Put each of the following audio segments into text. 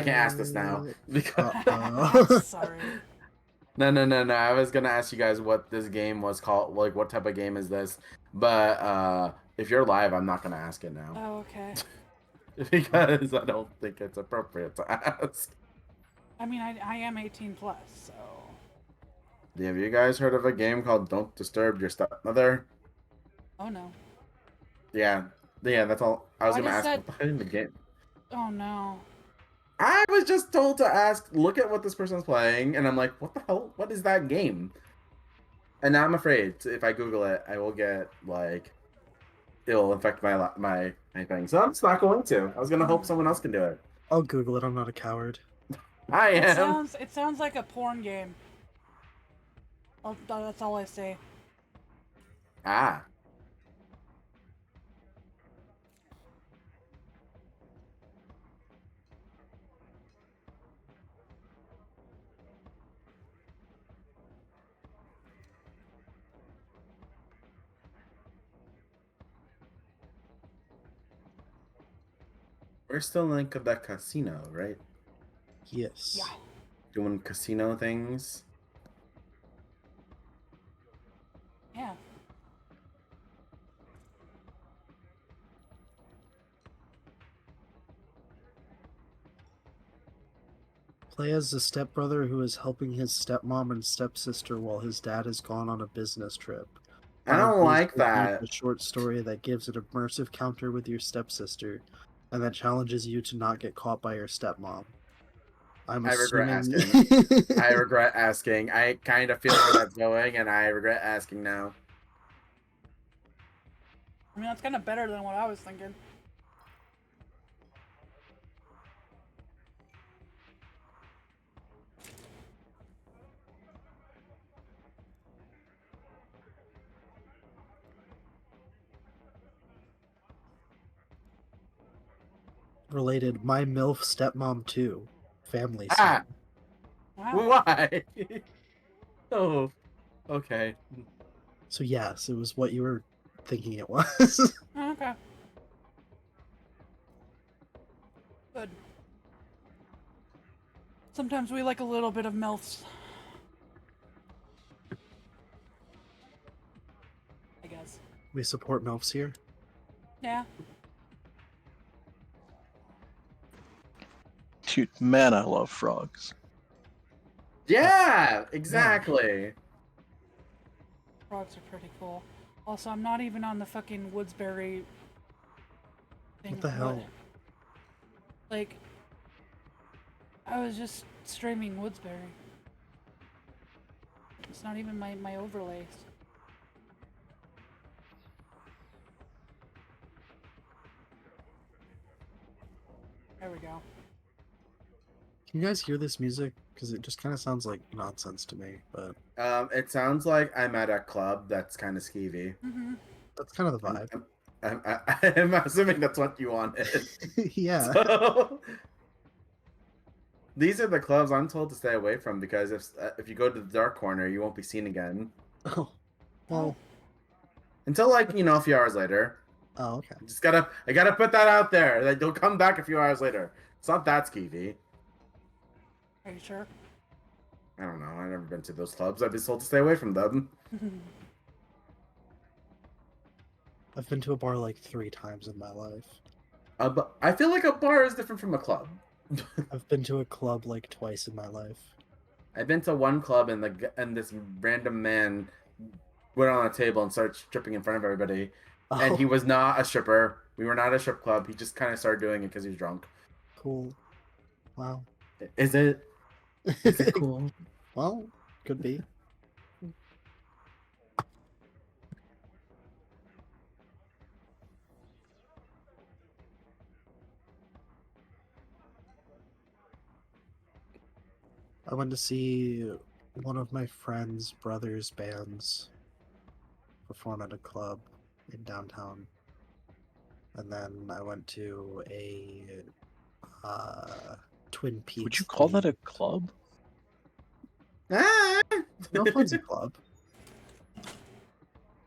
can't ask this now because I'm sorry. no. I was gonna ask you guys what this game was called, like what type of game is this, but if you're live, I'm not gonna ask it now Oh, okay. because I don't think it's appropriate to ask. I mean, I am 18 plus, so. Have you guys heard of a game called Don't Disturb Your Stepmother? Oh no. Yeah, that's all. I was Why gonna does ask that? what the heck in the game. Oh no. I was just told to ask, look at what this person's playing, and I'm like, what the hell? What is that game? And now I'm afraid if I Google it, I will get like it'll affect my thing. So I'm just not going to. I was gonna hope someone else can do it. I'll Google it. I'm not a coward. I It am. sounds like a porn game. That's all I say. Ah. We're still in the casino, right? Yes. Yeah. Doing casino things. Yeah. Play as a stepbrother who is helping his stepmom and stepsister while his dad is gone on a business trip. I don't like that. A short story that gives an immersive counter with your stepsister, and that challenges you to not get caught by your stepmom. I regret asking. I regret asking. I kind of feel where that's going, and I regret asking now. I mean, that's kind of better than what I was thinking. Related, my MILF stepmom too. Family Ah! scene. Wow. Why? Oh, okay. So yes, it was what you were thinking it was. Oh, okay. Good. Sometimes we like a little bit of MILFs. I guess. We support MILFs here. Yeah. Dude, man, I love frogs. Yeah, exactly. Frogs are pretty cool. Also, I'm not even on the fucking Woodsberry thing. What the hell? Like, I was just streaming Woodsberry. It's not even my overlays. There we go. Can you guys hear this music? Because it just kind of sounds like nonsense to me, but It sounds like I'm at a club that's kind of skeevy. Mm-hmm. that's kind of the vibe. I'm assuming that's what you wanted. Yeah. So, these are the clubs I'm told to stay away from because if you go to the dark corner, you won't be seen again Oh, well. until like a few hours later. Oh, okay. I gotta put that out there. Like they'll come back a few hours later. It's not that skeevy. Are you sure? I don't know. I've never been to those clubs. I've been told to stay away from them. I've been to a bar like 3 times in my life. But I feel like a bar is different from a club. I've been to a club like 2 in my life. I've been to one club and this random man went on a table and started stripping in front of everybody. Oh, And he was not a stripper. We were not a strip club. He just kind of started doing it because he was drunk. cool. Wow. Is it? Is it cool? Well, could be. I went to see one of my friend's brother's bands perform at a club in downtown. And then I went to a Twin Peaks. Would you call that a club? Ah! No, it's a club.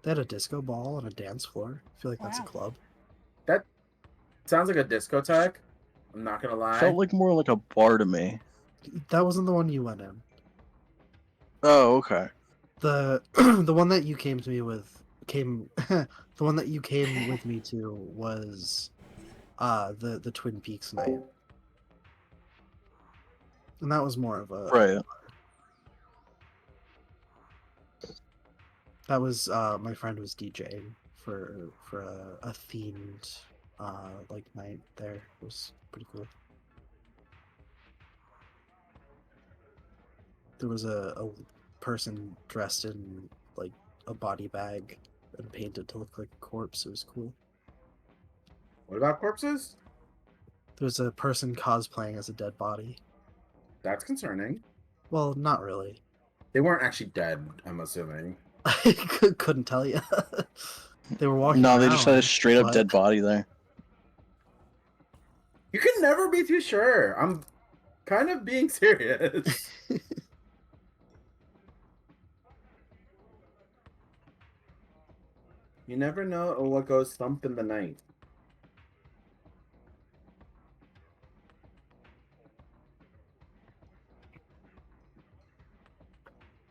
They had a disco ball and a dance floor. I feel like that's a Wow. club. That sounds like a discotheque. I'm not gonna lie. Felt like more like a bar to me. That wasn't the one you went in. Oh, okay. The the one that you came to me with the one that you came with me to was the Twin Peaks night. And that was more of a Right. that was my friend was DJing for a themed like night there. It was pretty cool. There was a person dressed in like a body bag and painted to look like a corpse. It was cool. What about corpses? There was a person cosplaying as a dead body. That's concerning. Well, not really. They weren't actually dead, I'm assuming. I couldn't tell you. They were walking No, around. they just had a straight up but- dead body there. You can never be too sure. I'm kind of being serious. You never know what goes thump in the night.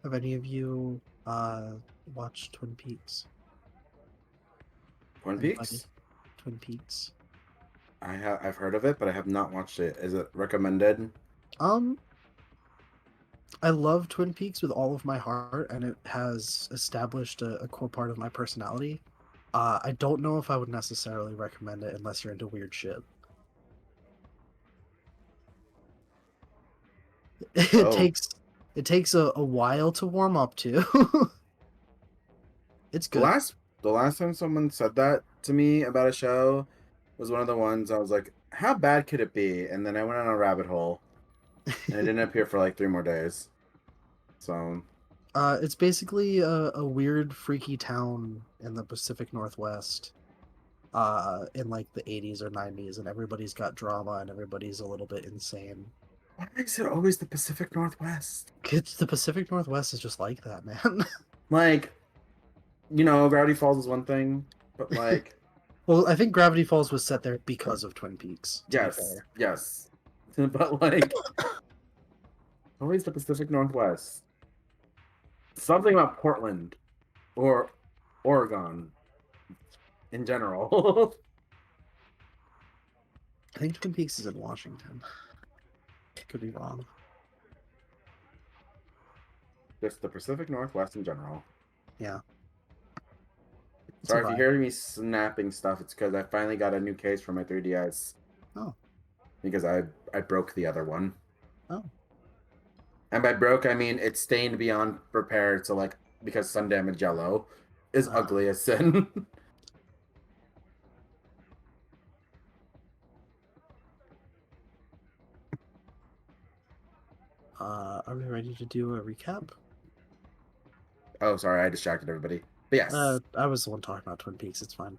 Have any of you watched Twin Peaks? Twin Anybody? Peaks? Twin Peaks. I've heard of it, but I have not watched it. Is it recommended? I love Twin Peaks with all of my heart, and it has established a core part of my personality. I don't know if I would necessarily recommend it unless you're into weird shit. It Oh. takes a while to warm up to. It's The good. last time someone said that to me about a show was one of the ones I was like, how bad could it be? And then I went on a rabbit hole and it didn't appear for like 3 more days. So It's basically a weird, freaky town in the Pacific Northwest, in like the 80s or 90s, and everybody's got drama and everybody's a little bit insane. why is it always the Pacific Northwest? It's the Pacific Northwest is just like that, man. Like, Gravity Falls is one thing, but like, Well, I think Gravity Falls was set there because of Twin Peaks, to be yes, fair. yes. But like, always the Pacific Northwest. Something about Portland or Oregon in general. I think Twin Peaks is in Washington. Could be wrong. Just the Pacific Northwest in general. Yeah. It's Sorry a if you vibe. hear me snapping stuff. It's because I finally got a new case for my 3DS. Oh. Because I broke the other one. Oh. And by broke, I mean it's stained beyond repair. So like, because sun damage yellow is ugly as sin. Are we ready to do a recap? Oh, sorry, I distracted everybody. But yes. I was the one talking about Twin Peaks. It's fine.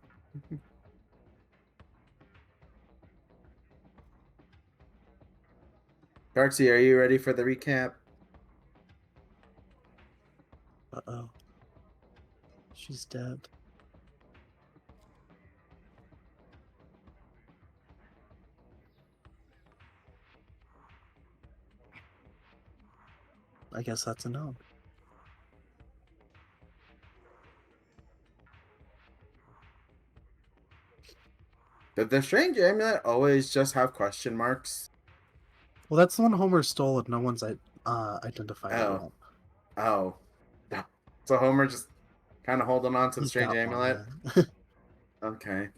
Darksy, are you ready for the recap? Uh-oh. She's dead. I guess that's a no. Did the strange amulet always just have question marks? Well, that's the one Homer stole and no one's identified it Oh. yet. Oh. So Homer just kind of holding on to the He's strange got one, amulet? yeah. Okay.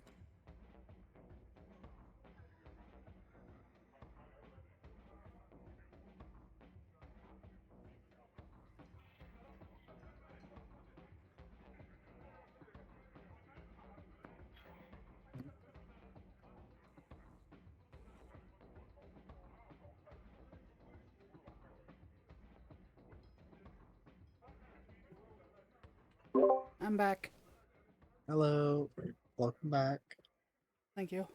I'm back. Hello. Welcome back. Thank you.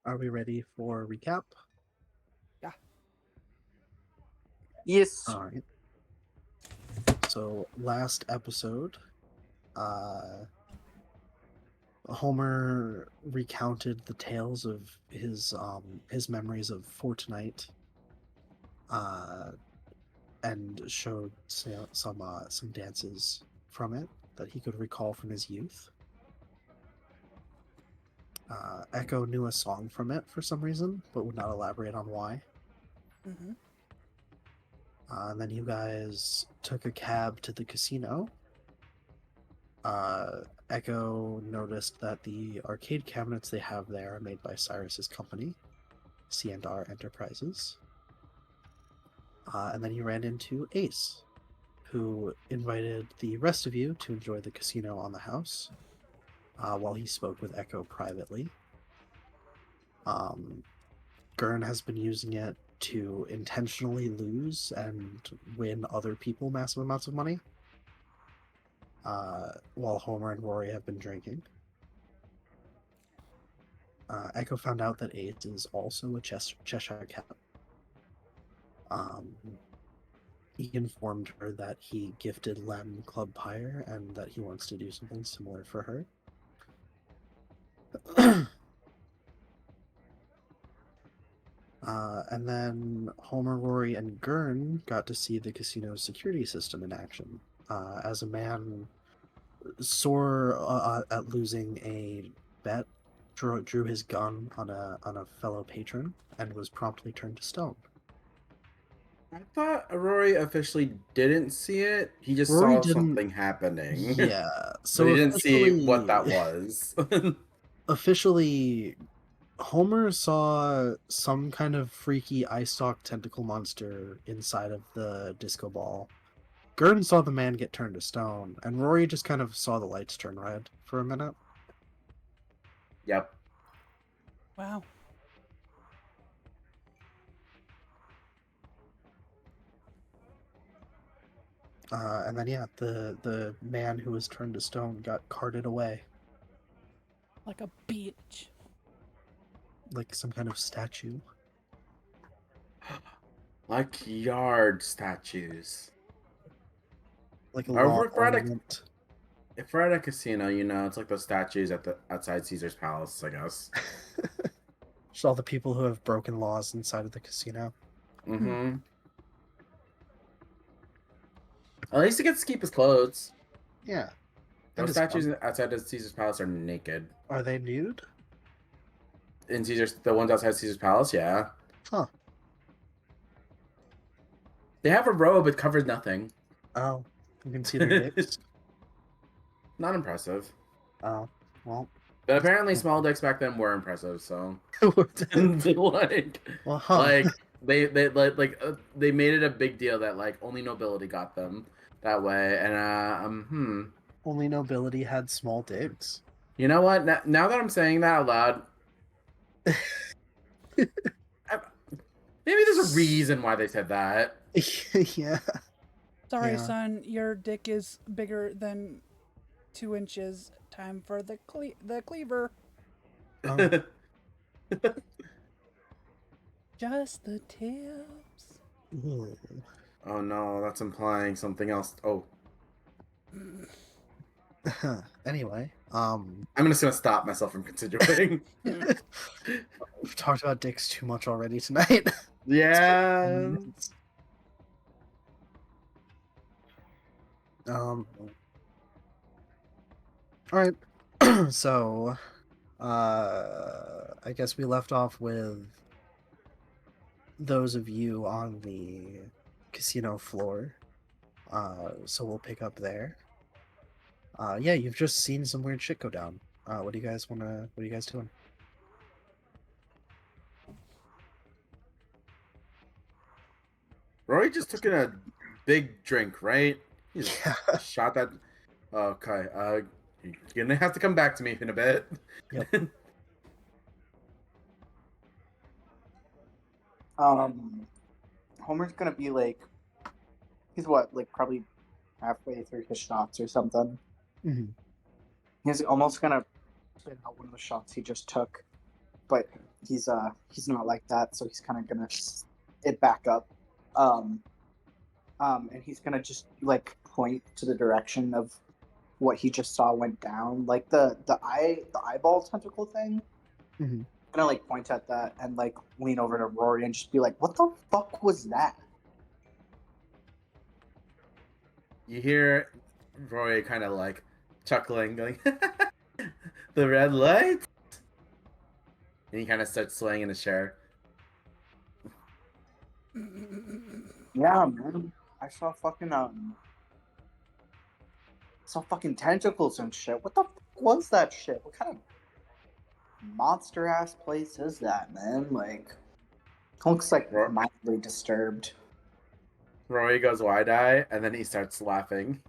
Are we ready for a recap? Yeah. Yes. All right. So last episode, Homer recounted the tales of his memories of Fortnite, uh, and showed some dances from it that he could recall from his youth. Echo knew a song from it for some reason, but would not elaborate on why. Mm-hmm. And then you guys took a cab to the casino. Echo noticed that the arcade cabinets they have there are made by Cyrus's company, C&R Enterprises. And then you ran into Ace, who invited the rest of you to enjoy the casino on the house, while he spoke with Echo privately. Gurn has been using it to intentionally lose and win other people massive amounts of money, while Homer and Rory have been drinking. Echo found out that Ace is also a Cheshire Cat. He informed her that he gifted Lem Club Pyre and that he wants to do something similar for her. And then Homer, Rory, and Gurn got to see the casino's security system in action, as a man sore at losing a bet drew his gun on a fellow patron and was promptly turned to stone. I thought Rory officially didn't see it. He just Rory saw didn't. something happening. Yeah, But so he didn't see what that officially, was. officially, Homer saw some kind of freaky eye stalk tentacle monster inside of the disco ball. Gurn saw the man get turned to stone, and Rory just kind of saw the lights turn red for a minute. Yep. Wow. And then yeah, the man who was turned to stone got carted away Like a beach. like some kind of statue. Like yard statues. Like a Or lawn if ornament. we're at a casino, you know, it's like those statues at the outside Caesar's Palace, I guess. Just all the people who have broken laws inside of the casino. Mm-hmm. At least he gets to keep his clothes. Yeah. Those And his statues gun. outside of Caesar's Palace are naked. Are they nude? In the ones outside Caesar's Palace, yeah. Huh. They have a robe, it covers nothing. Oh. You can see their dicks? Not impressive. Oh. Well. But apparently small dicks back then were impressive, so Well, huh. like they made it a big deal that like only nobility got them that way, and Only nobility had small dicks. you know what? Now that I'm saying that out loud, maybe there's a reason why they said that. Yeah. Sorry, Yeah. son. Your dick is bigger than 2 inches. Time for the cleaver. Oh. Just the tips. Ooh. Oh no, that's implying something else. Oh, Anyway, I'm just gonna stop myself from continuing. we've talked about dicks too much already tonight. Yeah. All right. So, I guess we left off with those of you on the casino floor. So we'll pick up there. Yeah, you've just seen some weird shit go down. What are you guys doing? Rory just took in a big drink, right? He just Yeah. shot that. Okay. You're gonna have to come back to me in a bit. Yep. Homer's gonna be like, he's what, like probably halfway through his shots or something. Mhm. He's almost gonna spit out one of the shots he just took, but he's not like that, so he's kind of gonna it back up, and he's gonna just like point to the direction of what he just saw went down, like the eyeball tentacle thing. Mhm. Gonna like point at that and like lean over to Rory and just be like, "What the fuck was that?" You hear Roy kind of like chuckling, going, "The red light," and he kind of starts swaying in his chair. Yeah, man. I saw fucking saw fucking tentacles and shit. What the fuck was that shit? What kind of monster ass place is that, man? Like, looks like Ro- mildly disturbed. Roy goes wide eye, and then he starts laughing.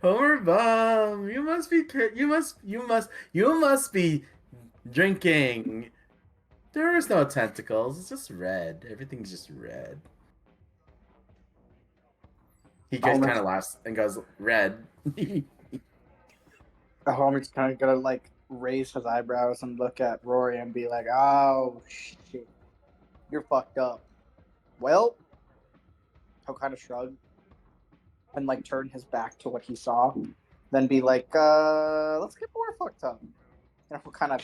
Homer Bum, you must be drinking. There is no tentacles. It's just red. Everything's just red. He just Homer's, kind of laughs and goes, "Red." Homer's kind of gonna like raise his eyebrows and look at Rory and be like, "Oh shit, you're fucked up." Well, he'll kind of shrug and like turn his back to what he saw, then be like, let's get more fucked up." And he'll kind of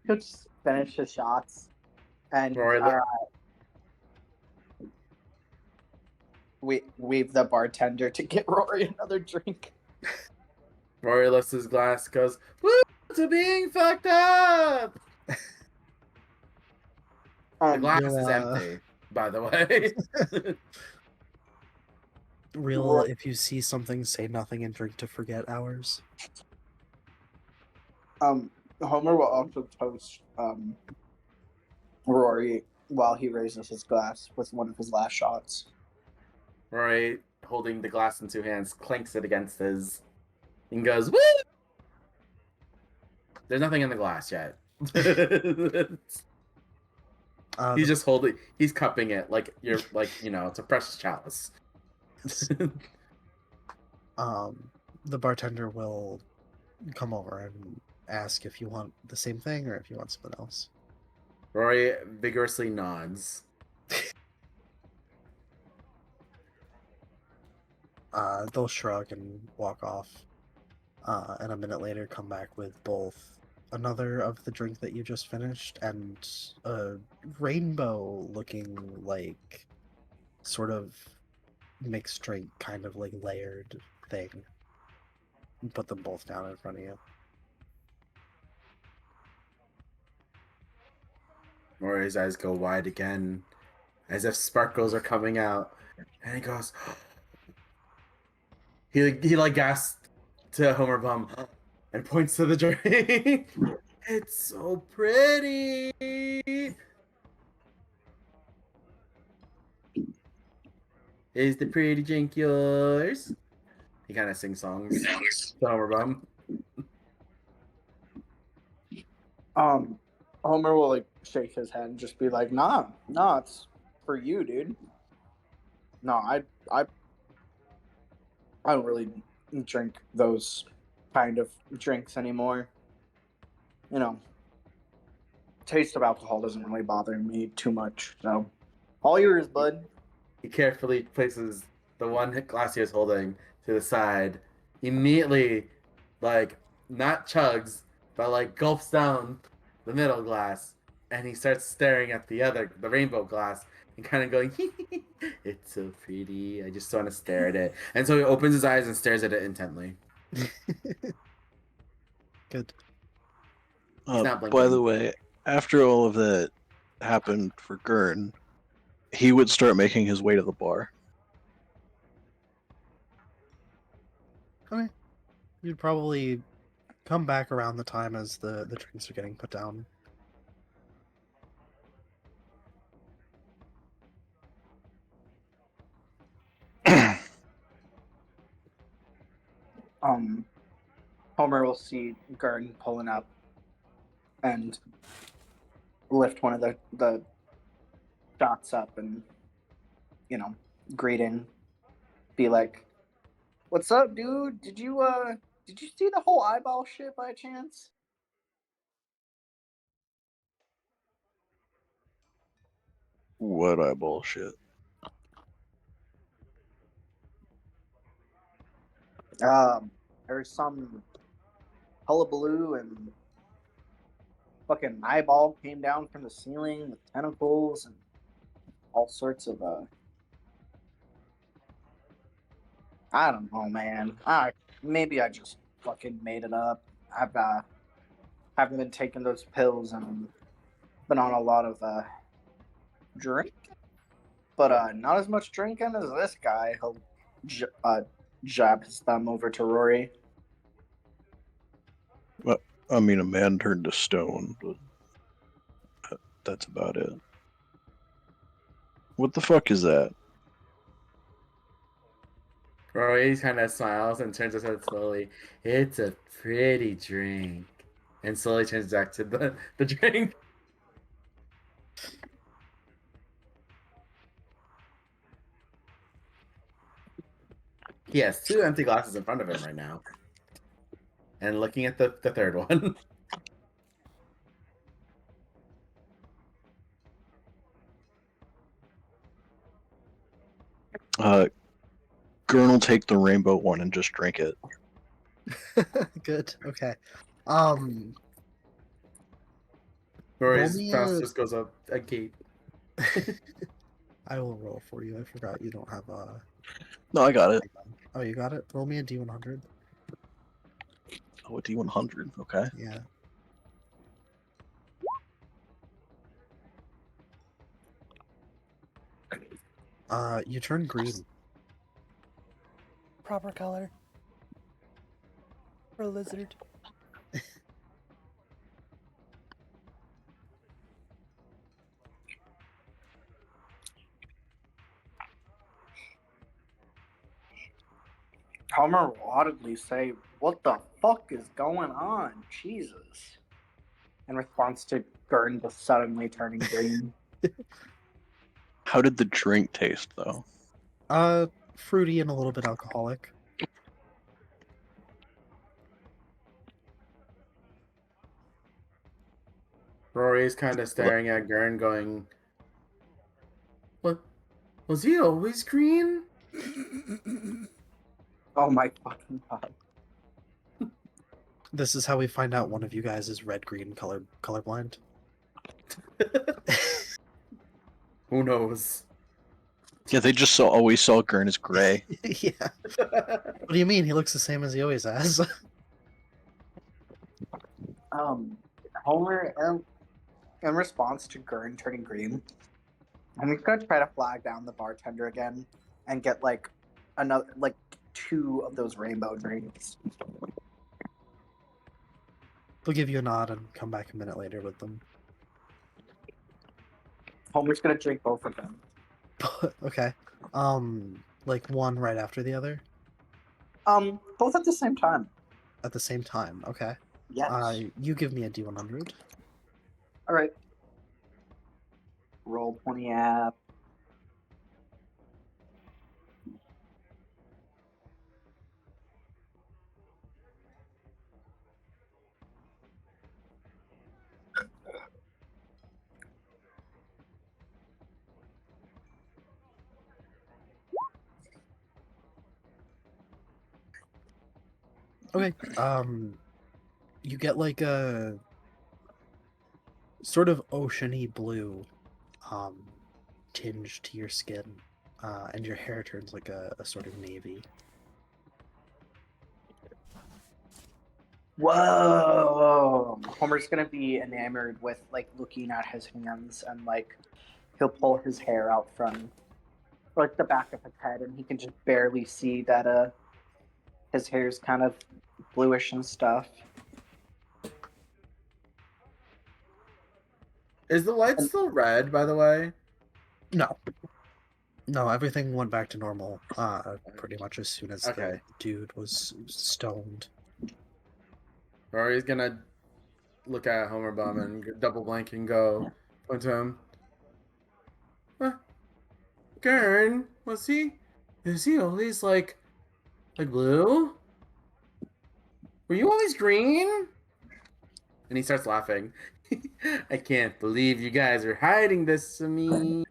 he'll just finish his shots and Rory, wave the bartender to get Rory another drink. Rory lifts his glass, goes, "Woo to being fucked up." The glass Real, is empty, by the way. real. If you see something, say nothing and drink to forget hours. Homer will also toast Rory while he raises his glass with one of his last shots. Rory, holding the glass in two hands, clinks it against his and goes, "Woo!" There's nothing in the glass yet. He's just holding. He's cupping it like you're like it's a precious chalice. The bartender will come over and ask if you want the same thing or if you want something else. Rory vigorously nods. They'll shrug and walk off. And a minute later, come back with both another of the drink that you just finished and a rainbow-looking, like, sort of mixed drink, kind of like layered thing. And put them both down in front of you. Rory's eyes go wide again, as if sparkles are coming out, and he goes. He like gasps to Homer Bum and points to the drink. It's so pretty. Is the pretty drink yours? He kind of sings songs to Homer Bum. Homer will like shake his head and just be like, "Nah, nah, it's for you, dude. No, I don't really drink those kind of drinks anymore. You know, taste of alcohol doesn't really bother me too much. So, all yours, bud." He carefully places the one glass he was holding to the side. Immediately, like, not chugs, but like gulps down the middle glass. And he starts staring at the rainbow glass, and kind of going, "It's so pretty. I just want to stare at it." And so he opens his eyes and stares at it intently. Good. He's not By blinking. the way, after all of that happened for Gurn, he would start making his way to the bar. Okay. You'd probably come back around the time as the drinks are getting put down. Homer will see Garden pulling up and lift one of the shots up and, greeting, be like, "What's up, dude? Did you see the whole eyeball shit by chance?" What eyeball shit? There's some hullabaloo and fucking eyeball came down from the ceiling with tentacles and all sorts of I don't know, man. Maybe I just fucking made it up. I've haven't been taking those pills and been on a lot of drink, but not as much drinking as this guy. He'll jab his thumb over to Rory. Well, I mean, a man turned to stone, but that's about it. What the fuck is that? Rory kind of smiles and turns his head slowly. It's a pretty drink. And slowly turns back to the drink. He has 2 empty glasses in front of him right now. And looking at the third one. Gurn will take the rainbow one and just drink it. Good. Okay. Rory's me mouse a- just goes up a gate. I will roll for you. I forgot you don't have a. No, I got it. Oh, you got it. Roll me a D100. Oh, a D100. Okay. Yeah. You turn green. Proper color. For a lizard. Homer will audibly say, "What the fuck is going on? Jesus." In response to Gurn just suddenly turning green. How did the drink taste, though? Fruity and a little bit alcoholic. Rory's kind of staring at Gurn going, "What? Was he always green?" Oh my fucking god. This is how we find out one of you guys is red-green colorblind. Who knows? Yeah, they just always saw Gurn as gray. Yeah. What do you mean? He looks the same as he always has. Homer, in response to Gurn turning green, I'm just gonna try to flag down the bartender again and get like another, like 2 of those rainbow drinks. They'll give you a nod and come back a minute later with them. Homer's gonna drink both of them. Okay. Like one right after the other Both at the same time. at the same time. Okay. Yes. You give me a D100. All right. Roll 20 app. Okay. You get like a sort of oceany blue tinge to your skin, and your hair turns like a sort of navy. Whoa! Homer's gonna be enamored with like looking at his hands, and like he'll pull his hair out from like the back of his head, and he can just barely see that his hair's kind of bluish and stuff. Is the light still red, by the way? No. No, everything went back to normal pretty much as soon as the Okay. dude was stoned. Rory's gonna look at Homer Bum and double blank and go point to him. Gurn, was he? Is he always like blue? Were you always green? And he starts laughing. I can't believe you guys are hiding this from me.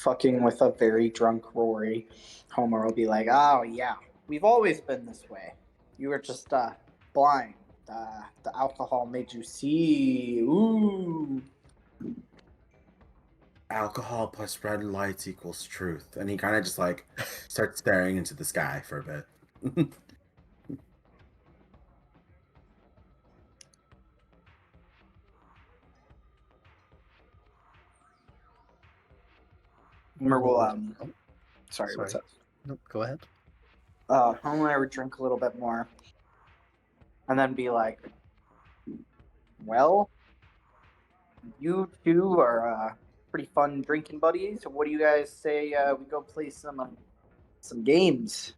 fucking with a very drunk Rory, Homer will be like, "Oh yeah, we've always been this way. You were just blind. The alcohol made you see. Ooh." Alcohol plus red lights equals truth. And he kind of just like starts staring into the sky for a bit. Homer will Oh, sorry, what's up? Nope, go ahead. Homer would drink a little bit more, and then be like, "Well, you two are pretty fun drinking buddies. What do you guys say we go play some games?"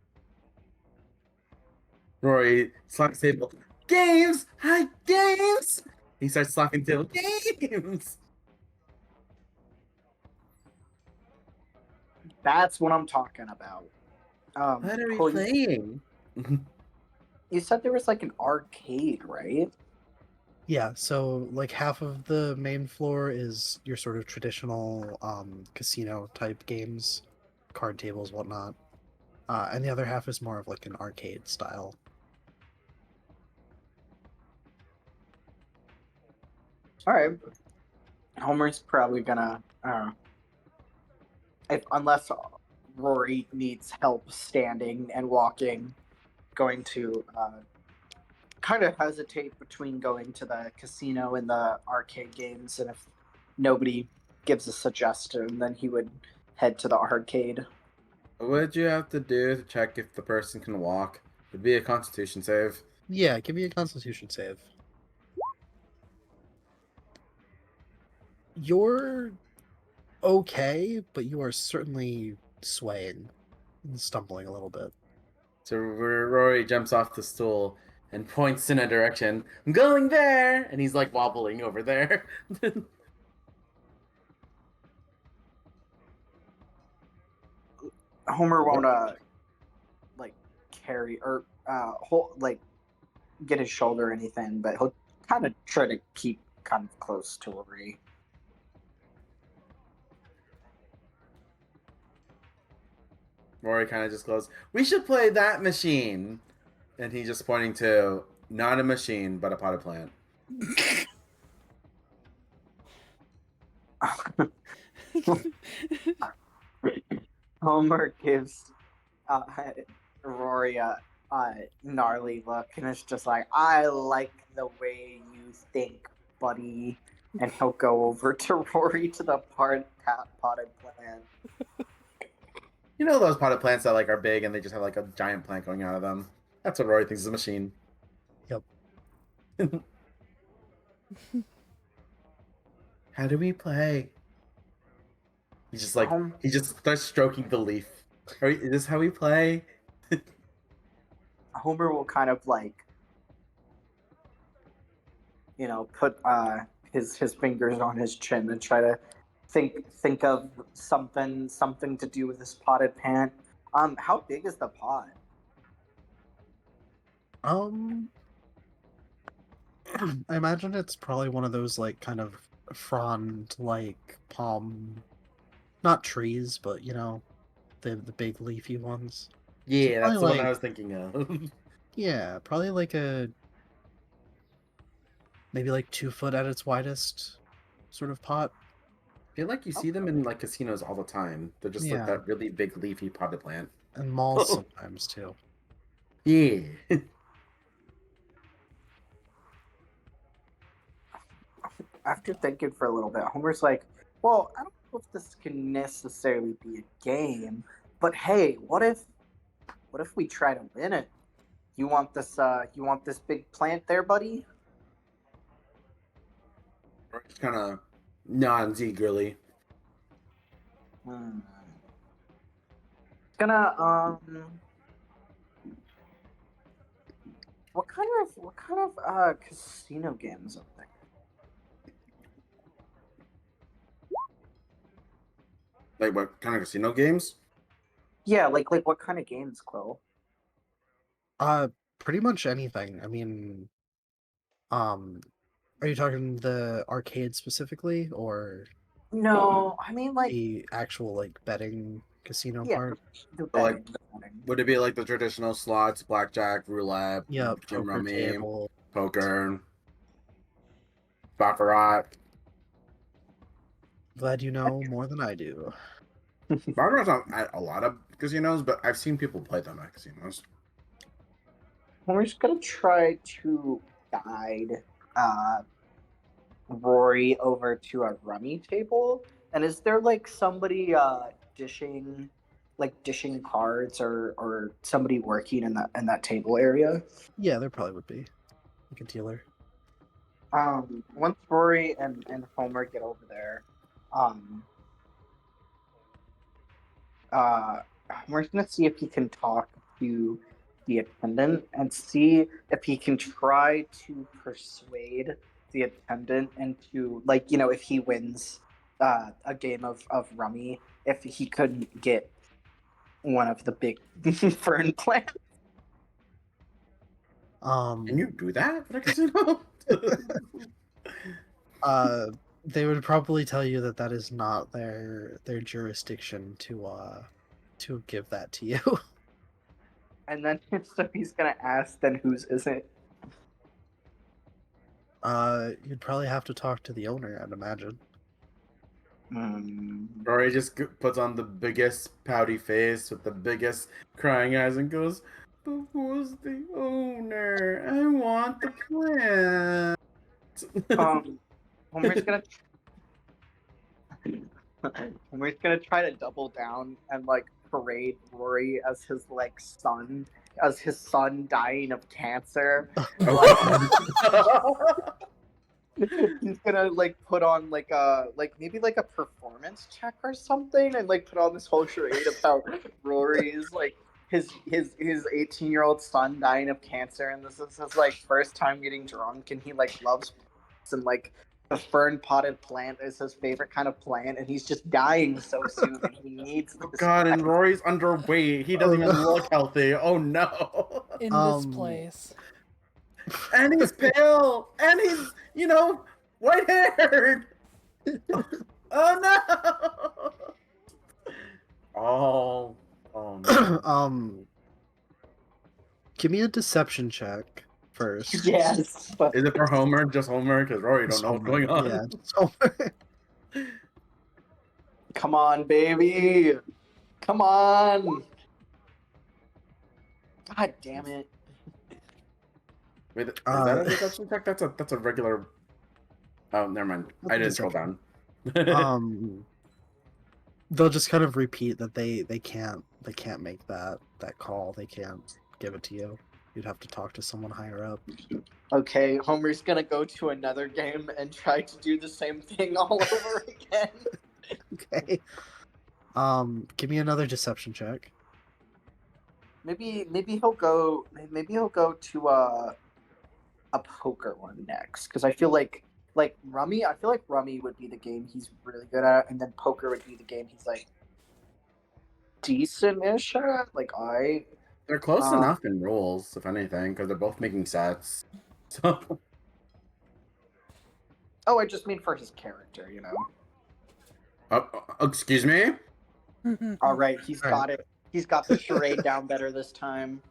Rory slaps the table. Games! Hi, games! He starts slapping the table. Games! That's what I'm talking about. What are we Cole, playing? you said there was like an arcade, right? Yeah, so like half of the main floor is your sort of traditional casino type games, card tables, whatnot. And the other half is more of like an arcade style. All right. Homer's probably gonna, if unless Rory needs help standing and walking, going to kind of hesitate between going to the casino and the arcade games, and if nobody gives a suggestion, then he would head to the arcade. What would you have to do to check if the person can walk? It'd be a constitution save. Yeah, give me a constitution save. You're okay, but you are certainly swaying and stumbling a little bit. So Rory jumps off the stool and points in a direction. I'm going there! And he's like wobbling over there. Homer won't like carry or hold like get his shoulder or anything, but he'll kind of try to keep kind of close to Rory. Rory kind of just goes, "We should play that machine." And he's just pointing to not a machine, but a potted plant. Homer gives uh, Rory a gnarly look, and it's just like, "I like the way you think, buddy." And he'll go over to Rory to the potted plant. You know those potted plants that like are big and they just have like a giant plant going out of them? That's what Rory thinks is a machine. Yep. How do we play? He's just like he just starts stroking the leaf. Is this how we play? Homer will kind of like, put his fingers on his chin and try to think of something to do with this potted plant. How big is the pot? I imagine it's probably one of those like kind of frond like palm, not trees, but the big leafy ones. Yeah, that's Probably the one I like was thinking of. yeah, probably like maybe like 2 foot at its widest sort of pot. I feel like you see them in like casinos all the time. They're just like Yeah, that really big leafy potted plant. and malls sometimes too. Yeah. After thinking for a little bit, Homer's like, "Well, I don't know if this can necessarily be a game, but hey, what if we try to win it? You want this big plant there, buddy?" Just kind of nods eagerly. Hmm. Gonna what kind of casino games are there? Like what kind of casino games? Yeah, like what kind of games, Quill? Pretty much anything. I mean, are you talking the arcade specifically, or? No, I mean like The actual like betting casino yeah, part. the Like, betting, the betting. would it be like the traditional slots, blackjack, roulette, Yeah, Jim poker Rummy, table. poker, baccarat? Glad you know more than I do. Baccarat's not at a lot of casinos, but I've seen people play them at casinos. We're just gonna try to guide uh Rory over to a rummy table. And is there like somebody dishing cards or somebody working in that table area? Yeah, there probably would be like a dealer. Once Rory and Homer get over there, um uh we're just gonna see if he can talk to the attendant and see if he can try to persuade the attendant into like, you know, if he wins a game of rummy, if he couldn't get one of the big fern plants. Can you do that at a casino? Uh, they would probably tell you that that is not their jurisdiction to give that to you. And then so he's gonna ask, then whose is it? You'd probably have to talk to the owner, I'd imagine. Rory just puts on the biggest pouty face with the biggest crying eyes and goes, "But who's the owner? I want the plant." Homer's gonna Homer's gonna try to double down and like parade Rory as his son dying of cancer. He's gonna like put on like maybe like a performance check or something and like put on this whole charade of how Rory is like his 18-year-old son dying of cancer, and this is his like first time getting drunk, and he like loves plants, and like the fern potted plant is his favorite kind of plant, and he's just dying so soon and he needs Oh this God, and Rory's underweight. He doesn't even look healthy. Oh no. In this place. And he's pale. And he's, white haired. Oh no. Oh no. Give me a deception check first. Yes. Is it for Homer? Just Homer? Because Rory don't Just know what's Homer. going on. Yeah, just Homer. Come on, baby. Come on. God damn it. Wait, is that a deception check? That's a regular. Oh, never mind. That's I a didn't scroll deception. down. They'll just kind of repeat that they can't make that call. They can't give it to you. You'd have to talk to someone higher up. Okay, Homer's gonna go to another game and try to do the same thing all over again. Okay. Give me another deception check. Maybe he'll go to a poker one next, because I feel like rummy. I feel like rummy would be the game he's really good at, and then poker would be the game he's like decent-ish at. They're close enough in rules, if anything, because they're both making sets. So. Oh, I just mean for his character, you know. Excuse me? All right, he's All got it. He's got the charade down better this time.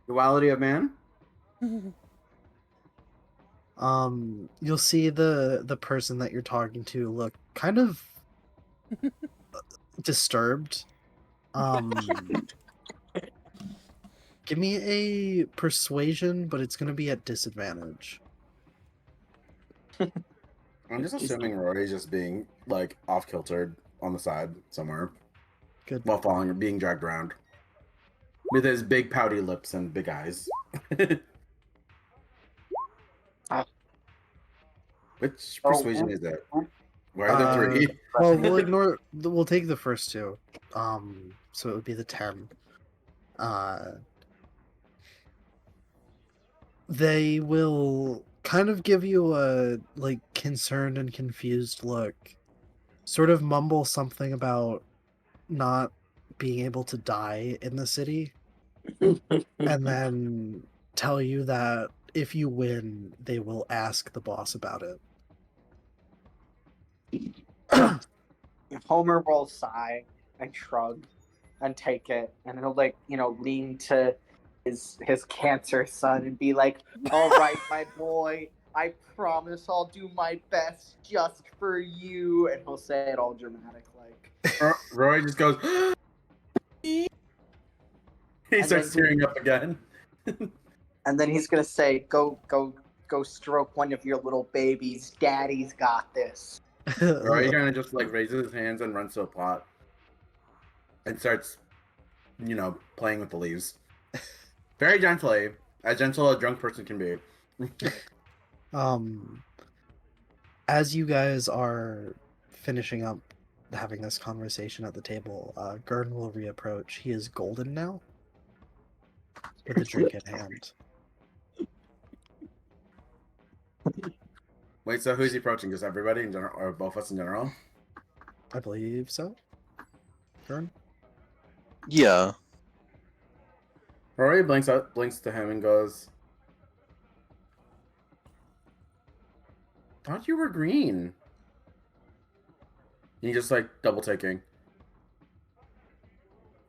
Duality of man? You'll see the person that you're talking to look kind of disturbed. Give me a persuasion, but it's gonna be at disadvantage. I'm just assuming Rory's just being like off kiltered on the side somewhere. Good. While falling or being dragged around. With his big pouty lips and big eyes. Which persuasion is it? Why are there three? Well, we'll take the first two. So it would be the 10. They will kind of give you a like concerned and confused look. Sort of mumble something about not being able to die in the city. And then tell you that if you win, they will ask the boss about it. Homer will sigh and shrug and take it, and he'll like lean to his cancer son and be like, "All right, my boy, I promise I'll do my best just for you." And he'll say it all dramatic, like. Roy just goes. He And starts then tearing up again. And then he's gonna say, Go stroke one of your little babies. Daddy's got this." Roy kind of just like raises his hands and runs to a pot and starts, playing with the leaves. Very gently, as gentle a drunk person can be. As you guys are finishing up having this conversation at the table, Gurn will reapproach. He is golden now, with a drink in hand. Wait, so who's he approaching? Just everybody in general, or both of us in general? I believe so. Gurn? Yeah. Rory blinks to him and goes, "Thought you were green." And he just like double taking.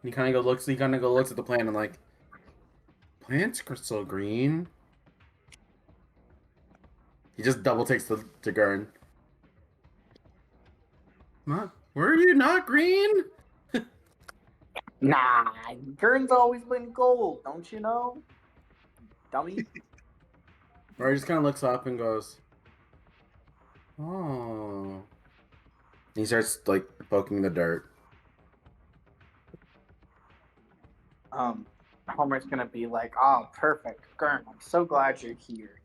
He kind of looks at the plant and like, plants are still green. He just double takes to Gurn. Were you not green? Nah, Gurn's always been gold, don't you know? Dummy. Rory just kind of looks up and goes, "Oh." He starts like poking the dirt. Homer's gonna be like, "Oh, perfect, Gurn, I'm so glad you're here.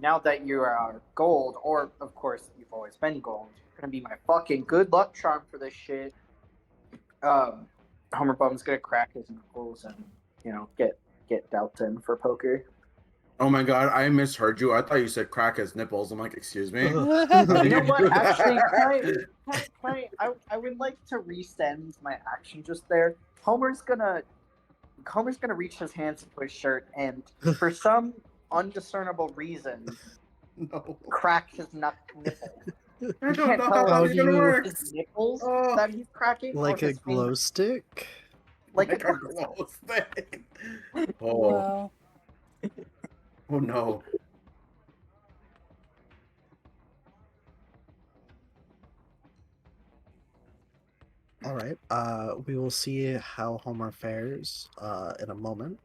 Now that you are gold, or of course you've always been gold, you're gonna be my fucking good luck charm for this shit." Homer Bum's gonna crack his knuckles and get dealt in for poker. Oh my god, I misheard you. I thought you said crack his nipples. I'm like, excuse me? You know what? Actually, I would like to resend my action just there. Homer's gonna reach his hands into his shirt and, for some undiscernible reason, No. crack his nipple. I don't Can't know tell how if that's gonna work. it's his nipples Oh. that he's cracking, Like or a his glow fingers. stick? Like a glow stick. Oh. Wow. Oh no. All right. We will see how Homer fares in a moment,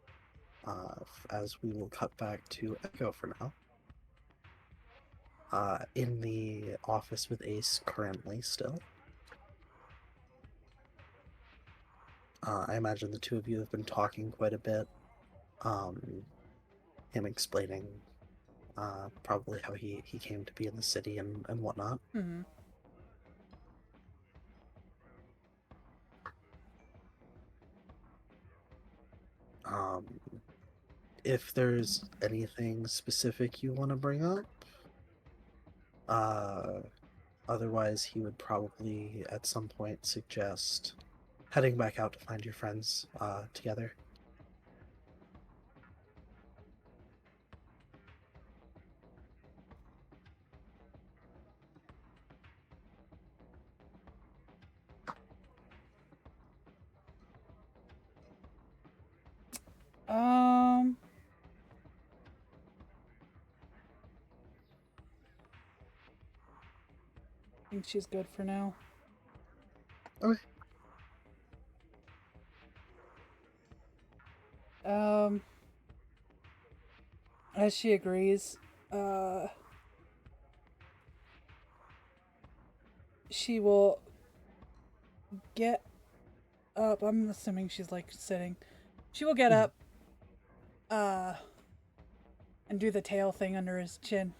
as we will cut back to Echo for now. In the office with Ace currently still. I imagine the two of you have been talking quite a bit. Him explaining probably how he came to be in the city and whatnot. Hmm. If there's anything specific you want to bring up, otherwise he would probably at some point suggest heading back out to find your friends together. I think she's good for now. Okay. As she agrees, she will get up. I'm assuming she's like sitting. She will get up, and do the tail thing under his chin.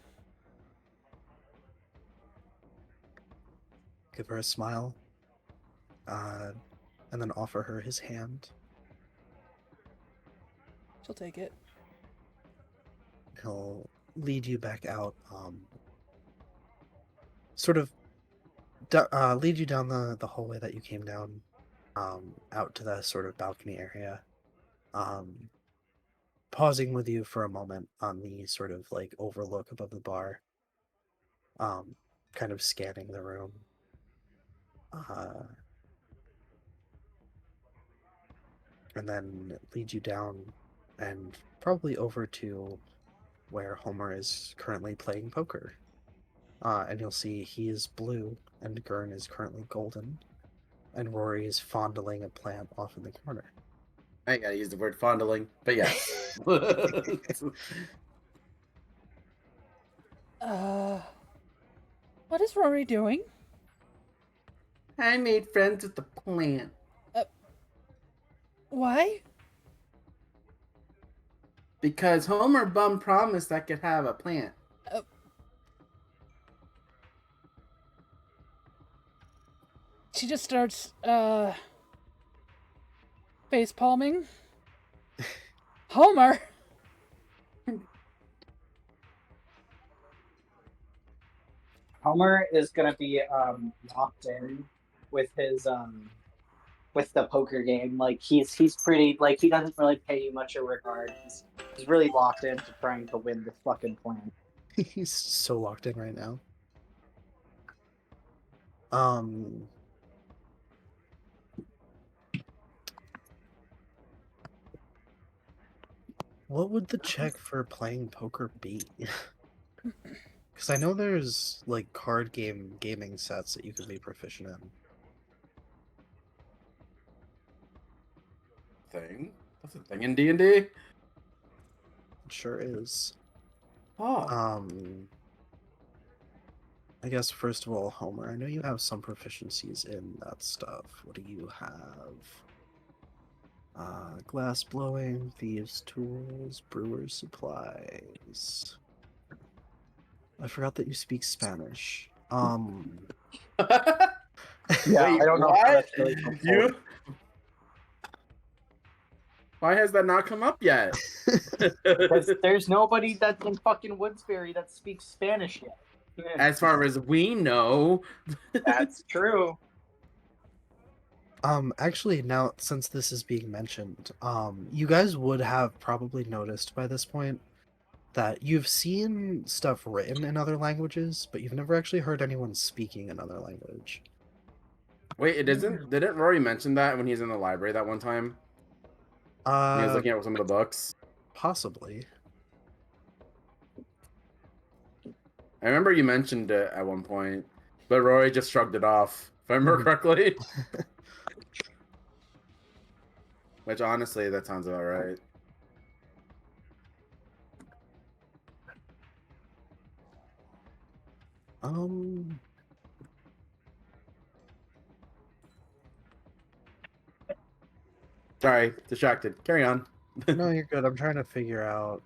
Give her a smile, and then offer her his hand. She'll take it. He'll lead you back out, lead you down the hallway that you came down, out to the sort of balcony area, pausing with you for a moment on the sort of like overlook above the bar, kind of scanning the room. uh, and then lead you down and probably over to where Homer is currently playing poker. And you'll see he is blue and Gurn is currently golden, and Rory is fondling a plant off in the corner. I ain't gotta use the word fondling, but yes. What is Rory doing? I made friends with the plant. Why? Because Homer Bum promised I could have a plant. She just starts, face palming. Homer! Homer is gonna be locked in with his with the poker game. Like he's pretty like he doesn't really pay you much of regard. He's really locked into trying to win this fucking plan. He's so locked in right now. Um, what would the check for playing poker be? Because I know there's like card gaming sets that you can be proficient in. Thing? That's a thing in D&D? It sure is. Oh. I guess first of all, Homer, I know you have some proficiencies in that stuff. What do you have? Glass blowing, thieves' tools, brewer's supplies. I forgot that you speak Spanish. Yeah, Wait, I don't know how what? that's really helpful. You? Why has that not come up yet? Because there's nobody that's in fucking Woodsbury that speaks Spanish yet. As far as we know. That's true. Actually, now since this is being mentioned, you guys would have probably noticed by this point that you've seen stuff written in other languages, but you've never actually heard anyone speaking another language. Wait, it isn't. Didn't Rory mention that when he's in the library that one time? When he was looking at some of the books? Possibly. I remember you mentioned it at one point, but Rory just shrugged it off, if I remember correctly. Which, honestly, that sounds about right. Um, Sorry, distracted. Carry on. no, you're good. I'm trying to figure out,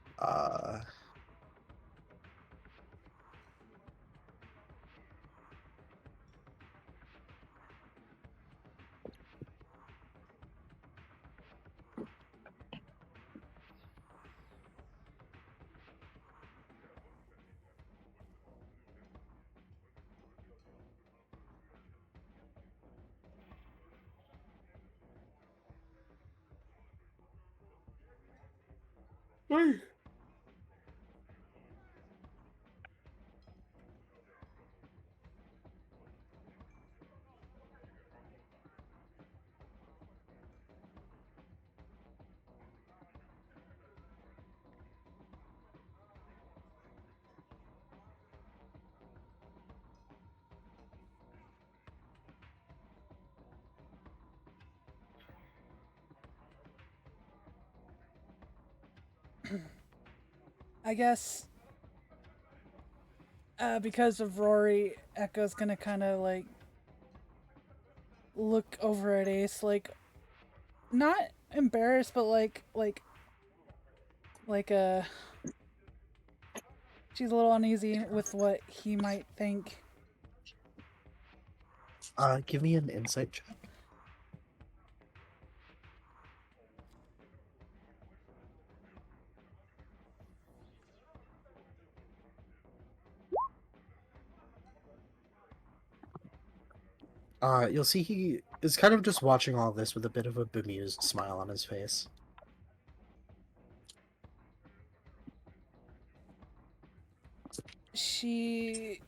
I guess, because of Rory, Echo's gonna kind of like look over at Ace, like not embarrassed, but like she's a little uneasy with what he might think. give me an insight check. You'll see he is kind of just watching all this with a bit of a bemused smile on his face. She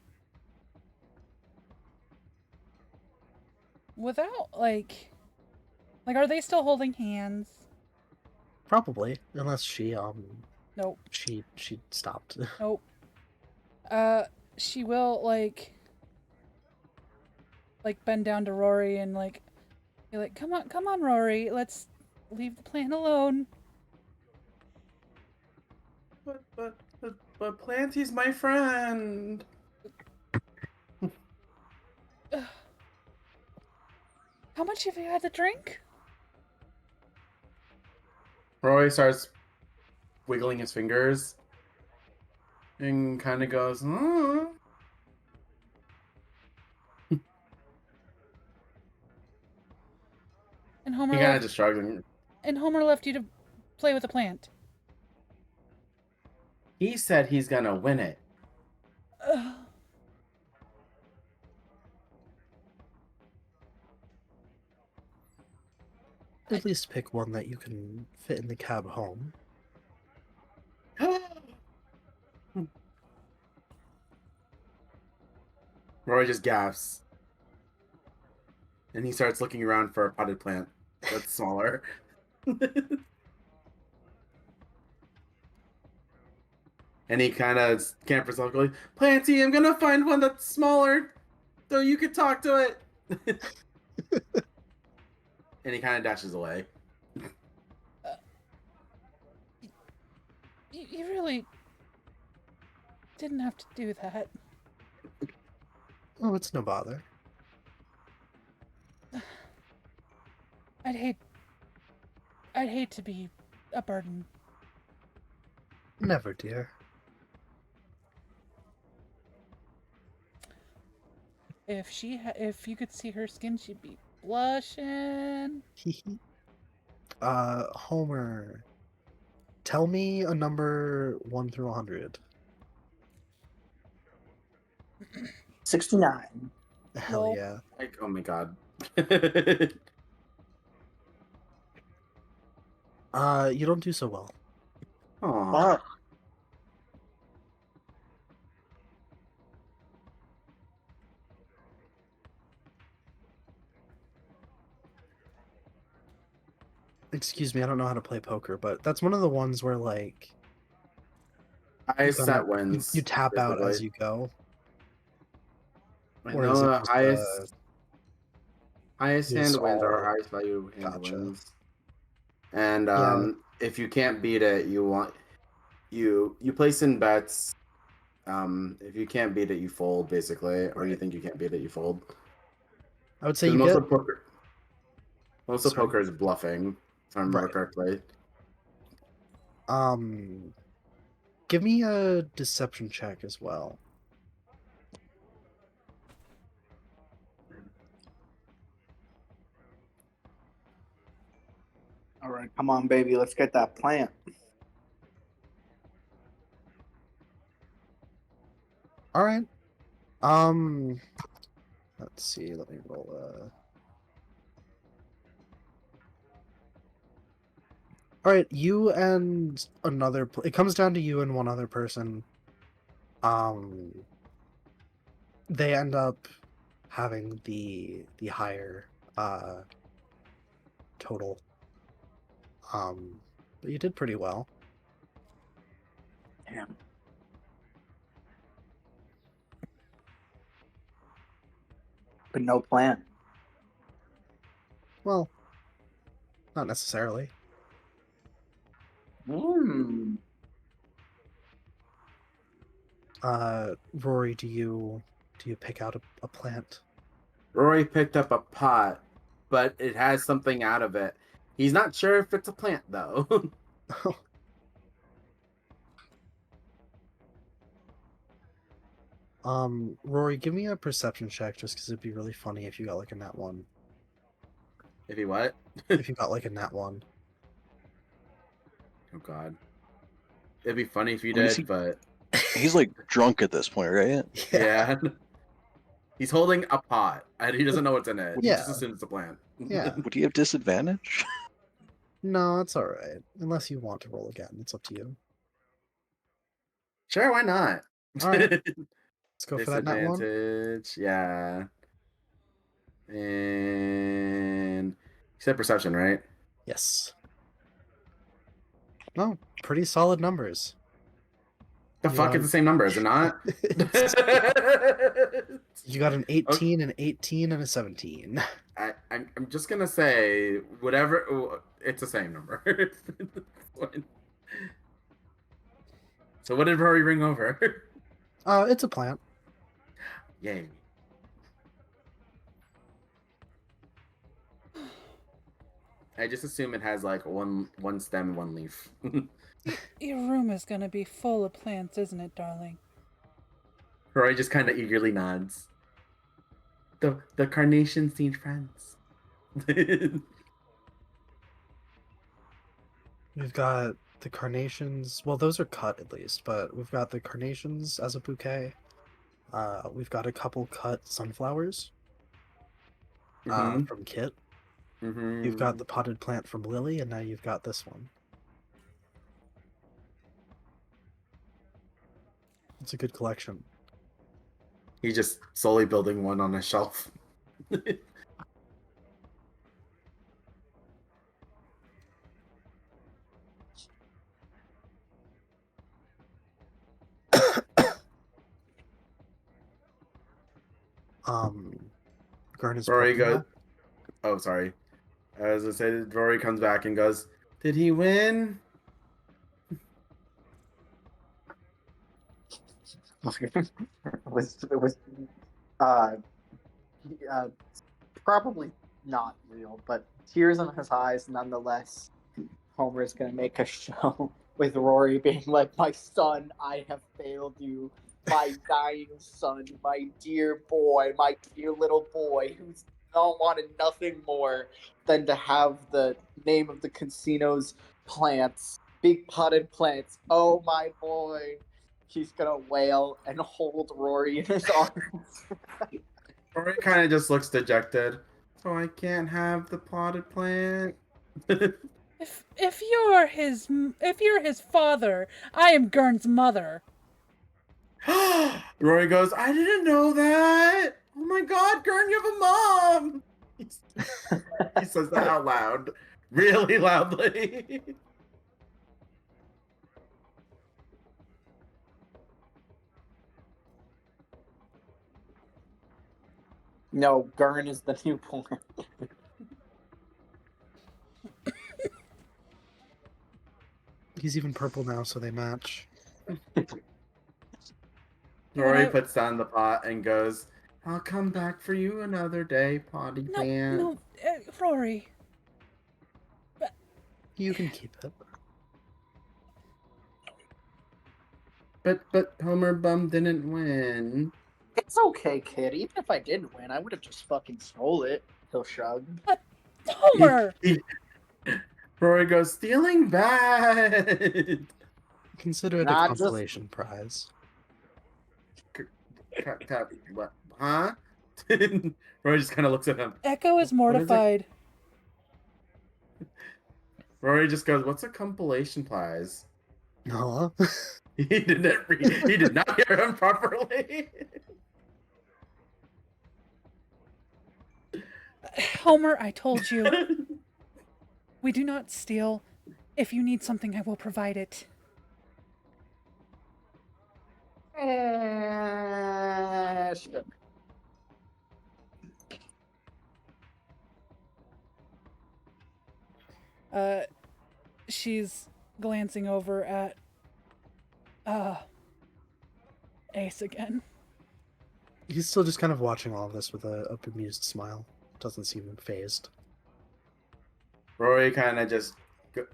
without are they still holding hands? Probably, unless she Nope. she stopped. Nope. She will bend down to Rory and be like, come on, Rory, let's leave the plant alone. But Planty's my friend. How much have you had to drink? Roy starts wiggling his fingers and kind of goes, "Hmm." And He Homer kind of left. just shrugs. And Homer left you to play with the plant. He said he's gonna win it. Ugh. At least pick one that you can fit in the cab home. Roy just gasps. And he starts looking around for a potted plant that's smaller. And he kind of scampers off, going, Planty, I'm gonna find one that's smaller so you can talk to it. And he kind of dashes away. You really didn't have to do that. Oh, it's no bother. I'd hate to be a burden. Never, dear. If you could see her skin, she'd be blushing. Homer, tell me a number 1 through 100. 69. Hell Lol. yeah. Like, oh my god. You don't do so well. Aw. Fuck. Excuse me, I don't know how to play poker, but that's one of the ones where I you set you wins. tap out as basically. you go. I Or is know it the just highest it's hand wins or all highest value hand gotcha. wins. And Yeah. if you can't beat it, you place in bets. If you can't beat it, you fold basically, or you Right. think you can't beat it, you fold. I would say Because you get most of sorry. poker is bluffing, if I remember Right. correctly. Give me a deception check as well. All right, come on, baby. Let's get that plant. All right. Let's see. Let me roll. All right, you and another. It comes down to you and one other person. They end up having the higher total. But you did pretty well. Damn. But no plant. Well, not necessarily. Hmm. Rory, do you pick out a plant? Rory picked up a pot, but it has something out of it. He's not sure if it's a plant though. Rory, give me a perception check just because it'd be really funny if you got like a nat 1. If he what? If you got like a nat 1. Oh god. It'd be funny if you I mean, did, but He's like drunk at this point, right? yeah. He's holding a pot and he doesn't know what's in it. He Yeah. just assumes it's a plant. Yeah. Would he have disadvantage? No, it's alright. Unless you want to roll again. It's up to you. Sure, why not? Alright. Let's go for that nat 1. Disadvantage. Yeah. And you said perception, right? Yes. No, pretty solid numbers. The You fuck? got, It's the same number, is it not? it's- you got an Okay. 18, an 18, and a 17. I'm just gonna say whatever. It's the same number. So what did Rory bring over? It's a plant. Yay! I just assume it has like one stem, one leaf. Your room is gonna be full of plants, isn't it, darling? Rory just kind of eagerly nods. The carnations need friends. We've got the carnations. Well, those are cut at least, but we've got the carnations as a bouquet. We've got a couple cut sunflowers Mm-hmm. from Kit. Mm-hmm. You've got the potted plant from Lily, and now you've got this one. It's a good collection. He's just slowly building one on a shelf. Gurn is Rory purple goes. now. Oh, sorry. As I say, Rory comes back and goes, "Did he win?" was uh, probably not real, but tears in his eyes nonetheless. Homer is going to make a show with Rory being like, "My son, I have failed you. My dying son, my dear boy, my dear little boy, who's not wanted nothing more than to have the name of the casino's plants, big potted plants. Oh, my boy." He's going to wail and hold Rory in his arms. Rory kind of just looks dejected. So I can't have the potted plant. If you're his father, I am Gurn's mother. Rory goes, "I didn't know that. Oh my god, Gern, you have a mom." He says that out loud, really loudly. No, Gurn is the newborn. He's even purple now, so they match. Rory puts down the pot and goes, "I'll come back for you another day, potty plant." No, Rory. You can keep it. But Homer Bum didn't win. It's okay, kid. Even if I didn't win, I would have just fucking stole it. He'll shrug. Homer! Rory goes, "Stealing bad." Consider it a Not just- consolation prize. What? Huh? Rory just kind of looks at him. Echo is What is it? mortified. Rory just goes, "What's a compilation prize?" No. He did not hear him properly. Homer, I told you. We do not steal. If you need something, I will provide it. Sure. She's glancing over at Ace again. He's still just kind of watching all of this with a bemused smile. Doesn't seem phased. Rory kind of just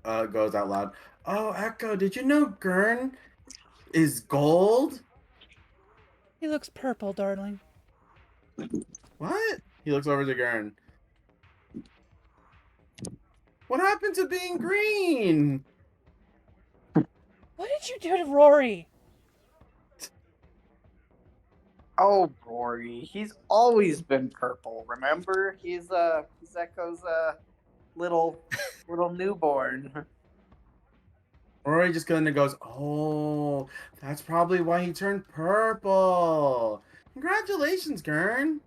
goes out loud. "Oh, Echo, did you know Gurn is gold?" He looks purple, darling. What? He looks over to Gurn. "What happened to being green?" What did you do to Rory? Oh, Rory. He's always been purple. Remember? He's Echo's little newborn. Rory just kind of goes, "Oh, that's probably why he turned purple. Congratulations, Gurn."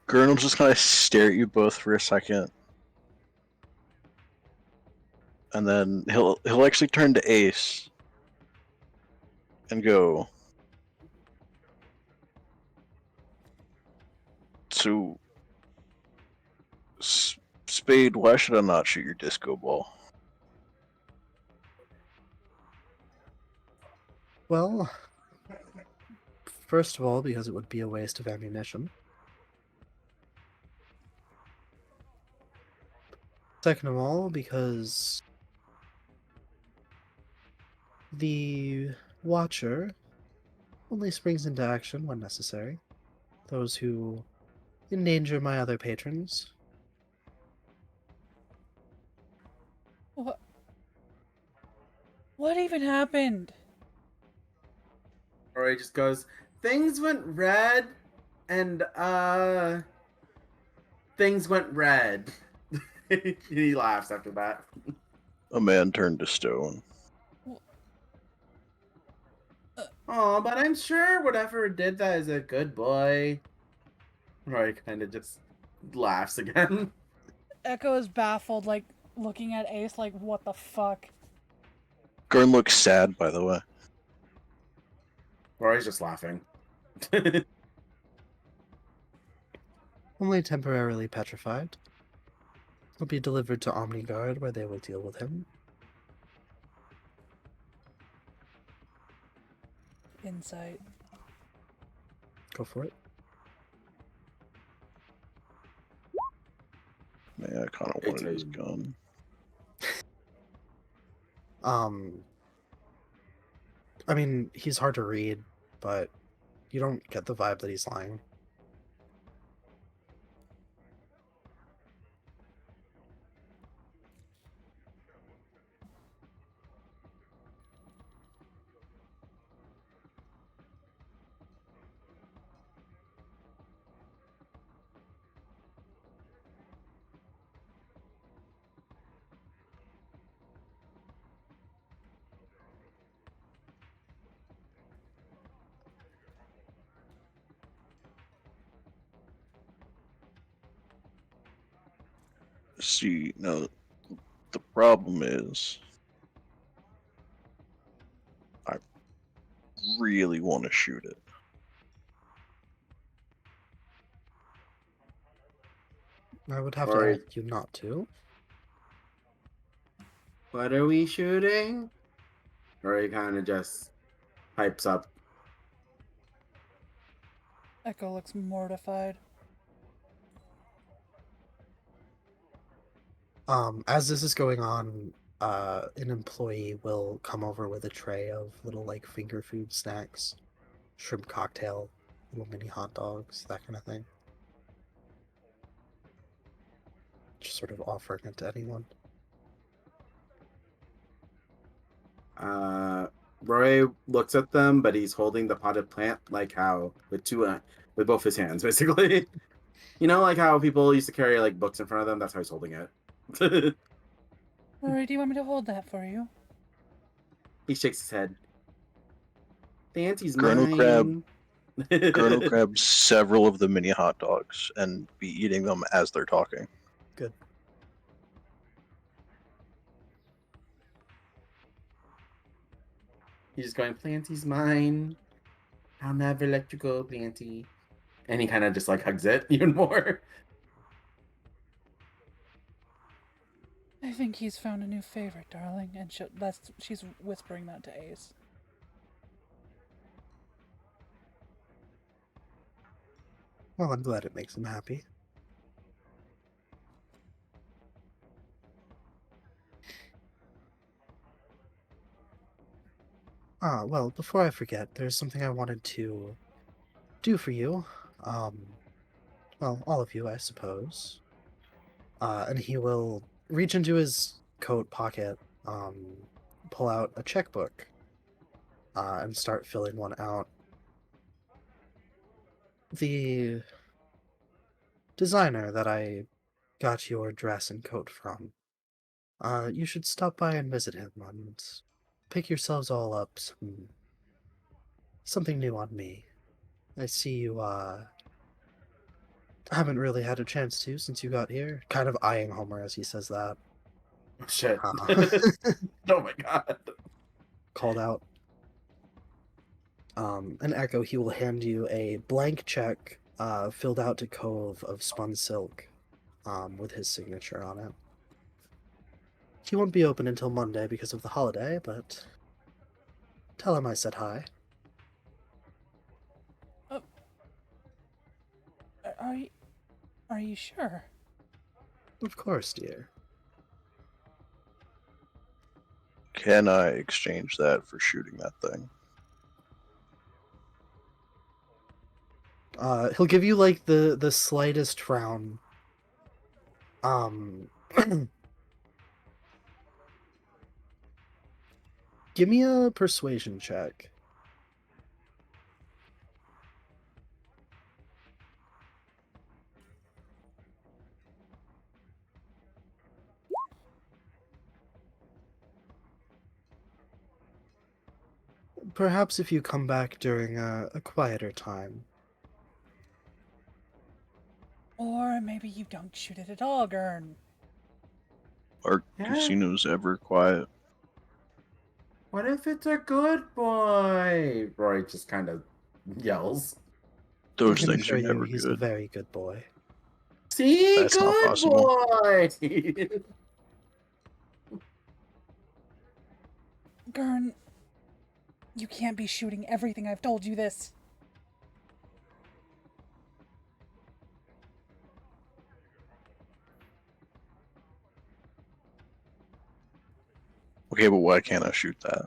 Gurn will just kind of stare at you both for a second, and then he'll actually turn to Ace and go, "So, Spade, why should I not shoot your disco ball?" Well, first of all, because it would be a waste of ammunition. Second of all, because the Watcher only springs into action when necessary. Those who endanger my other patrons. What? What even happened? Rory just goes, things went red, and things went red. He laughs after that. A man turned to stone. Oh, but I'm sure whatever did that is a good boy. Rory kind of just laughs again. Echo is baffled, like looking at Ace, like what the fuck. Gurn looks sad, by the way. Rory's just laughing. Only temporarily petrified. He'll be delivered to Omniguard, where they will deal with him. Insight. Go for it. Man, I kind of wanted his gun. I mean, he's hard to read, but you don't get the vibe that he's lying. See, now, the problem is, I really want to shoot it. I would have to Rory, ask you not to. what are we shooting? Rory kind of just pipes up. Echo looks mortified. As this is going on, an employee will come over with a tray of little, like, finger food snacks, shrimp cocktail, little mini hot dogs, that kind of thing. Just sort of offering it to anyone. Rory looks at them, but he's holding the potted plant like how with with both his hands, basically. You know, like how people used to carry like books in front of them. That's how he's holding it. Rory, do you want me to hold that for you? He shakes his head. The auntie's Gurn will mine. Gurn will grab several of the mini hot dogs and be eating them as they're talking. Good. He's just going, Planty's mine. I'll never let you go, Planty. And he kind of just like hugs it even more. I think he's found a new favorite, darling, and she's whispering that to Ace. Well, I'm glad it makes him happy. Well, before I forget, there's something I wanted to do for you. Well, all of you, I suppose. And he will reach into his coat pocket, pull out a checkbook, and start filling one out. The designer that I got your dress and coat from, you should stop by and visit him and pick yourselves all up some something new on me. I see you haven't really had a chance to since you got here. Kind of eyeing Homer as he says that. Oh, shit. Uh, Oh my god. called out. An Echo, he will hand you a blank check filled out to Cove of spun silk with his signature on it. He won't be open until Monday because of the holiday, but tell him I said hi. Are you, are you sure? Of course, dear. Can I exchange that for shooting that thing? He'll give you like the slightest frown. Give me a persuasion check. Perhaps if you come back during a quieter time. Or maybe you don't shoot it at all, Gurn. Are Yeah. casinos ever quiet? What if it's a good boy? Rory just kind of yells. I Those can things assure are you never he's a good. very good boy. See, That's not good possible. boy. Gurn, you can't be shooting everything. I've told you this. Okay, but why can't I shoot that?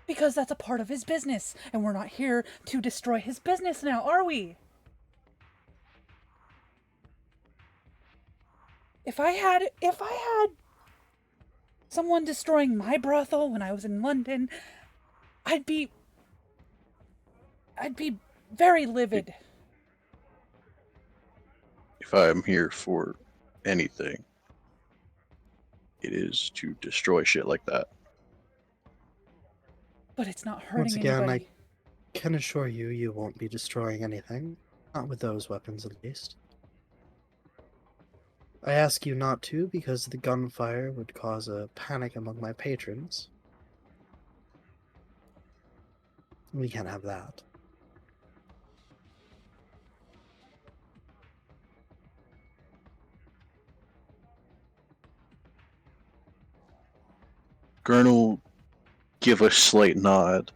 Because that's a part of his business, and we're not here to destroy his business now, are we? If I had someone destroying my brothel when I was in London, I'd be very livid. If I am here for anything, it is to destroy shit like that. But it's not Once hurting again, anybody. I can assure you you won't be destroying anything. Not with those weapons, at least. I ask you not to because the gunfire would cause a panic among my patrons. We can't have that. Gurn will give a slight nod.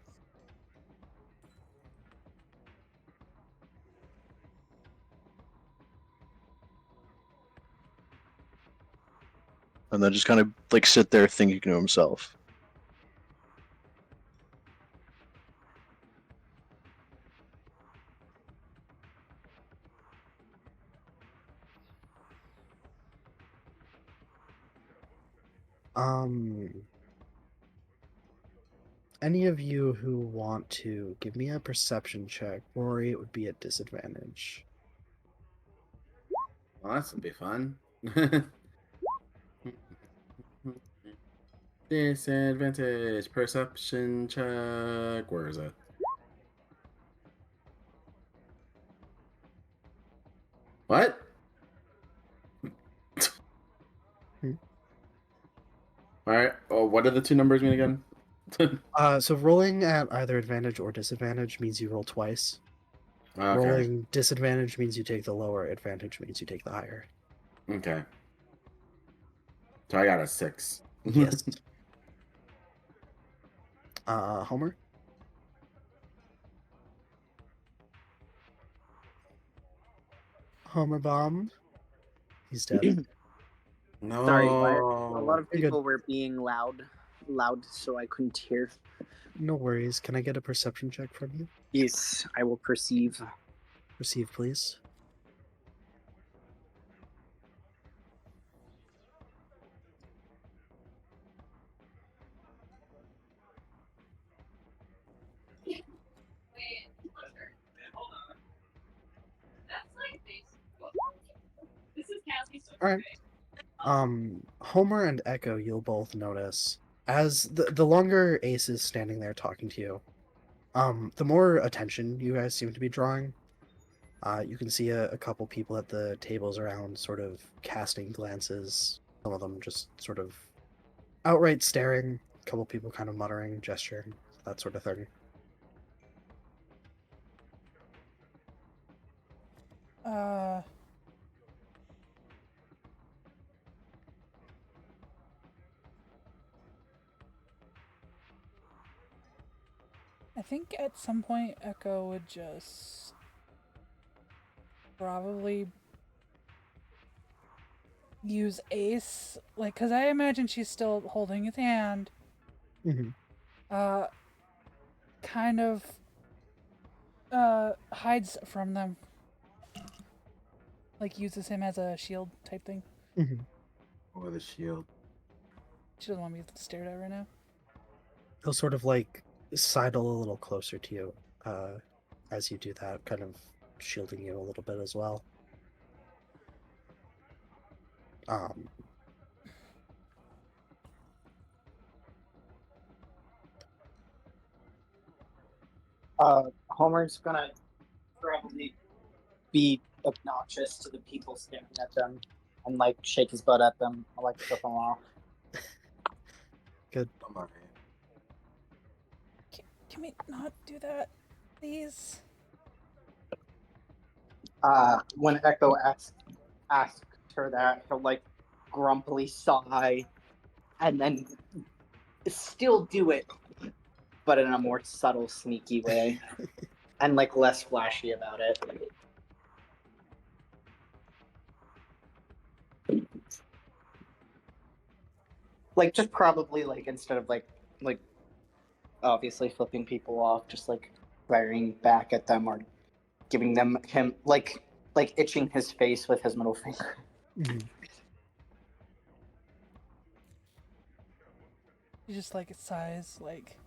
And then just kind of like sit there thinking to himself. Any of you who want to give me a perception check, Rory, it would be at disadvantage. Well, that's gonna be fun. Disadvantage perception check. Where is it? What? All right. Oh, what are the two numbers mean again? So rolling at either advantage or disadvantage means you roll twice. Okay. Rolling disadvantage means you take the lower, advantage means you take the higher. Okay. So I got a 6. Yes. Homer? Homer bomb. He's dead. No. Sorry, a lot of You're people good. were being loud, so I couldn't hear. No worries. Can I get a perception check from you? Yes, I will perceive. Receive, please. All right. Homer and Echo, you'll both notice as the longer Ace is standing there talking to you, The more attention you guys seem to be drawing, you can see a couple people at the tables around sort of casting glances, some of them just sort of outright staring, a couple people kind of muttering, gesturing, that sort of thing. Uh, I think at some point Echo would just probably use Ace, like, because I imagine she's still holding his hand. Mm-hmm. Kind of hides from them, like uses him as a shield type thing. Mm-hmm. Or the shield. She doesn't want me stared at right now. He'll sort of like sidle a little closer to you as you do that, kind of shielding you a little bit as well. Um, Homer's gonna probably be obnoxious to the people staring at them and like shake his butt at them, like flip them off. good. Oh my. Can we not do that, please? When Echo asks her that, he'll like grumpily sigh and then still do it, but in a more subtle, sneaky way, and like less flashy about it. Like just probably like instead of like obviously flipping people off, just like glaring back at them or giving them him like itching his face with his middle finger. Mm-hmm. He just like sighs, like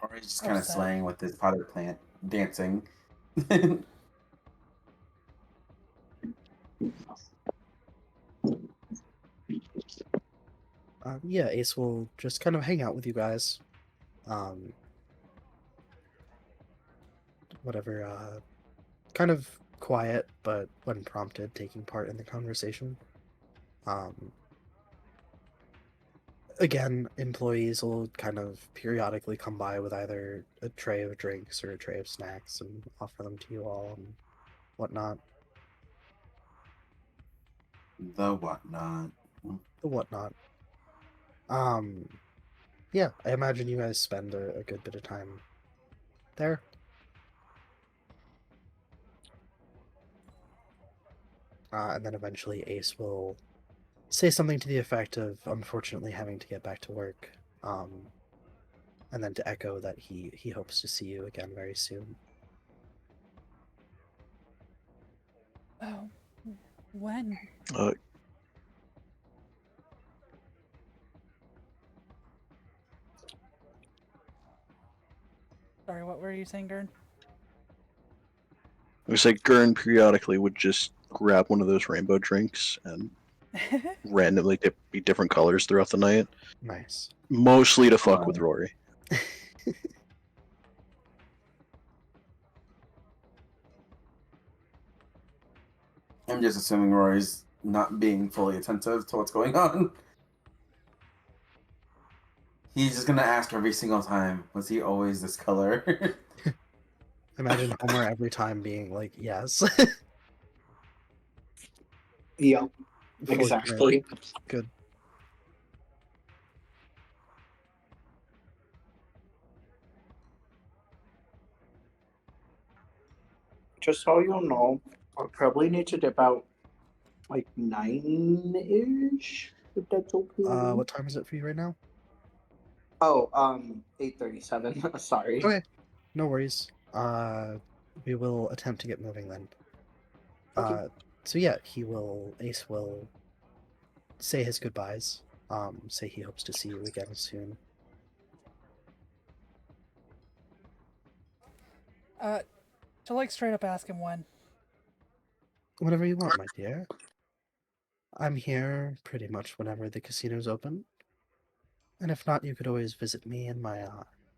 Or he's just kind of upset. slaying with his potted plant dancing. Yeah, Ace will just kind of hang out with you guys. Um, whatever, kind of quiet, but when prompted, taking part in the conversation. Um, again, employees will kind of periodically come by with either a tray of drinks or a tray of snacks and offer them to you all and whatnot. The whatnot. The whatnot. Um, yeah, I imagine you guys spend a good bit of time there. And then eventually Ace will say something to the effect of unfortunately having to get back to work. And then to echo that he hopes to see you again very soon. Oh, when? Uh, Sorry, what were you saying, Gern? we say Gurn periodically would just grab one of those rainbow drinks and randomly be different colors throughout the night, Nice. mostly to fuck with Rory. I'm just assuming Rory's not being fully attentive to what's going on. He's just gonna ask every single time, was he always this color? Imagine Homer every time being like, yes. Yeah, Fully exactly. good. Just so you know, I'll probably need to dip out like 9-ish, if that's okay. What time is it for you right now? Oh, 8:37. Sorry. Okay, no worries. We will attempt to get moving then. Okay. So yeah, Ace will say his goodbyes. Say he hopes to see you again soon. To like straight up ask him when. Whenever you want, my dear. I'm here pretty much whenever the casino's open. And if not, you could always visit me in my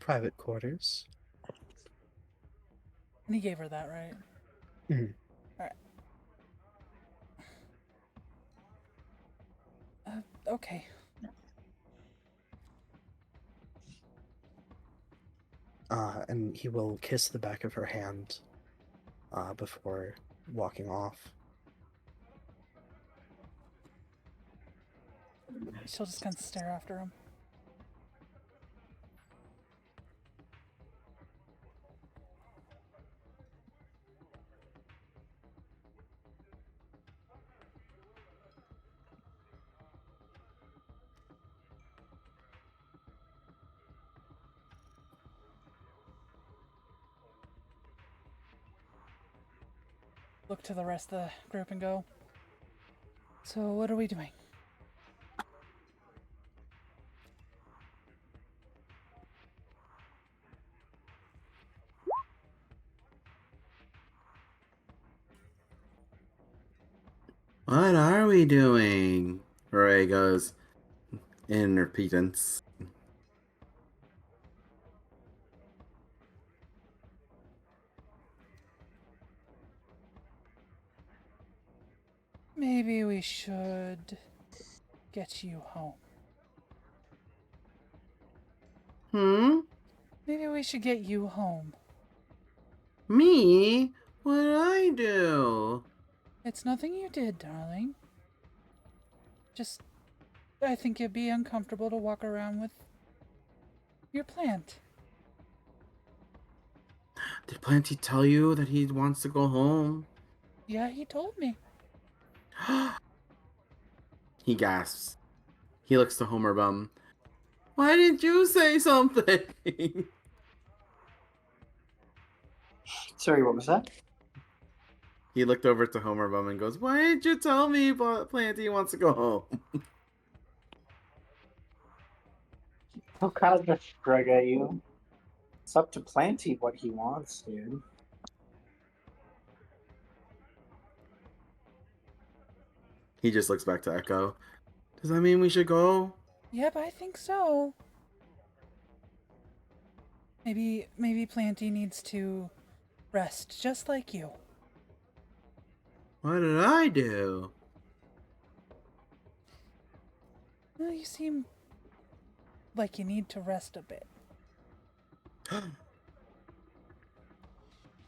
private quarters. And he gave her that, right? Mhm. Alright. Okay. And he will kiss the back of her hand before walking off. She'll just kind of stare after him. Look to the rest of the group and go, so what are we doing? What are we doing? Rory goes in repentance. Maybe we should get you home. Hmm? Maybe we should get you home. Me? What did I do? It's nothing you did, darling. Just, I think it'd be uncomfortable to walk around with your plant. Did Planty tell you that he wants to go home? Yeah, he told me. He gasps. He looks to Homer Bum. Why didn't you say something? Sorry, what was that? He looked over to Homer Bum and goes, why didn't you tell me Planty wants to go home? He'll kind of just shrug at you. It's up to Planty what he wants, dude. He just looks back to Echo. Does that mean we should go? Yep, I think so. Maybe Planty needs to rest, just like you. What did I do? Well, you seem like you need to rest a bit.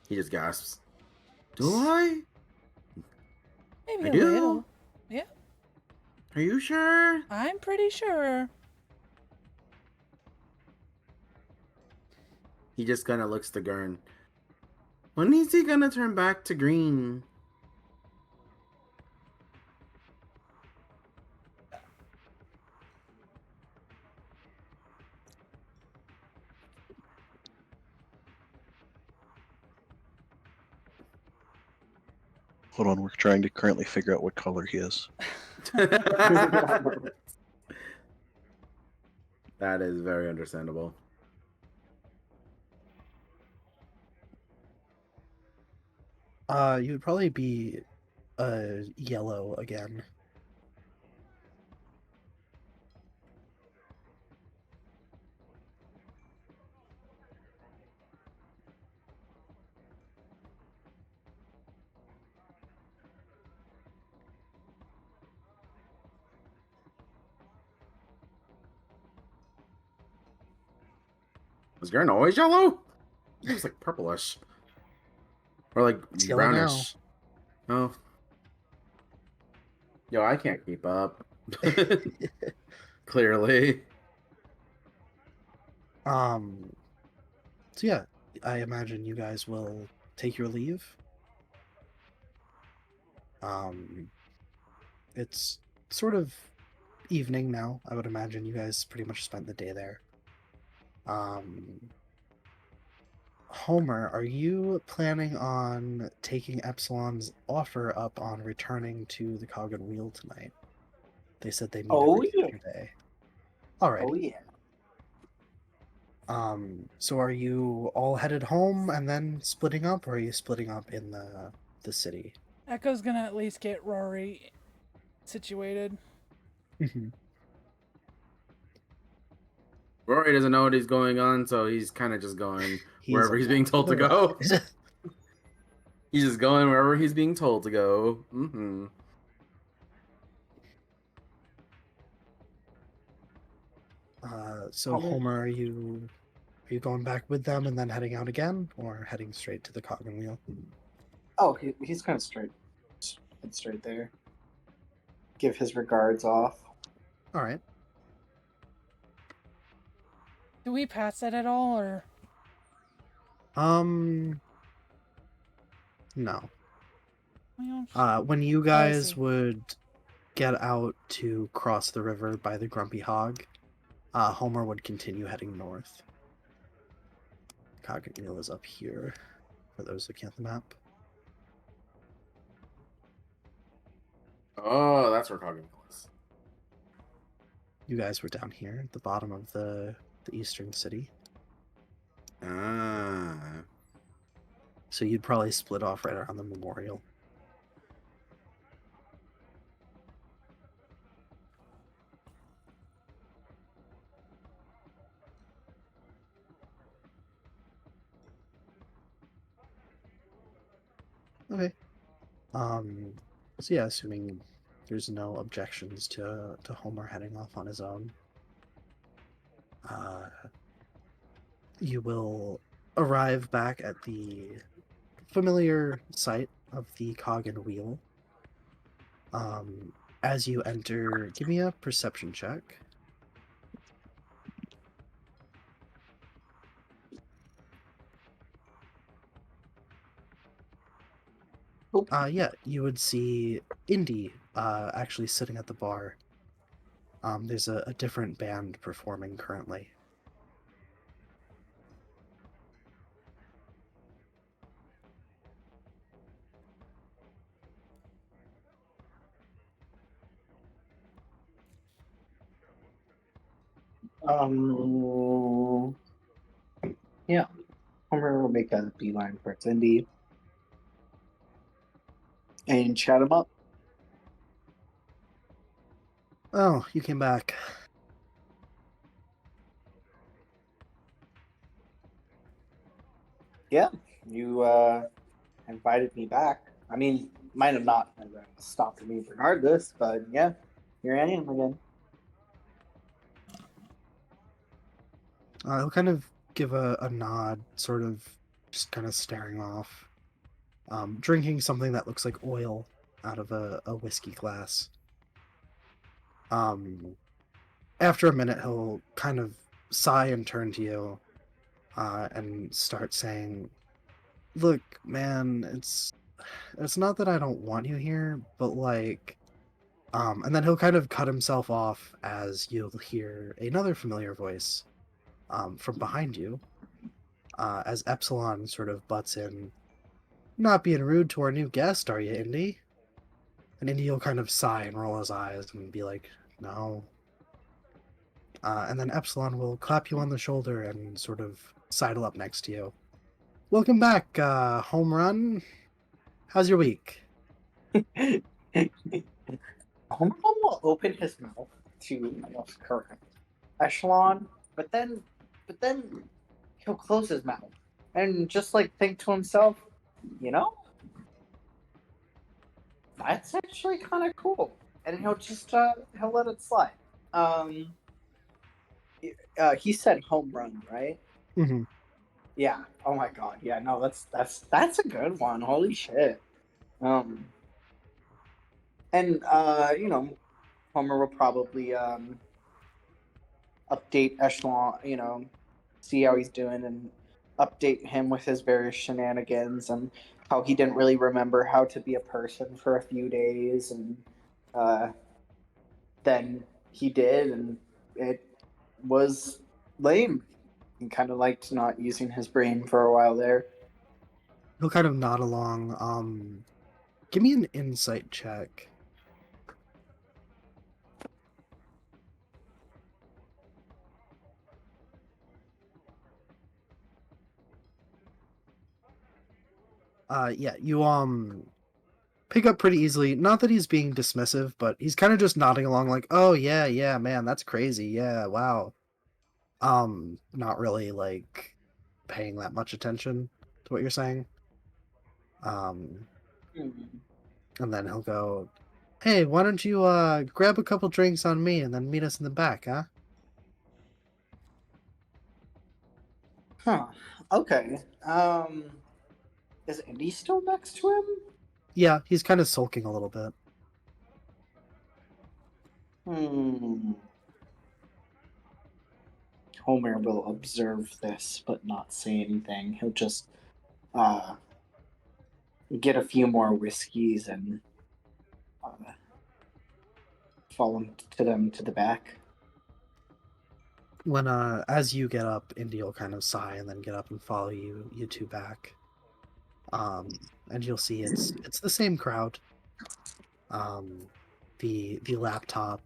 He just gasps. Do I? Maybe I a do. little. Yeah, Are you sure? I'm pretty sure. He just kind of looks to Gurn. When is he gonna turn back to green? Hold on, we're trying to currently figure out what color he is. That is very understandable. You would probably be yellow again. Was Gurn always yellow? He was like purplish. Or like It's yellow now. brownish. Oh. Yo, I can't keep up. Clearly. So yeah, I imagine you guys will take your leave. It's sort of evening now. I would imagine you guys pretty much spent the day there. Homer, are you planning on taking Epsilon's offer up on returning to the Cog and Wheel tonight? They said they meet Oh every yeah. other day. Alright. Oh yeah. So are you all headed home and then splitting up, or are you splitting up in the city? Echo's gonna at least get Rory situated. Rory doesn't know what he's going on, so he's kind of just going wherever he's being along told for to the go. ride. He's just going wherever he's being told to go. Mm-hmm. So Homer, are you going back with them and then heading out again, or heading straight to the cog and wheel? Oh, he's kind of straight there. Give his regards off. All right. Do we pass it at all, or No. well, When you I guys see. would get out to cross the river by the Grumpy Hog, Homer would continue heading north. Cog and wheel is up here, for those looking at the map. Oh, that's where Coggan is. You guys were down here at the bottom of the eastern city. Ah. So you'd probably split off right around the memorial. Okay. So yeah, assuming there's no objections to Homer heading off on his own, you will arrive back at the familiar site of the cog and wheel. As you enter, give me a perception check. Yeah, you would see Indy actually sitting at the bar. There's a different band performing currently. Yeah. Homer will make a beeline for Cindy and chat him up. Oh, you came back. Yeah, you invited me back. I mean, might have not stopped me regardless, but yeah, here I am again. He'll kind of give a nod, sort of just kind of staring off, drinking something that looks like oil out of a whiskey glass. After a minute, he'll kind of sigh and turn to you and start saying, "Look, man, it's not that I don't want you here, but like." And then he'll kind of cut himself off as you'll hear another familiar voice from behind you, as Epsilon sort of butts in. Not being rude to our new guest, are you, Indy? And Indy will kind of sigh and roll his eyes and be like, no. And then Epsilon will clap you on the shoulder and sort of sidle up next to you. Welcome back, home run. How's your week? Homer will open his mouth to correct Echelon, but then he'll close his mouth and just like think to himself, you know, that's actually kind of cool, and he'll just he'll let it slide. Um, he said home run, right? Mm-hmm. Yeah. Oh my god. Yeah. No, that's a good one. Holy shit. Um, and Homer will probably update Echelon, see how he's doing and update him with his various shenanigans and how he didn't really remember how to be a person for a few days, and uh, then he did, and it was lame. He kind of liked not using his brain for a while there. He'll kind of nod along. Give me an insight check. Yeah, you pick up pretty easily. Not that he's being dismissive, but he's kind of just nodding along like, "Oh yeah, yeah, man, that's crazy. Yeah, wow." Not really like paying that much attention to what you're saying. Um, Hmm. and then he'll go, "Hey, why don't you grab a couple drinks on me and then meet us in the back, huh?" Huh. Okay. Is Indy still next to him? Yeah, he's kind of sulking a little bit. Hmm. Homer will observe this but not say anything. He'll just uh get a few more whiskeys and uh, follow to them to the back. When as you get up, Indy will kind of sigh and then get up and follow you two back. And you'll see it's the same crowd. Um, the laptop,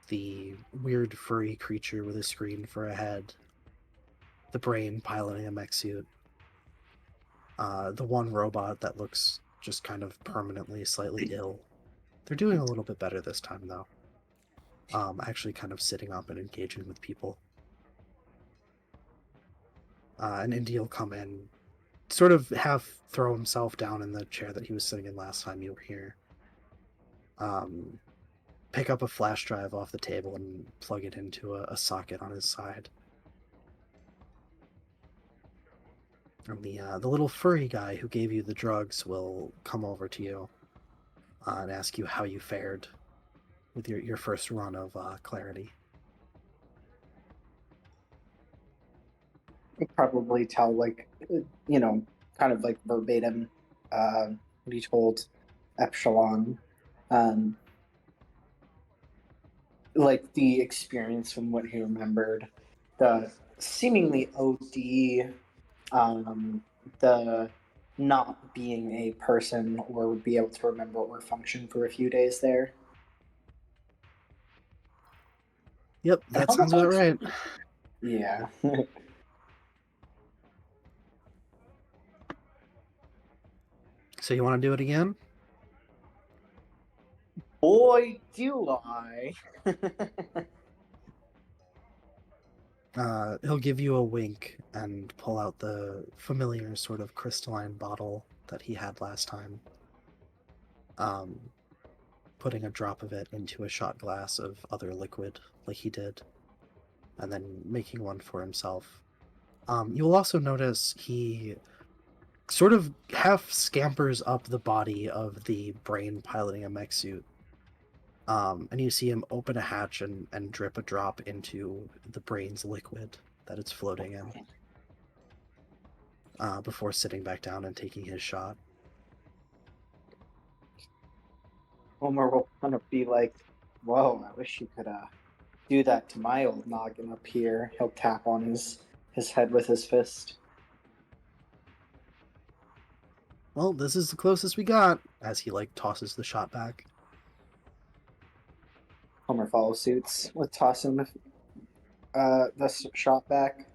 the weird furry creature with a screen for a head, the brain piloting a mech suit, the one robot that looks just kind of permanently slightly ill. They're doing a little bit better this time though. Actually kind of sitting up and engaging with people. And Indy will come in, sort of half throw himself down in the chair that he was sitting in last time you were here. Um, Pick up a flash drive off the table and plug it into a socket on his side. And the little furry guy who gave you the drugs will come over to you and ask you how you fared with your first run of clarity. He'll probably tell kind of like verbatim what he told Epsilon. Um, like the experience from what he remembered, the seemingly OD, um, the not being a person or be able to remember or function for a few days there. Yep, And that how sounds about much? right. Yeah. So you want to do it again? Boy, do I. He'll give you a wink and pull out the familiar sort of crystalline bottle that he had last time. Um, Putting a drop of it into a shot glass of other liquid, like he did, and then making one for himself. You'll also notice he sort of half scampers up the body of the brain piloting a mech suit. And you see him open a hatch and drip a drop into the brain's liquid that it's floating in before sitting back down and taking his shot. Homer will kind of be like, "Whoa, I wish you could do that to my old noggin up here." He'll tap on his head with his fist. Well, this is the closest we got, as he like tosses the shot back. Homer follows suits with tossing the shot back.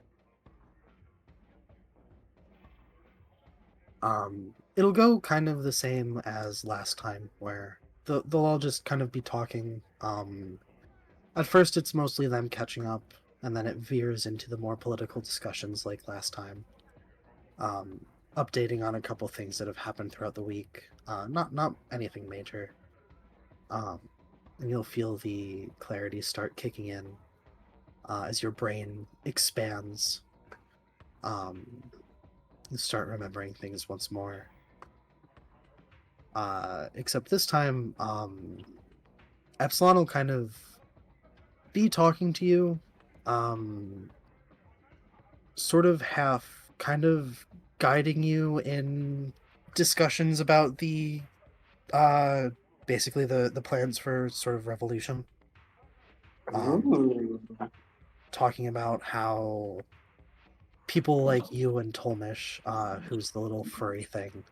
It'll go kind of the same as last time, where they'll all just kind of be talking. At first, it's mostly them catching up, and then it veers into the more political discussions like last time. Um, Updating on a couple things that have happened throughout the week. Not anything major. Um, and you'll feel the clarity start kicking in as your brain expands. You start remembering things once more. Except this time, Epsilon will kind of be talking to you, um, sort of half, kind of guiding you in discussions about the, uh, basically the plans for sort of revolution. Um, Ooh. Talking about how people like you and Tolmish, who's the little furry thing,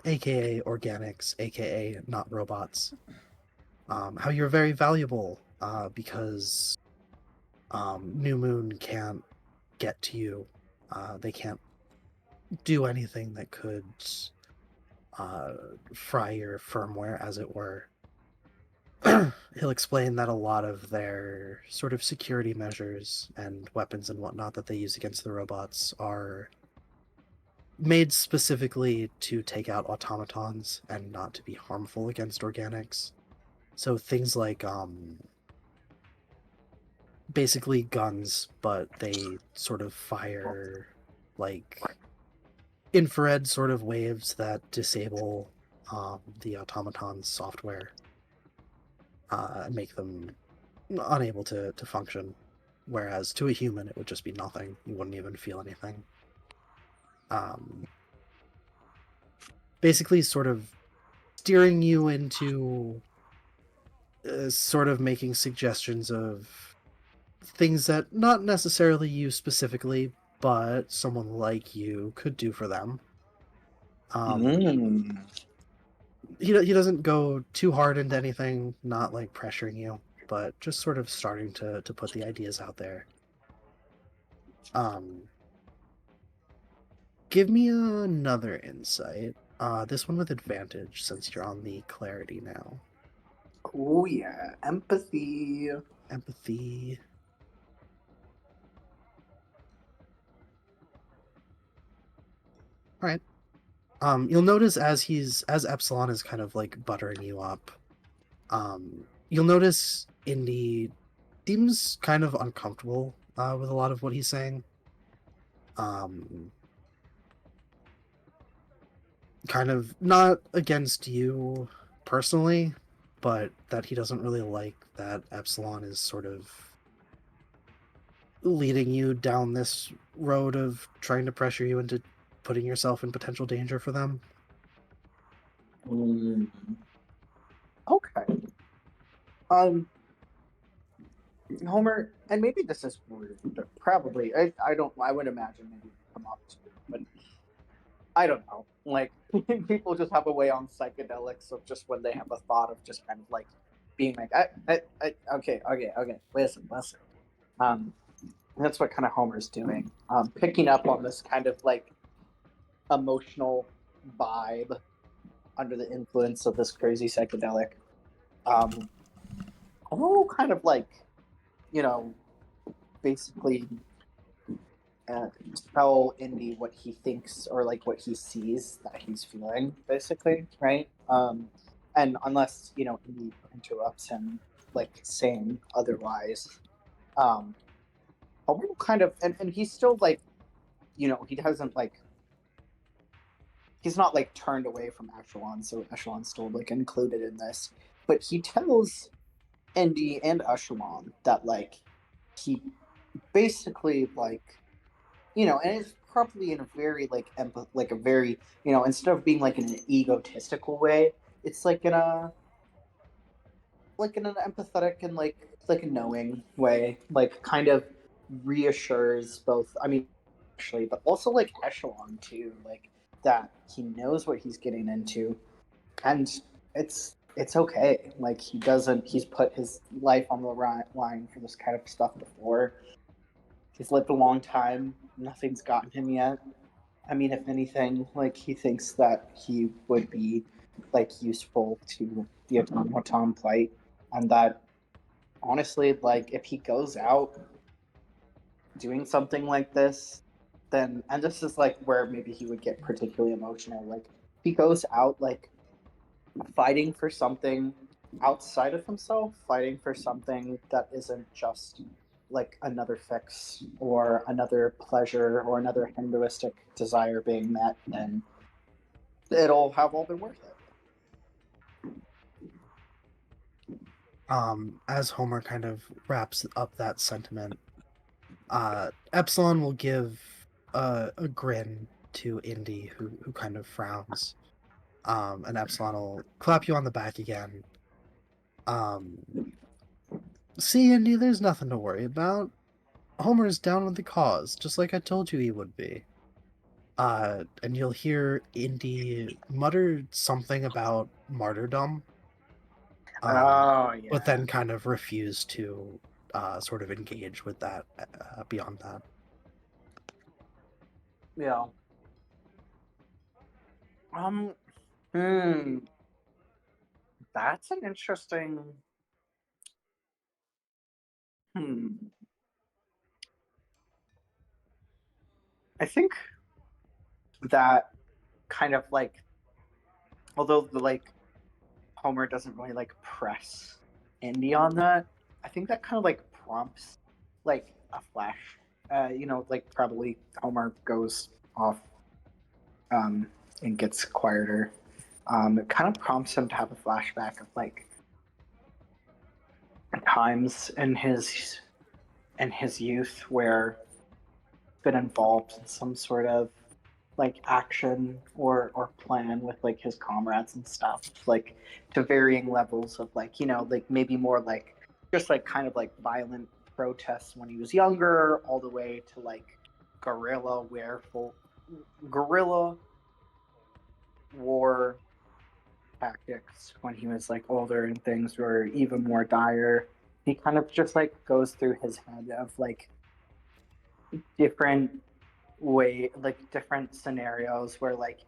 aka organics, aka not robots, how you're very valuable because New Moon can't get to you. They can't do anything that could uh, fry your firmware, as it were. he'll explain that a lot of their sort of security measures and weapons and whatnot that they use against the robots are made specifically to take out automatons and not to be harmful against organics. So things like basically guns, but they sort of fire like infrared sort of waves that disable the automaton's software and make them unable to function. Whereas to a human, it would just be nothing. You wouldn't even feel anything. Um, Basically, sort of steering you into sort of making suggestions of things that not necessarily you specifically, but someone like you could do for them. He doesn't go too hard into anything, not like pressuring you, but just sort of starting to put the ideas out there. Give me another insight. This one with advantage since you're on the clarity now. Oh yeah, empathy. Empathy. All right. You'll notice as Epsilon is kind of like buttering you up, you'll notice Indy seems kind of uncomfortable with a lot of what he's saying. Kind of not against you personally, but that he doesn't really like that Epsilon is sort of leading you down this road of trying to pressure you into putting yourself in potential danger for them. Okay. Homer, and maybe this is weird, but probably I don't I would imagine maybe it would come up to it, but I don't know. Like people just have a way on psychedelics of just when they have a thought of just kind of like being like, okay, listen. Um, that's what kind of Homer's doing. Picking up on this kind of like emotional vibe under the influence of this crazy psychedelic. Homer kind of like, you know, basically tell Indy what he thinks or like what he sees that he's feeling, basically, right? And unless Indy interrupts him, like saying otherwise, um, Homer kind of, and he's still like, he doesn't like, he's not like turned away from Echelon, so Echelon's still like included in this, but he tells Indy and Echelon that like he basically like and it's probably in a very like a very instead of being like in an egotistical way, it's like in an empathetic and like a knowing way, like kind of reassures both. I mean, actually, but also like Echelon too, like that he knows what he's getting into, and it's okay. Like he's put his life on the line for this kind of stuff before. He's lived a long time. Nothing's gotten him yet. I mean, if anything, like he thinks that he would be like useful to the automaton plight, and that honestly, like if he goes out doing something like this, then and this is like where maybe he would get particularly emotional. Like if he goes out like fighting for something outside of himself, fighting for something that isn't just like another fix or another pleasure or another Hinduistic desire being met, then it'll have all been worth it. As Homer kind of wraps up that sentiment, Epsilon will give a grin to Indy, who kind of frowns. And Epsilon will clap you on the back again. See, Indy, there's nothing to worry about. Homer's down with the cause, just like I told you he would be. And you'll hear Indy mutter something about martyrdom, Oh but yeah, then kind of refuse to sort of engage with that beyond that. yeah. Um, hmm, that's an interesting. Hmm. I think that kind of like, although the like Homer doesn't really like press Indy on that, I think that kind of like prompts like a flash. Like probably Homer goes off um, and gets quieter. It kind of prompts him to have a flashback of like times in his youth where he's been involved in some sort of like action or plan with like his comrades and stuff, like to varying levels of like like maybe more like just like kind of like violent protests when he was younger, all the way to like guerrilla werewolf guerrilla war tactics when he was like older, and things were even more dire. He kind of just like goes through his head of like different different scenarios where like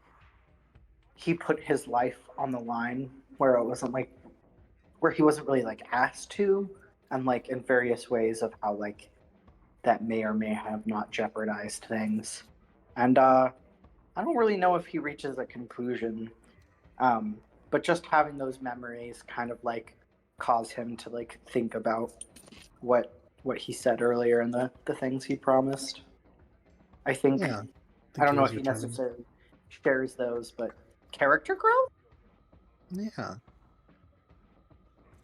he put his life on the line, where it wasn't like where he wasn't really like asked to, and like in various ways of how like that may or may have not jeopardized things. And I don't really know if he reaches a conclusion, um, but just having those memories kind of like cause him to like think about what he said earlier and the things he promised. I think Yeah, I think don't he know was if he returning. necessarily shares those, but character growth. Yeah.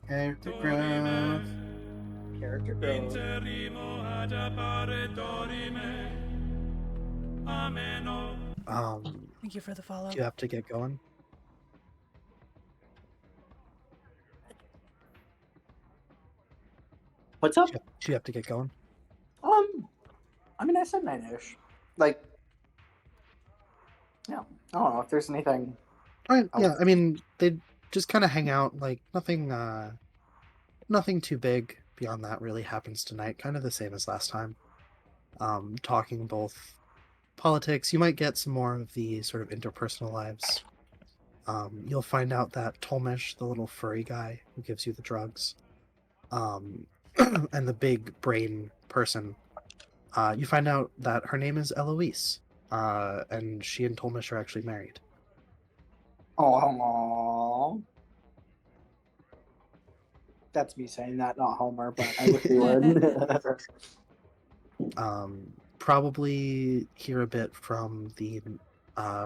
Character growth. Character growth. Thank you for the follow. Do you have to get going? What's up? Do you have to get going? I mean, I said 9-ish. Like, yeah, I don't know if there's anything All right. else. Yeah. I mean, they just kind of hang out. Like nothing. Nothing too big beyond that really happens tonight. Kind of the same as last time. Talking both politics. You might get some more of the sort of interpersonal lives. You'll find out that Tolmish, the little furry guy who gives you the drugs, um, and the big brain person, you find out that her name is Eloise, and she and Tolmish are actually married. Oh, that's me saying that, not Homer, but I wish he would. Probably hear a bit from the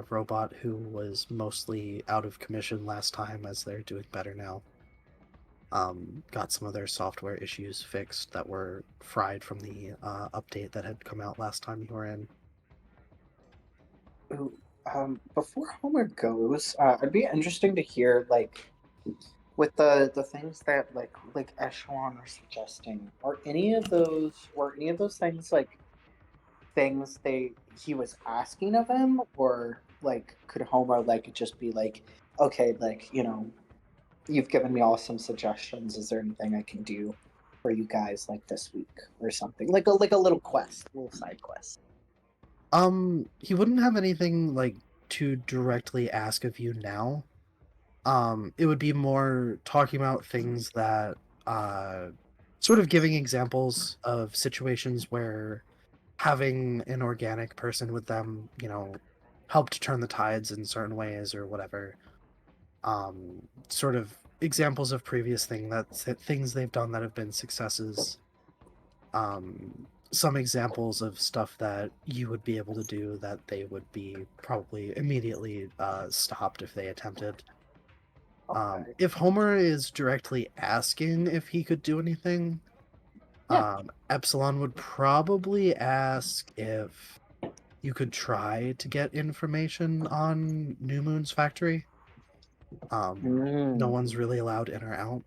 robot who was mostly out of commission last time, as they're doing better now. Got some of their software issues fixed that were fried from the update that had come out last time you were in. Ooh, before Homer goes, it'd be interesting to hear like with the things that like Echelon are suggesting. Were any of those things like things he was asking of him, or like could Homer like just be like, okay, like you've given me all some suggestions. Is there anything I can do for you guys like this week or something? Like a little quest, a little side quest. He wouldn't have anything like to directly ask of you now. It would be more talking about things that sort of giving examples of situations where having an organic person with them, helped turn the tides in certain ways or whatever. Sort of examples of previous things they've done that have been successes. Some examples of stuff that you would be able to do that they would be probably immediately stopped if they attempted. Okay. If Homer is directly asking if he could do anything, Yeah. Epsilon would probably ask if you could try to get information on New Moon's factory. No Mm. one's really allowed in or out,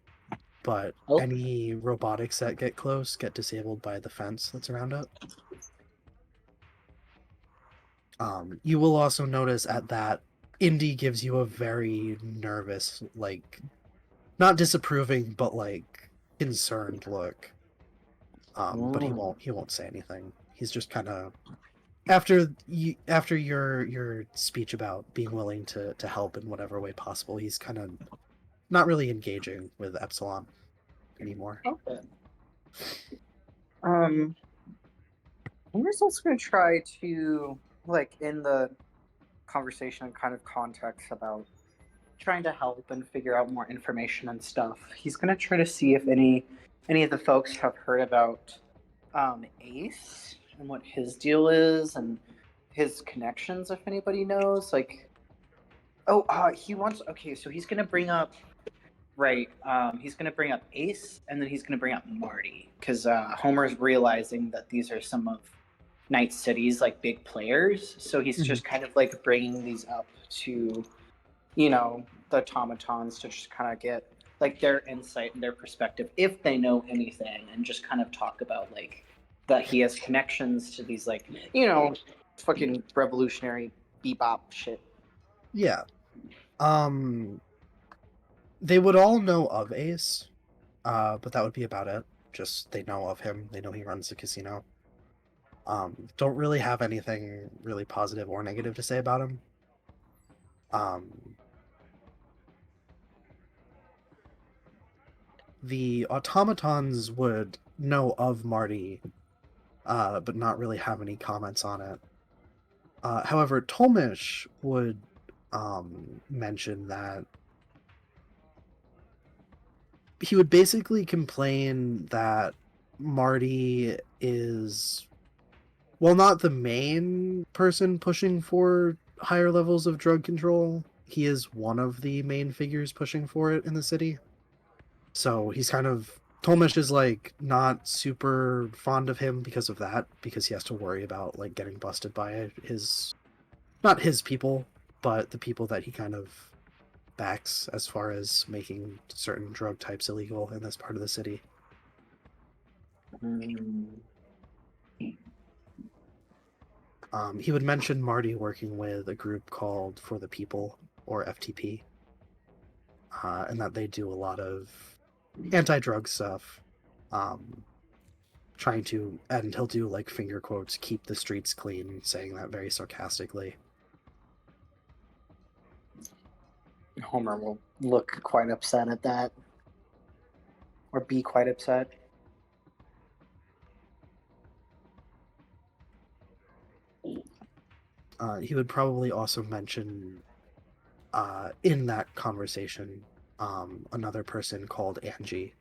but Oh. any robotics that get close get disabled by the fence that's around it. You will also notice at that, Indy gives you a very nervous, like, not disapproving, but like concerned look. But he Mm. won't say anything. He's just kind of after your speech about being willing to help in whatever way possible. He's kind of not really engaging with Epsilon anymore. Okay. Homer's also gonna try to, like, in the conversation and kind of context about trying to help and figure out more information and stuff. He's gonna try to see if any of the folks have heard about Ace and what his deal is and his connections. If anybody knows, like, oh, he wants. Okay, so he's gonna bring up right. He's gonna bring up Ace and then he's gonna bring up Marty because Homer's realizing that these are some of Night City's like big players. So he's just kind of like bringing these up to the automatons to just kind of get like their insight and their perspective if they know anything and just kind of talk about like that he has connections to these like fucking revolutionary bebop shit. Yeah. They would all know of Ace, but that would be about it. Just they know of him. They know he runs the casino. Don't really have anything really positive or negative to say about him. The automatons would know of Marty, but not really have any comments on it. However, Tolmish would mention that he would basically complain that Marty is, well, not the main person pushing for higher levels of drug control. He is one of the main figures pushing for it in the city. So he's kind of, Tolmish is like not super fond of him because of that, because he has to worry about like getting busted by his, not his people, but the people that he kind of backs as far as making certain drug types illegal in this part of the city. He would mention Marty working with a group called For the People, or FTP, and that they do a lot of anti-drug stuff, trying to, and he'll do like finger quotes, keep the streets clean, saying that very sarcastically. Homer will look quite upset at that, or be quite upset. He would probably also mention in that conversation another person called Angie,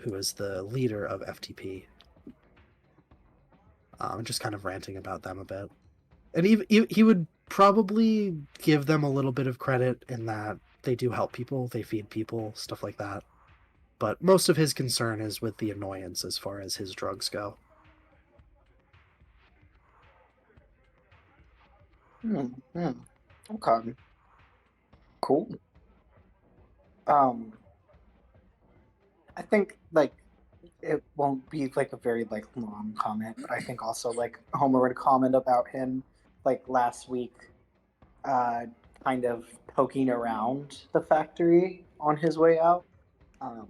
who is the leader of FTP, just kind of ranting about them a bit. And he would probably give them a little bit of credit in that they do help people, they feed people, stuff like that. But most of his concern is with the annoyance as far as his drugs go. Okay. Cool. I think like it won't be like a very like long comment, but I think also like Homer would comment about him like last week, uh, kind of poking around the factory on his way out. Um,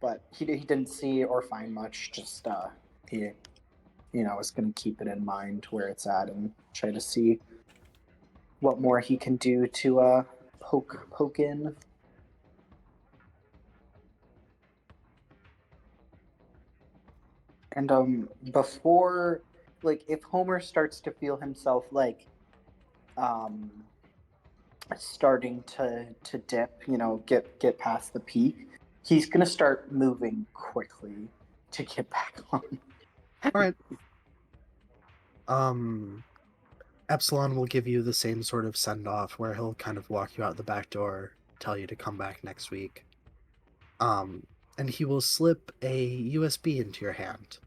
but he didn't see or find much. Just he is going to keep it in mind where it's at and try to see what more he can do to poke in. And before, like, if Homer starts to feel himself like um starting to dip, get past the peak, he's gonna start moving quickly to get back on. All right. Epsilon will give you the same sort of send off where he'll kind of walk you out the back door, tell you to come back next week. And he will slip a USB into your hand.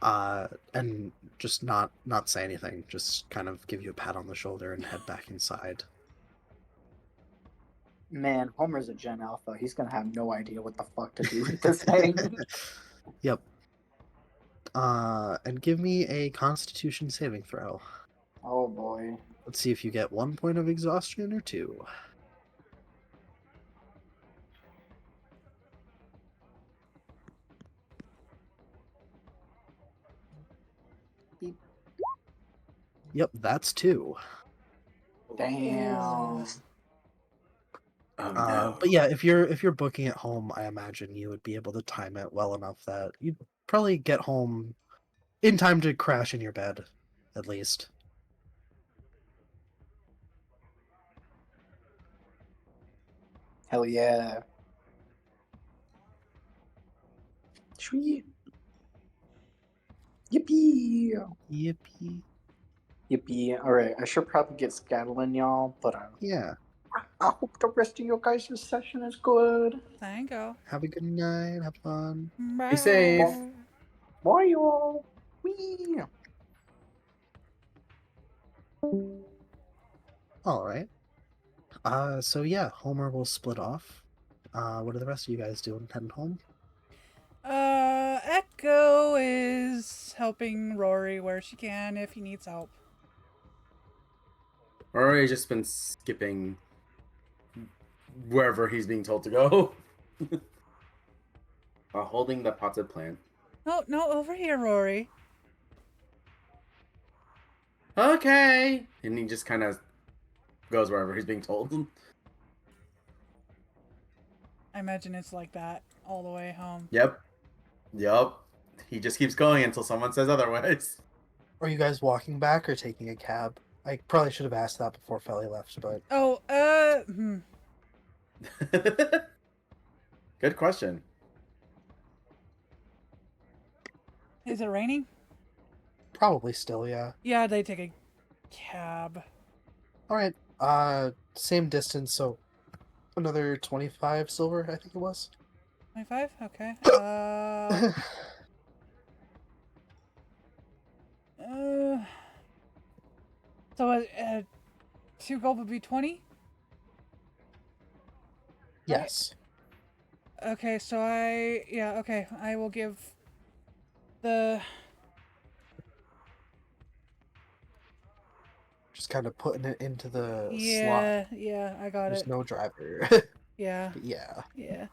And just not say anything, just kind of give you a pat on the shoulder and head back inside. Man, Homer's a Gen Alpha. He's gonna have no idea what the fuck to do with this thing. Yep. And give me a Constitution saving throw. Oh boy. Let's see if you get 1 point of exhaustion or 2. Beep. Yep, that's 2. Damn. Oh no. But yeah, if you're booking at home, I imagine you would be able to time it well enough that you'd probably get home in time to crash in your bed, at least. Hell yeah. Sweet. Yippee. Yippee! Yippee. Alright, I should probably get scattling, y'all, but Yeah. I hope the rest of your guys' session is good. Thank you. Have a good night. Have fun. Be safe. Bye. Bye, y'all. Wee. All right. So yeah, Homer will split off. What are the rest of you guys doing? Heading home? Echo is helping Rory where she can if he needs help. Rory's just been skipping wherever he's being told to go. While holding the potted plant. Oh, no, over here, Rory. Okay. And he just kind of goes wherever he's being told. I imagine it's like that all the way home. Yep. He just keeps going until someone says otherwise. Are you guys walking back or taking a cab? I probably should have asked that before Felly left, but Oh, Good question. Is it raining? probably still, yeah. Yeah, they take a cab. All right. Same distance, so another 25 silver, I think it was. 25? Okay. So 2 gold would be 20? Yes. Okay, so I will give the... Just kind of putting it into the slot. Yeah, I got There's it. no driver. Yeah, But yeah. yeah.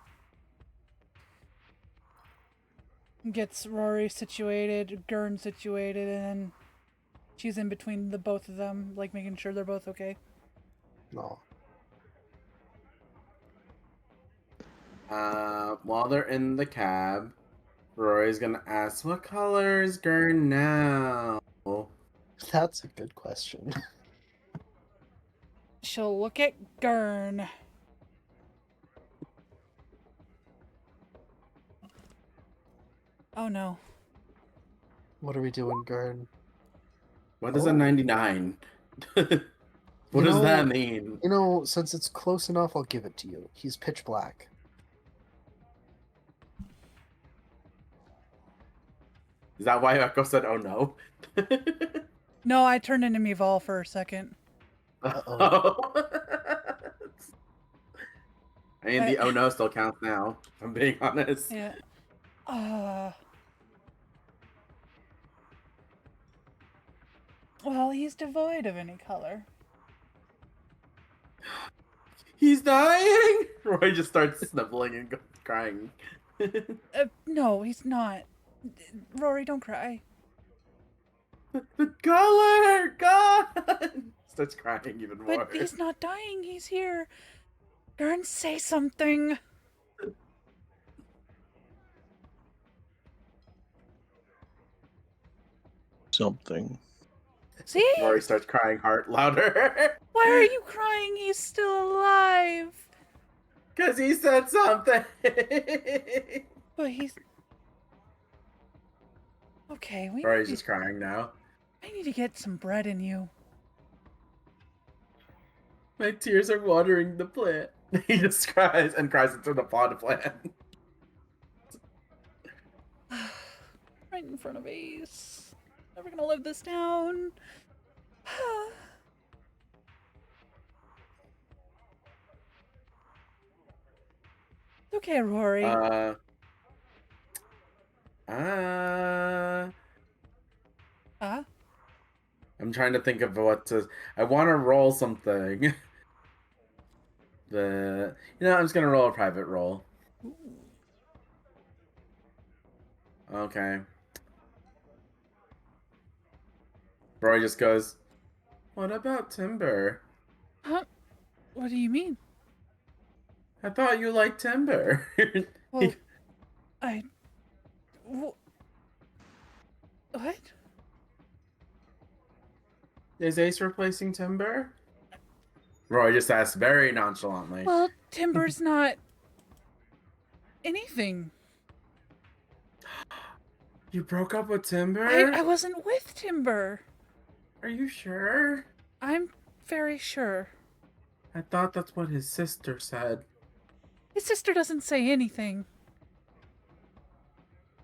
Gets Rory situated, Gurn situated, and then she's in between the both of them, like making sure they're both okay. No. While they're in the cab, Rory's gonna ask, "What color is Gurn now?" That's a good question. She'll look at Gurn. Oh no. What are we doing, Gurn? What is a Oh. 99? What does that mean? You know, since it's close enough, I'll give it to you. He's pitch black. Is that why Echo said, "Oh no"? No, I turned into Mevol for a second. Uh-oh. I mean, the "oh no" still counts now. If I'm being honest. Yeah. Well, he's devoid of any color. He's dying. Roy just starts sniffling and crying. No, he's not. Rory, don't cry. The color, God! Starts crying even more. But he's not dying, he's here. Gurn, say something. Something. See? Rory starts crying louder. Why are you crying? He's still alive. Because he said something. But he's... Okay, Rory's just crying now. I need to get some bread in you. My tears are watering the plant. He just cries and cries into the pot plant. Right in front of Ace. Never gonna live this down. Okay, Rory. Huh? I'm trying to think of what to. I want to roll something. I'm just gonna roll a private roll. Okay. Roy just goes, "What about timber?" Huh? What do you mean? I thought you liked timber. Well, what? Is Ace replacing timber? Roy just asked very nonchalantly. Well, timber's not anything. You broke up with timber? I wasn't with Timber. Are you sure? I'm very sure. I thought that's what his sister said. His sister doesn't say anything.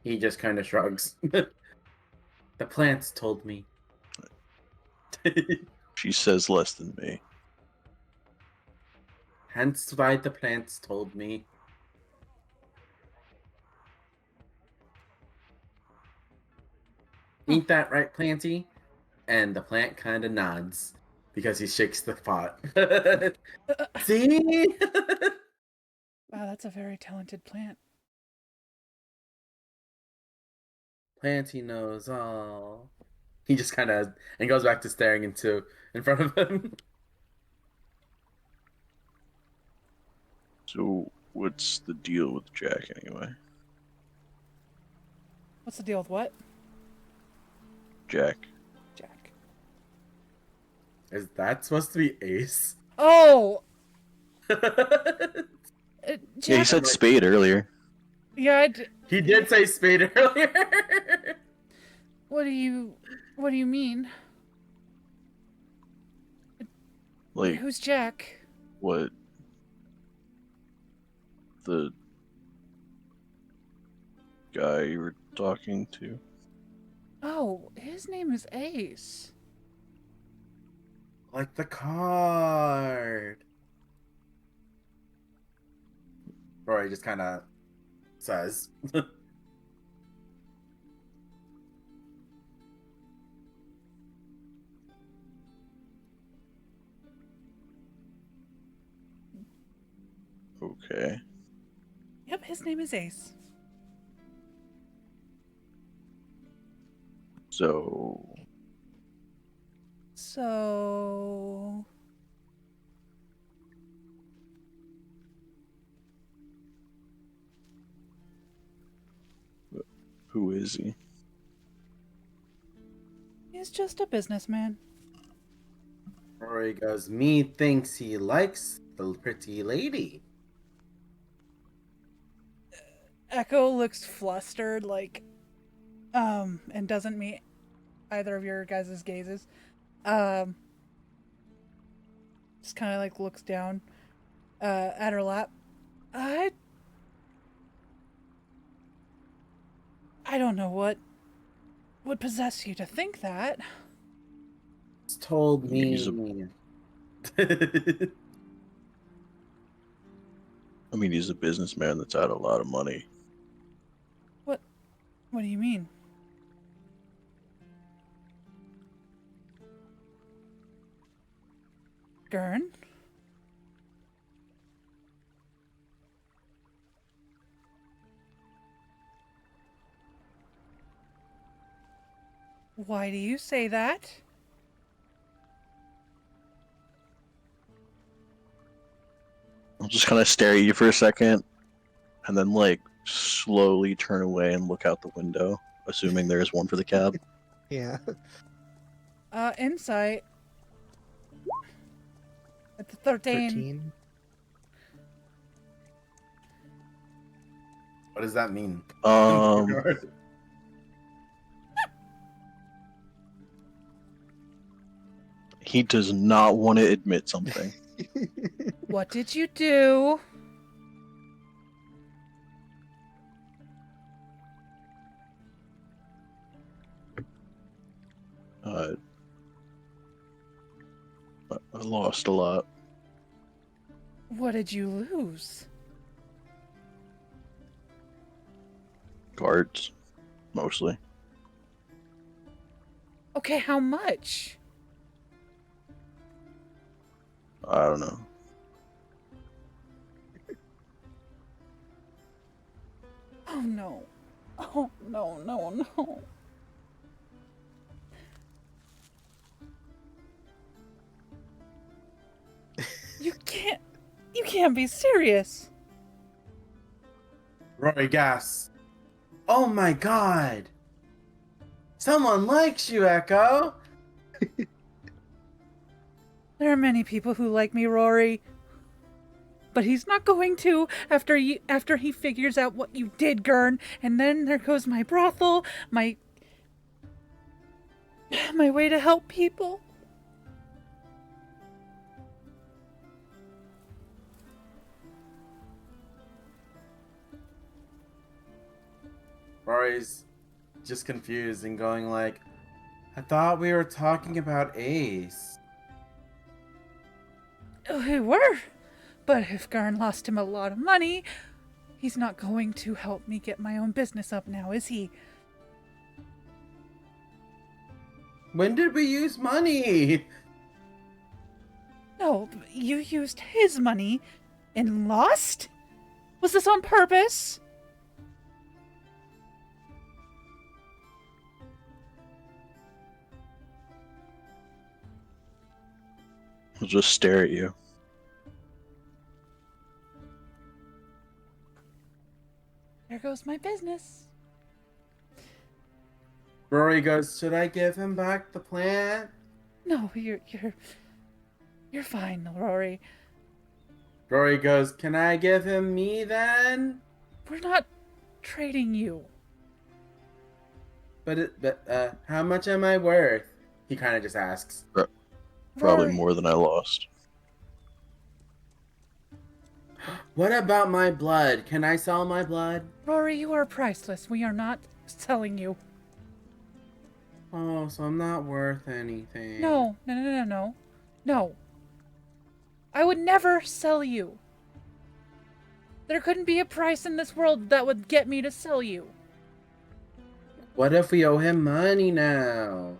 He just kind of shrugs. The plants told me. She says less than me. Hence why the plants told me. Ain't that right, Planty? And the plant kind of nods because he shakes the pot. See? Wow, that's a very talented plant. Planty knows all. He just kind of and goes back to staring in front of him. So, what's the deal with Jack anyway? What's the deal with what? Jack. Jack. Is that supposed to be Ace? Oh! Yeah, Jack. he said spade earlier. Yeah, He did say spade earlier. What do you mean? Like, Who's Jack? what? The guy you were talking to? Oh, his name is Ace. Like the card. Rory just kind of says. Okay. Yep, his name is Ace. So, So... who is he? He's just a businessman. Rory goes, me thinks he likes the pretty lady. Echo looks flustered, like, and doesn't meet either of your guys' gazes. Just kind of like looks down at her lap. I don't know what would possess you to think that. It's told me. I mean, he's a businessman that's out a lot of money. What do you mean? Gurn? Why do you say that? I'll just kind of stare at you for a second, and then, like, slowly turn away and look out the window, assuming there is one for the cab. Yeah. Insight. It's a 13. 13. What does that mean? He does not want to admit something. What did you do? I lost a lot. What did you lose? Cards, mostly. Okay, how much? I don't know. Oh no. Oh no, no, no. You can't be serious. Rory gasps. Oh my god! Someone likes you, Echo! There are many people who like me, Rory. But he's not going to after he figures out what you did, Gurn. And then there goes my brothel, my way to help people. Rory's just confused and going like, I thought we were talking about Ace. Oh, we were. But if Garn lost him a lot of money, he's not going to help me get my own business up now, is he? When did we use money? No, you used his money and lost? Was this on purpose? I'll just stare at you. There goes my business. Rory goes, should I give him back the plant? No, you're fine, Rory. Rory goes, can I give him me then? We're not trading you. But how much am I worth? He kind of just asks. Probably Rory, more than I lost. What about my blood? Can I sell my blood? Rory, you are priceless. We are not selling you. Oh, so I'm not worth anything. No. No. I would never sell you. There couldn't be a price in this world that would get me to sell you. What if we owe him money now?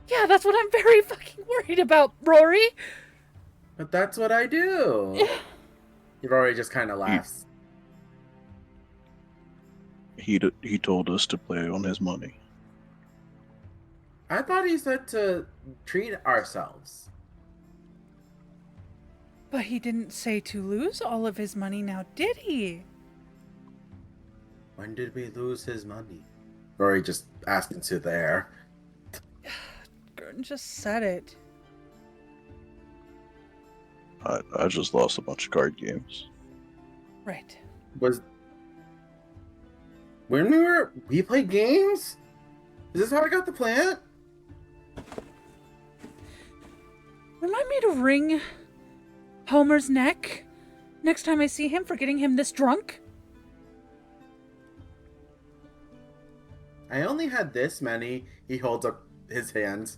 Yeah, that's what I'm very fucking worried about, Rory. But that's what I do. Rory just kind of laughs. He told us to play on his money. I thought he said to treat ourselves. But he didn't say to lose all of his money now, did he? When did we lose his money? Rory just asked into the air. Gurn just said it. I just lost a bunch of card games. Right. Was when we played games? Is this how I got the plant? Remind me to wring Homer's neck next time I see him for getting him this drunk. I only had this many. He holds up his hands.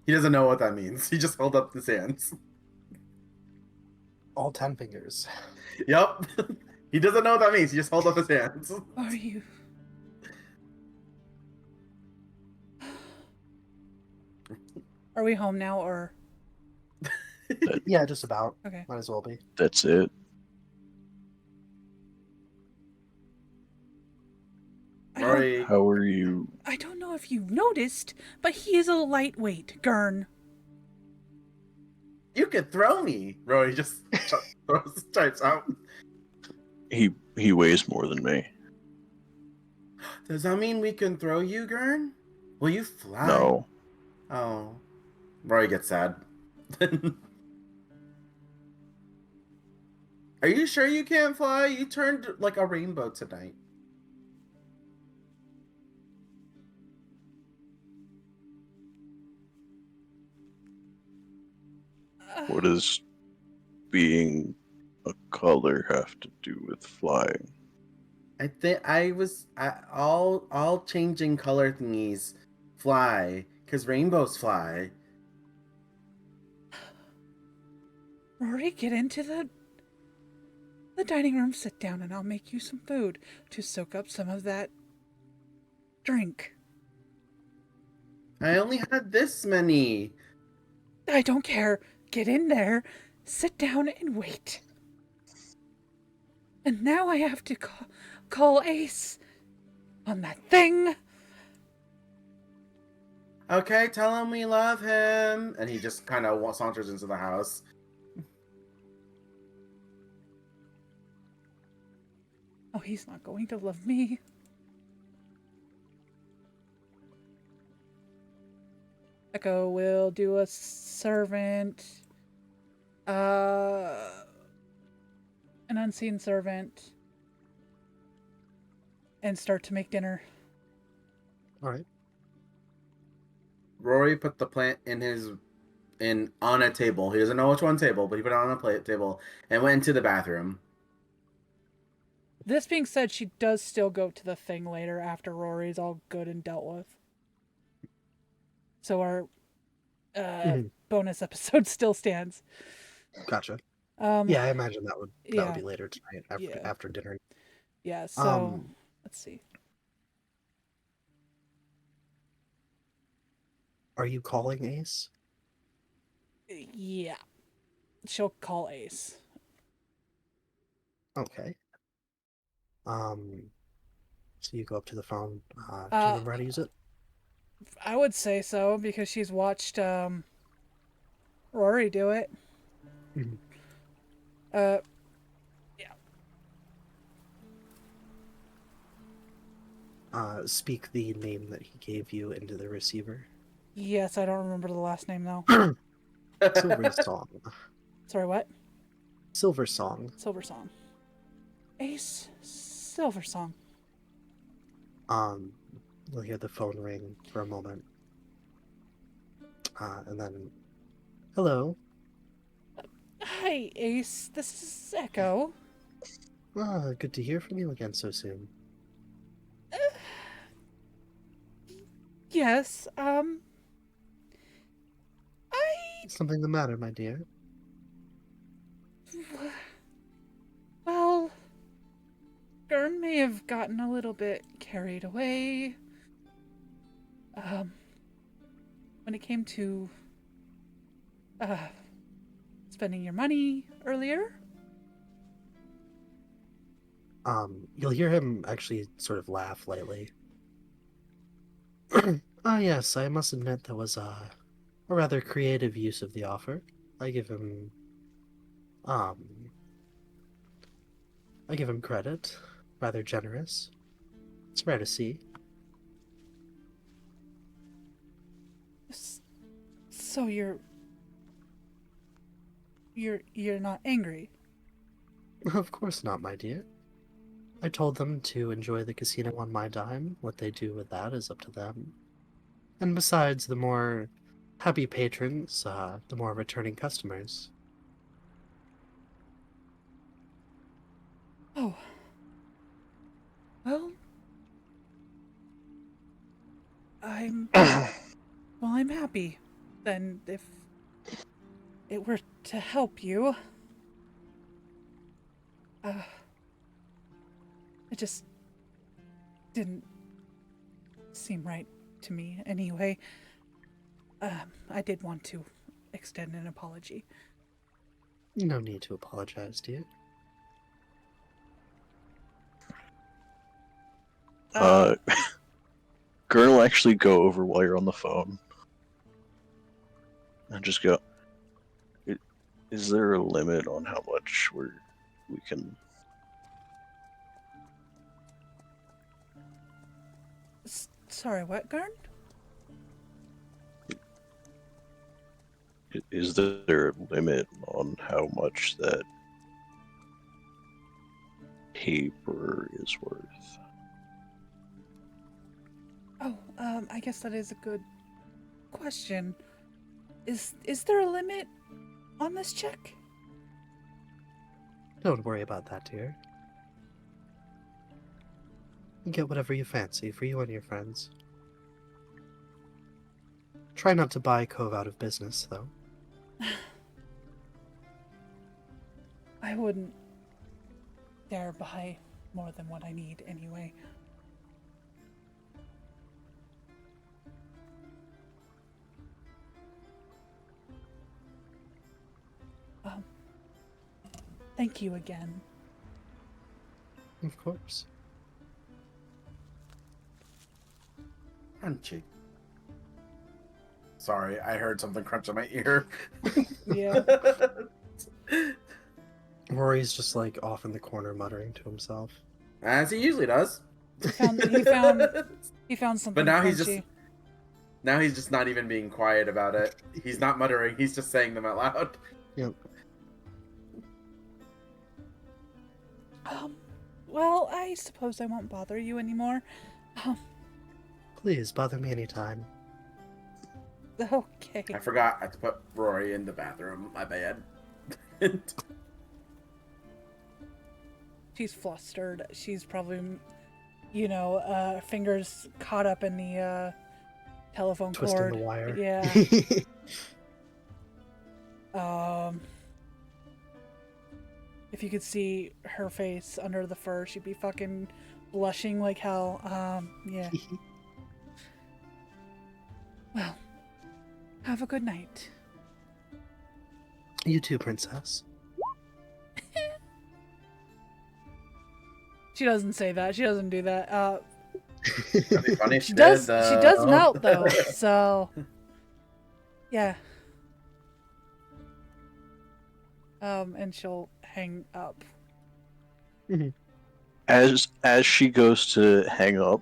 He doesn't know what that means. He just held up his hands. All 10 fingers. Yep. He doesn't know what that means. He just held up his hands. Are you? Are we home now, or? Yeah, just about. Okay. Might as well be. That's it. Rory, How are you? I don't know if you've noticed, but he is a lightweight, Gurn. you could throw me. Rory just throws types out. He weighs more than me. Does that mean we can throw you, Gurn? Will you fly? No. Oh. Rory gets sad. Are you sure you can't fly? You turned like a rainbow tonight. What does being a color have to do with flying? I think all changing color thingies fly because rainbows fly. Rory, get into the dining room, sit down, and I'll make you some food to soak up some of that drink. I only had this many. I don't care. Get in there, sit down, and wait. And now I have to call Ace on that thing. Okay, tell him we love him. And he just kind of saunters into the house. Oh, he's not going to love me. Echo will do a servant. An unseen servant. And start to make dinner. All right. Rory put the plant in on a table. He doesn't know which one table, but he put it on a plate table and went into the bathroom. This being said, she does still go to the thing later after Rory's all good and dealt with. So our bonus episode still stands. Gotcha. Yeah, I imagine that would yeah. be later tonight after dinner. Yeah, so let's see. Are you calling Ace? Yeah. She'll call Ace. Okay. So you go up to the phone. Do you remember how to use it? I would say so because she's watched Rory do it. Mhm. Yeah. Speak the name that he gave you into the receiver. Yes, I don't remember the last name though. Silver Song. Sorry, what? Silver Song. Silver Song. Ace Silver Song. You'll hear the phone ring for a moment. And then, hello. Hi, Ace. This is Echo. Good to hear from you again so soon. Yes, Something the matter, my dear? Well, Gurn may have gotten a little bit carried away. When it came to, spending your money earlier. You'll hear him actually sort of laugh lightly. Yes, I must admit that was a rather creative use of the offer. I give him credit. Rather generous. It's rare to see. So you're not angry? Of course not, my dear. I told them to enjoy the casino on my dime. What they do with that is up to them. And besides, the more happy patrons, the more returning customers. Oh. Well, I'm happy. Then if it were to help you, it just didn't seem right to me anyway. I did want to extend an apology. No need to apologize, dear. Gurn will actually go over while you're on the phone and just go, is there a limit on how much we can... Sorry, what, Garn? Is there a limit on how much that paper is worth? Oh, I guess that is a good question. Is there a limit on this check? Don't worry about that, dear. You get whatever you fancy for you and your friends. Try not to buy Cove out of business, though. I wouldn't dare buy more than what I need anyway. Thank you again. Of course. Crunchy. Sorry, I heard something crunch in my ear. Yeah. Rory's just like off in the corner muttering to himself. As he usually does. He found something But now crunchy. he's just not even being quiet about it. He's not muttering. He's just saying them out loud. Yep. Well, I suppose I won't bother you anymore. Please bother me anytime. Okay. I forgot to put Rory in the bathroom. My bad. She's flustered. She's probably, fingers caught up in the telephone Twisting cord. the wire. Yeah. If you could see her face under the fur, she'd be fucking blushing like hell. Yeah. Well, have a good night. You too, princess. She doesn't say that. She doesn't do that. That'd be funny if She does. did, She does melt though. So, yeah. And she'll hang up. As she goes to hang up,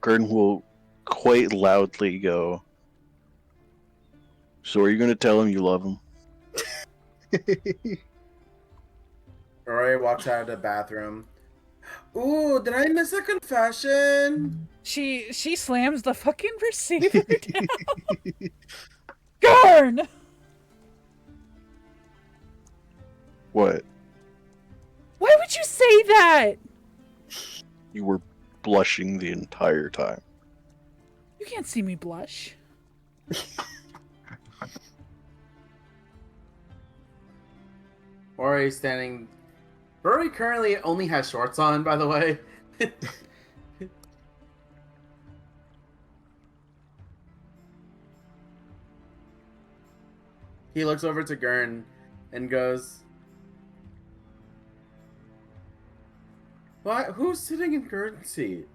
Gordon will quite loudly go, "So are you going to tell him you love him?" Rory walks out of the bathroom. Ooh, did I miss a confession? She slams the fucking receiver down. Garn! What? Why would you say that? You were blushing the entire time. You can't see me blush. Rory standing. Rory currently only has shorts on, by the way. He looks over to Gurn and goes, "What? Who's sitting in Gurn's seat?"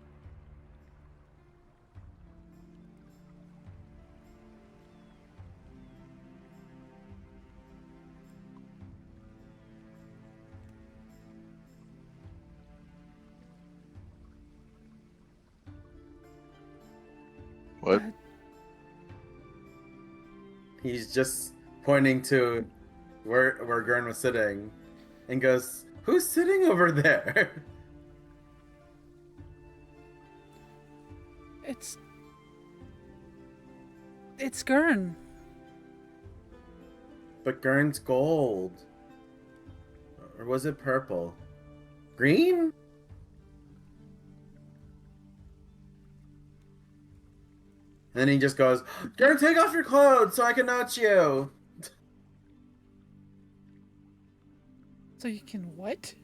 What? He's just pointing to where Gurn was sitting and goes, "Who's sitting over there?" It's Gurn. But Gurn's gold. Or was it purple? Green? And then he just goes, "Gurn, take off your clothes so I can note you." So you can what?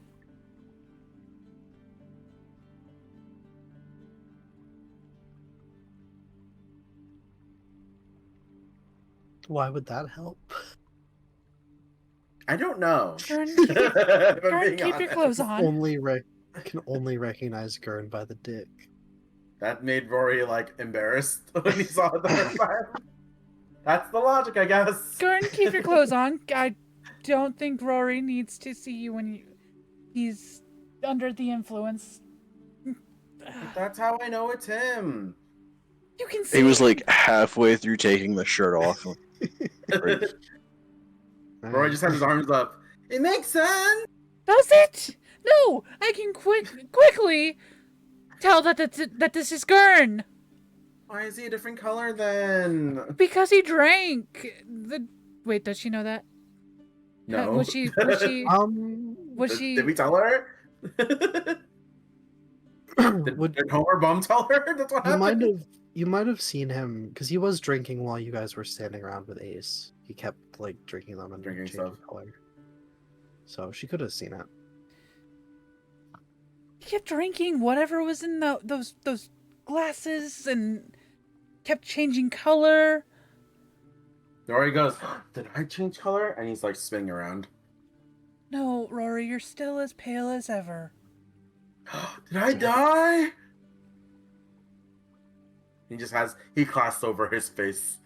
Why would that help? I don't know. Gurn, If I'm Gurn, being keep your honest. clothes on. I can only recognize Gurn by the dick. That made Rory like embarrassed when he saw it the first time. That's the logic, I guess. Gurn, keep your clothes on. I don't think Rory needs to see you when he's under the influence. That's how I know it's him. You can see. He was like halfway through taking the shirt off. Rory just had his arms up. It makes sense. Does it? No, I can quickly tell that this is Gurn. Why is he a different color then? Because he drank. Wait, does she know that? No. Was she? Did we tell her? Did Homer Bum tell her? That's what happened. You might have seen him because he was drinking while you guys were standing around with Ace. He kept like drinking them and Drinking changing stuff. color. So she could have seen it. He kept drinking whatever was in those glasses and kept changing color. Rory goes, "Did I change color?" And he's like spinning around. No, Rory, you're still as pale as ever. Did I die? He clasps over his face.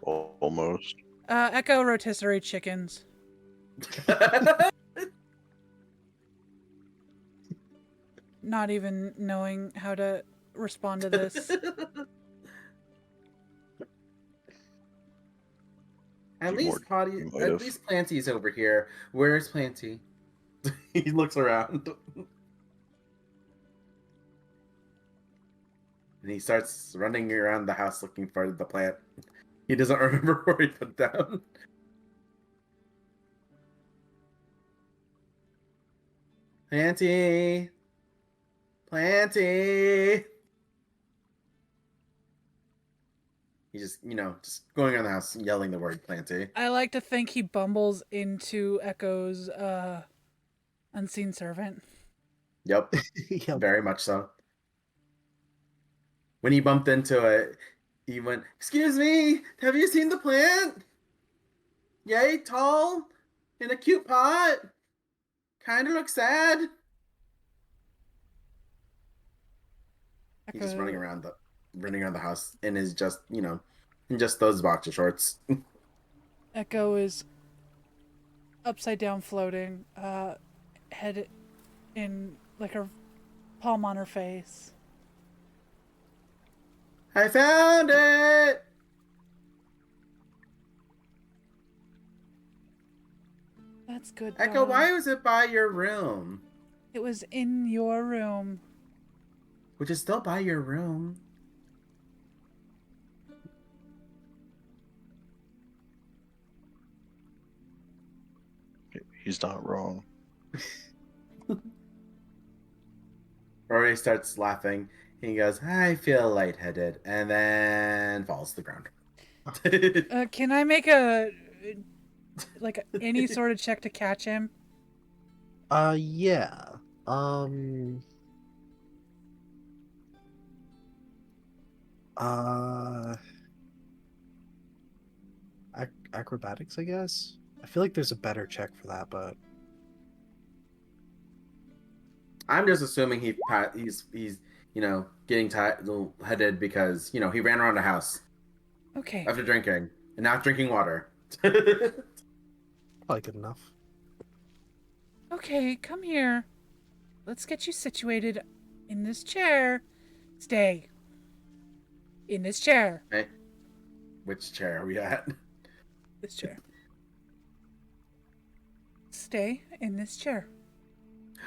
Almost. Echo rotisserie chickens. not even knowing how to respond to this. At Few least more Potty, at emotive. least Planty's over here. Where's Planty? He looks around. And he starts running around the house looking for the plant. He doesn't remember where he put down. Planty! Planty! He's just, just going around the house yelling the word Planty. I like to think he bumbles into Echo's unseen servant. Yep, Yep. very much so. When he bumped into it, he went, "Excuse me, have you seen the plant? Yay, tall, in a cute pot. Kinda looks sad." He's just Echo, running around the house in his just, in just those boxer shorts. Echo is upside down floating, head in like her palm on her face. I found it! That's good. Echo, daughter. why was it by your room? It was in your room. Which is still by your room. He's not wrong. Rory starts laughing. He goes, "I feel lightheaded," and then falls to the ground. Can I make any sort of check to catch him? Yeah. Um. Uh. Acrobatics, I guess. I feel like there's a better check for that, but I'm just assuming he's getting headed because he ran around the house Okay. after drinking and not drinking water. probably good enough. Okay, come here. Let's get you situated in this chair. Stay. In this chair. Hey, which chair are we at? This chair. Stay in this chair.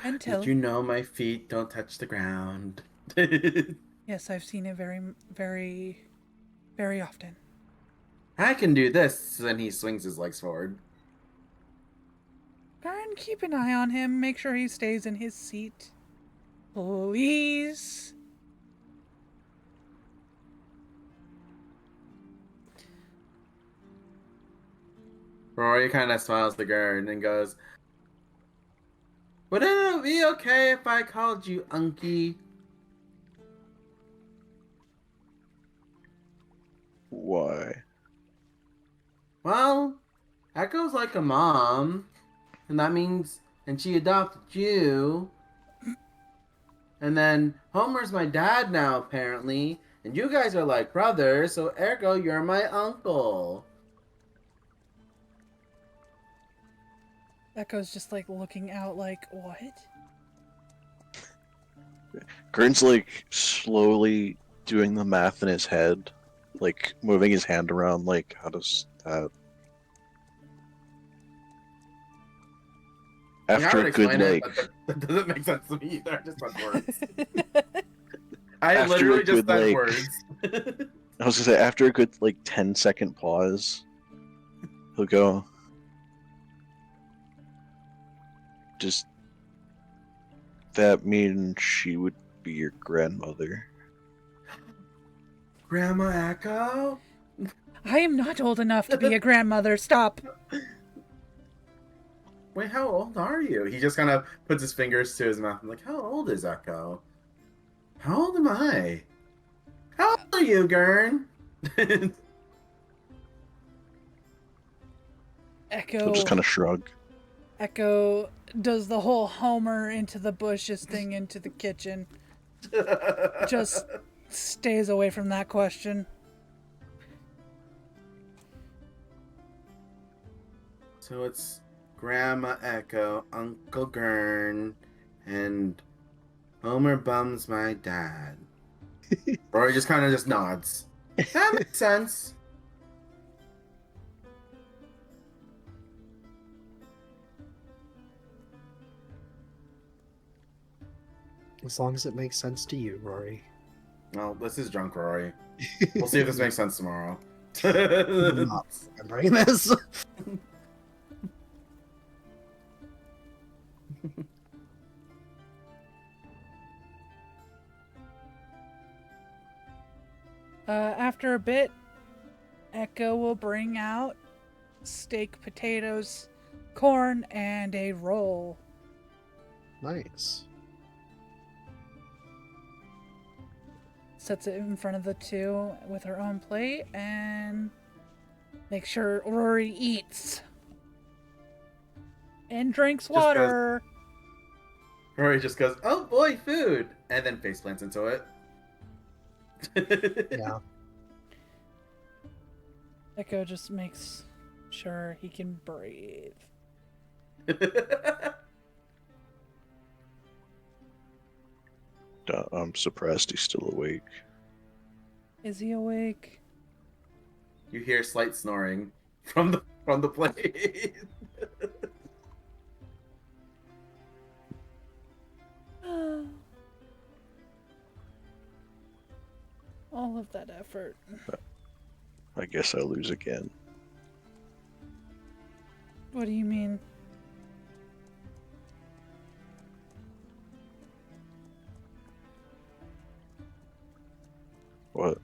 Until. Did you know my feet don't touch the ground? Yes, I've seen it very, very, very often. I can do this. And he swings his legs forward. Karen, keep an eye on him. Make sure he stays in his seat. Please. Rory kind of smiles to Gern and goes, "Would it be okay if I called you Unky?" Why? Well, Echo's like a mom, and that means, and she adopted you. And then Homer's my dad now, apparently, and you guys are like brothers, so ergo, you're my uncle. Echo's just like looking out, like, what? Gurn's like slowly doing the math in his head, like moving his hand around, like how does that? After would a good explain it, like, but that doesn't make sense to me either. I just said words. I After literally a just good, said like- words. I was gonna say after a good like 10-second pause, he'll go. Does that mean she would be your grandmother? Grandma Echo? I am not old enough to be a grandmother. Stop. Wait, how old are you? He just kind of puts his fingers to his mouth. I'm like, how old is Echo? How old am I? How old are you, Gurn? Echo. He'll just kind of shrug. Echo does the whole Homer into the bushes thing into the kitchen. Just stays away from that question. So it's Grandma Echo, Uncle Gurn, and Homer bums my dad. Rory just kind of just nods. That makes sense. As long as it makes sense to you, Rory. Well, this is drunk Rory. We'll see if this makes sense tomorrow. I'm not remembering this. After a bit, Echo will bring out steak, potatoes, corn, and a roll. Nice. Sets it in front of the two with her own plate and make sure Rory eats. And drinks water. Rory just goes, "Oh boy, food," and then face plants into it. Yeah. Echo just makes sure he can breathe. I'm surprised he's still awake. Is he awake? You hear slight snoring from the plate. All of that effort. I guess I lose again. What do you mean? What?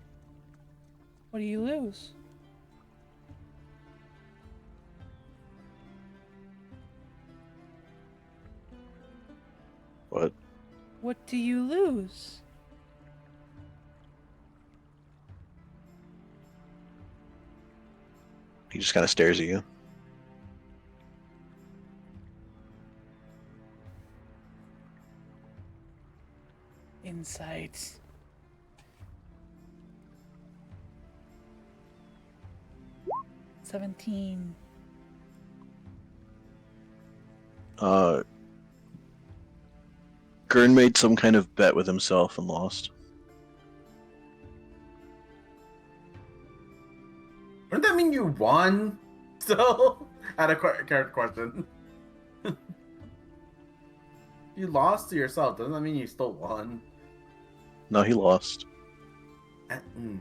What do you lose? What? What do you lose? He just kind of stares at you. Insight. $17. Gurn made some kind of bet with himself and lost. Wouldn't that mean you won? Still, I had a character question. You lost to yourself. Doesn't that mean you still won? No, he lost. Mm.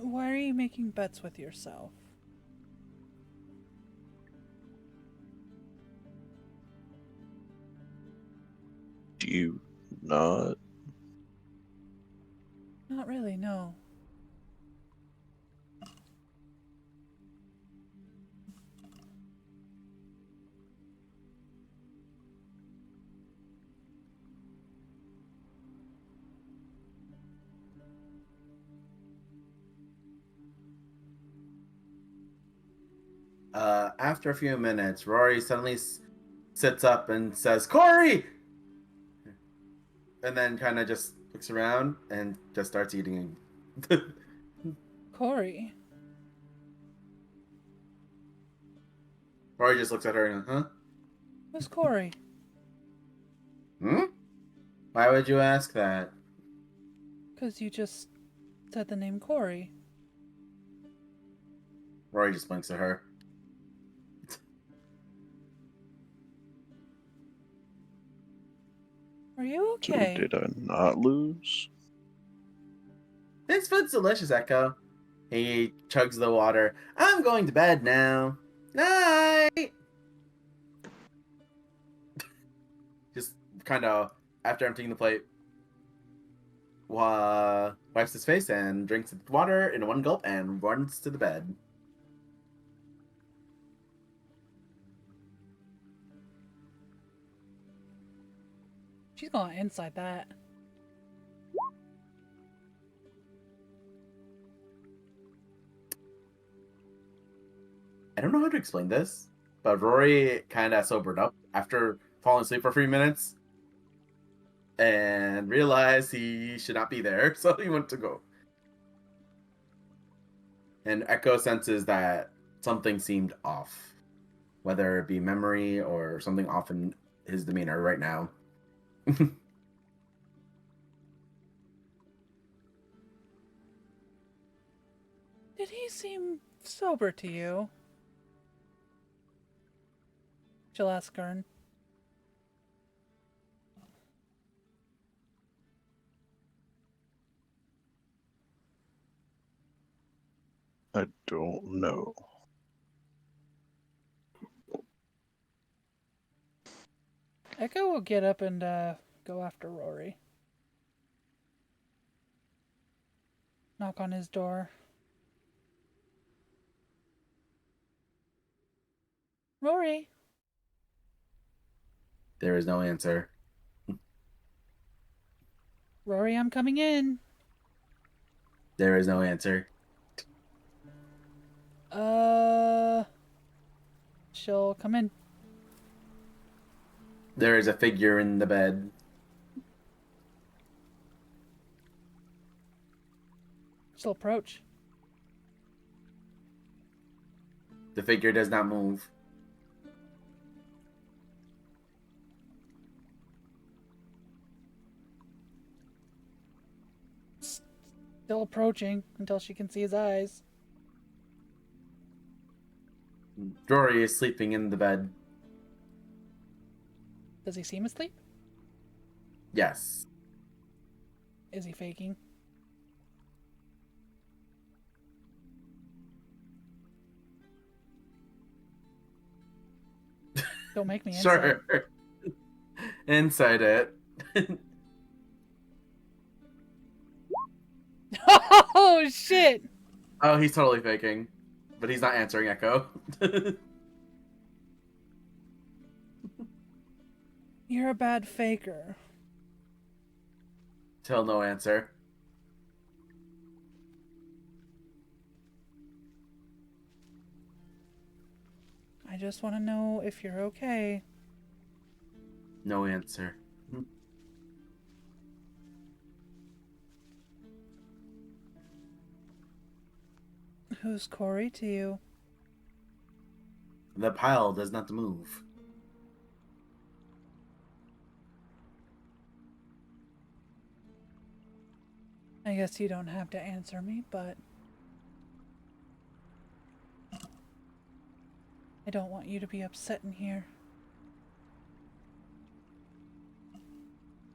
Why are you making bets with yourself? Do you not? Not really, no. After a few minutes, Rory suddenly sits up and says, "Corey!" And then kind of just looks around and just starts eating. Corey. Rory just looks at her and, huh? Who's Corey? Hmm? Why would you ask that? Because you just said the name Corey. Rory just blinks at her. Are you So okay? did I not lose? This food's delicious, Echo. He chugs the water. I'm going to bed now. Night! Just kind of, after emptying the plate, wipes his face and drinks the water in one gulp and runs to the bed. She's going inside that. I don't know how to explain this, but Rory kind of sobered up after fallen asleep for 3 minutes and realized he should not be there, so he went to go. And Echo senses that something seemed off, whether it be memory or something off in his demeanor right now. Did he seem sober to you? She'll ask Gurn. I don't know. Echo will get up and go after Rory. Knock on his door. Rory. There is no answer. Rory, I'm coming in. There is no answer. She'll come in. There is a figure in the bed. She'll approach. The figure does not move. Still approaching until she can see his eyes. Rory is sleeping in the bed. Does he seem asleep? Yes. Is he faking? Don't make me inside. Sure. Inside it. Oh, shit! Oh, he's totally faking. But he's not answering Echo. You're a bad faker. Still no answer. I just want to know if you're okay. No answer. Who's Corey to you? The pile does not move. I guess you don't have to answer me, but I don't want you to be upset in here.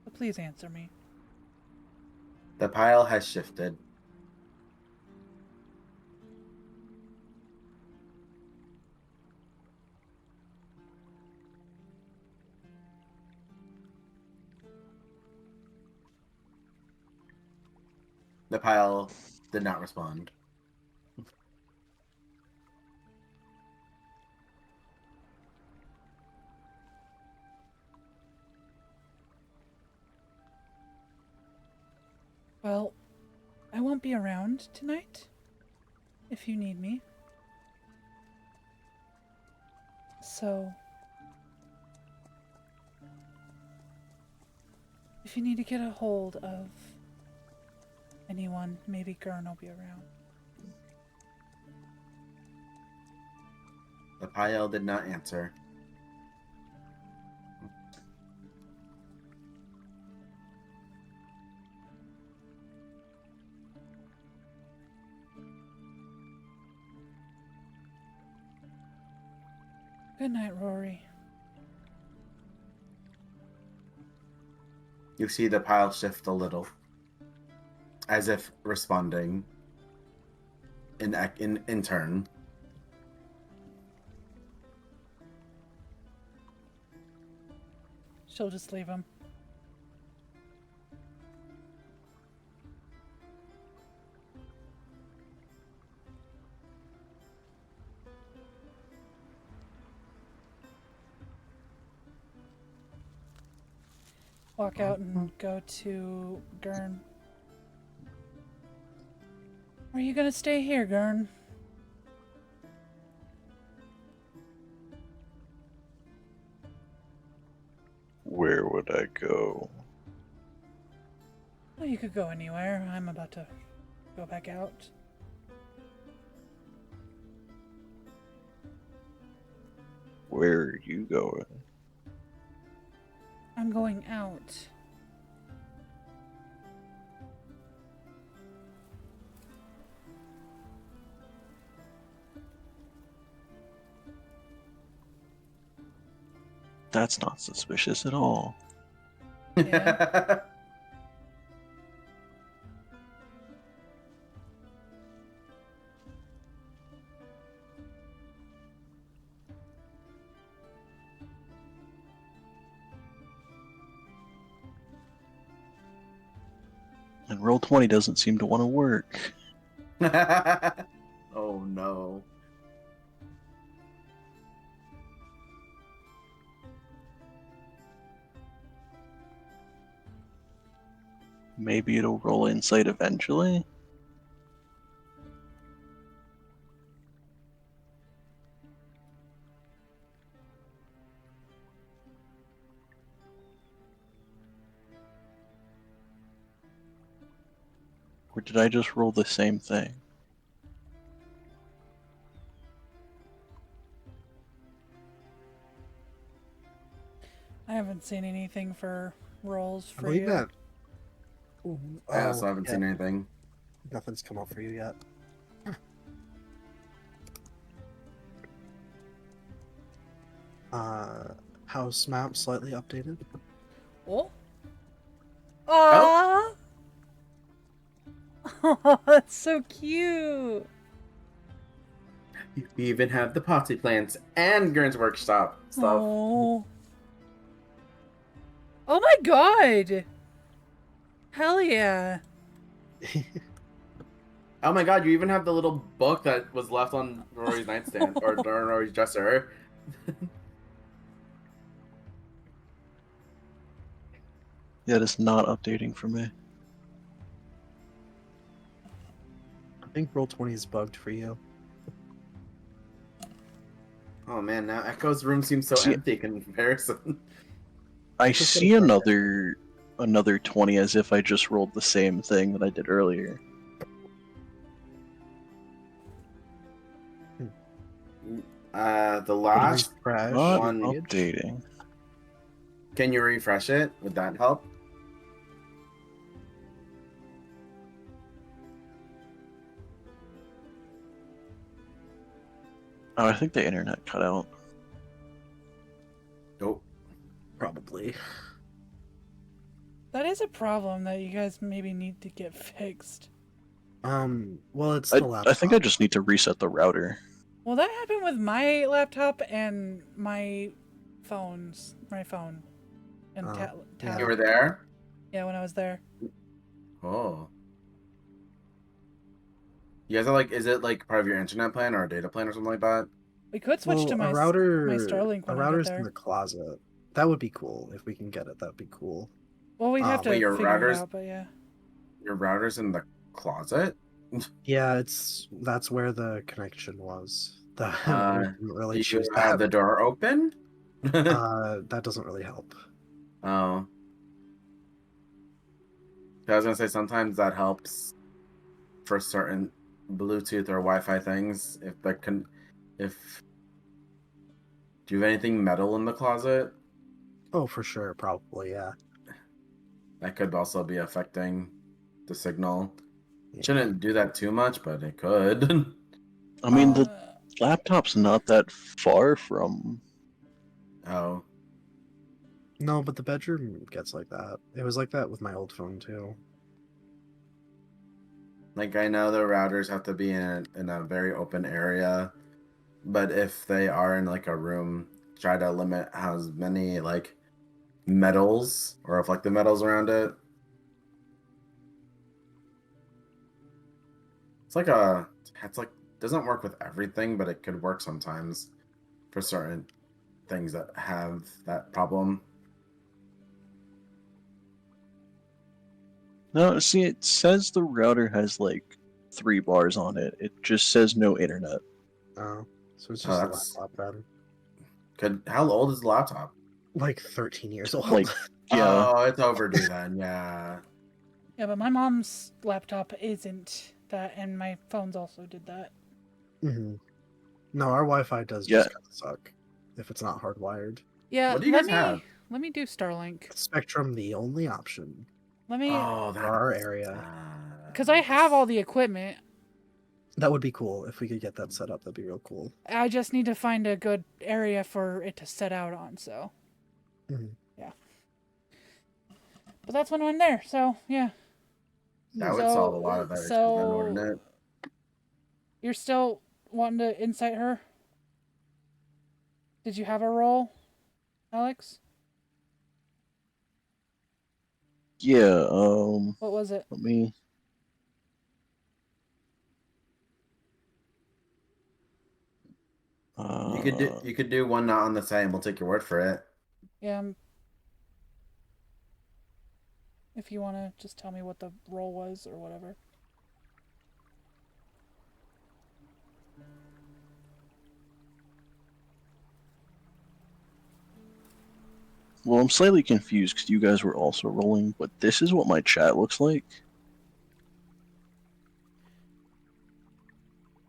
So please answer me. The pile has shifted. The pile did not respond. Well, I won't be around tonight if you need me. So, if you need to get a hold of anyone, maybe Gurn will be around. The pile did not answer. Good night, Rory. You see the pile shift a little, as if responding in turn. She'll just leave him. Walk out and go to Gurn. Or are you gonna stay here, Gurn? Where would I go? Well, you could go anywhere. I'm about to go back out. Where are you going? I'm going out. That's not suspicious at all. Yeah. And Roll20 doesn't seem to want to work. Oh no. Maybe it'll roll insight eventually? Or did I just roll the same thing? I haven't seen anything for rolls I for believe you. that. I also haven't yeah, seen anything. Nothing's come up for you yet. House map slightly updated. Oh. Aww. Oh, that's so cute. We even have the potty plants and Gurn's workshop stuff. Oh. Oh my god. Hell yeah. Oh my god, you even have the little book that was left on Rory's nightstand or Rory's dresser. Yeah, it's not updating for me. I think Roll20 is bugged for you. Oh man, now Echo's room seems so See- empty in comparison. I Just see gonna try another 20 as if I just rolled the same thing that I did earlier. The last Refresh Not one- page. updating. Can you refresh it? Would that help? Oh, I think the internet cut out. Nope. Probably. That is a problem that you guys maybe need to get fixed. Well, it's I the laptop. think I just need to reset the router. Well, that happened with my laptop and my phones. My phone. And Oh, tablet. yeah. You were there? Yeah, when I was there. Oh. You guys are like, is it like part of your internet plan or a data plan or something like that? We could switch to my a router. my Starlink A when I get router's in there. the closet. That would be cool if we can get it. That'd be cool. Well, we'd have to wait, your figure it router's- out, but yeah. Your router's in the closet? Yeah, that's where the connection was. That we didn't really You choose have that. the door open? That doesn't really help. Oh. I was gonna say sometimes that helps for certain Bluetooth or Wi-Fi things. If do you have anything metal in the closet? Oh, for sure, probably, yeah. That could also be affecting the signal. Yeah. Shouldn't do that too much, but it could. I mean, the Uh, laptop's not that far from. Oh. No, but the bedroom gets like that. It was like that with my old phone too. Like I know the routers have to be in a very open area, but if they are in like a room, try to limit how many like metals or reflective metals around it. It's like doesn't work with everything, but it could work sometimes for certain things that have that problem. No, see, it says the router has like 3 bars on it. It just says no internet. Oh, so it's Oh, just a that's- laptop then. How old is the laptop? like 13 years old. Like, yeah. Oh, it's overdue then. Yeah. Yeah, but my mom's laptop isn't that, and my phones also did that. Mhm. No, our Wi-Fi does Yeah. just kind of suck if it's not hardwired. Yeah, What do you guys have? let me do Starlink. Spectrum, the only option Let me, Oh, for our that's area. because I have all the equipment. That would be cool if we could get that set up. That'd be real cool. I just need to find a good area for it to set out on. So, Mhm. yeah. But that's when I'm there. So yeah. That would solve a lot of that issue then, wouldn't it? You're still wanting to incite her? Did you have a role, Alex? Yeah, What was it? let me. You could do one not on the same. We'll take your word for it. Yeah. If you want to just tell me what the role was or whatever. Well, I'm slightly confused because you guys were also rolling, but this is what my chat looks like.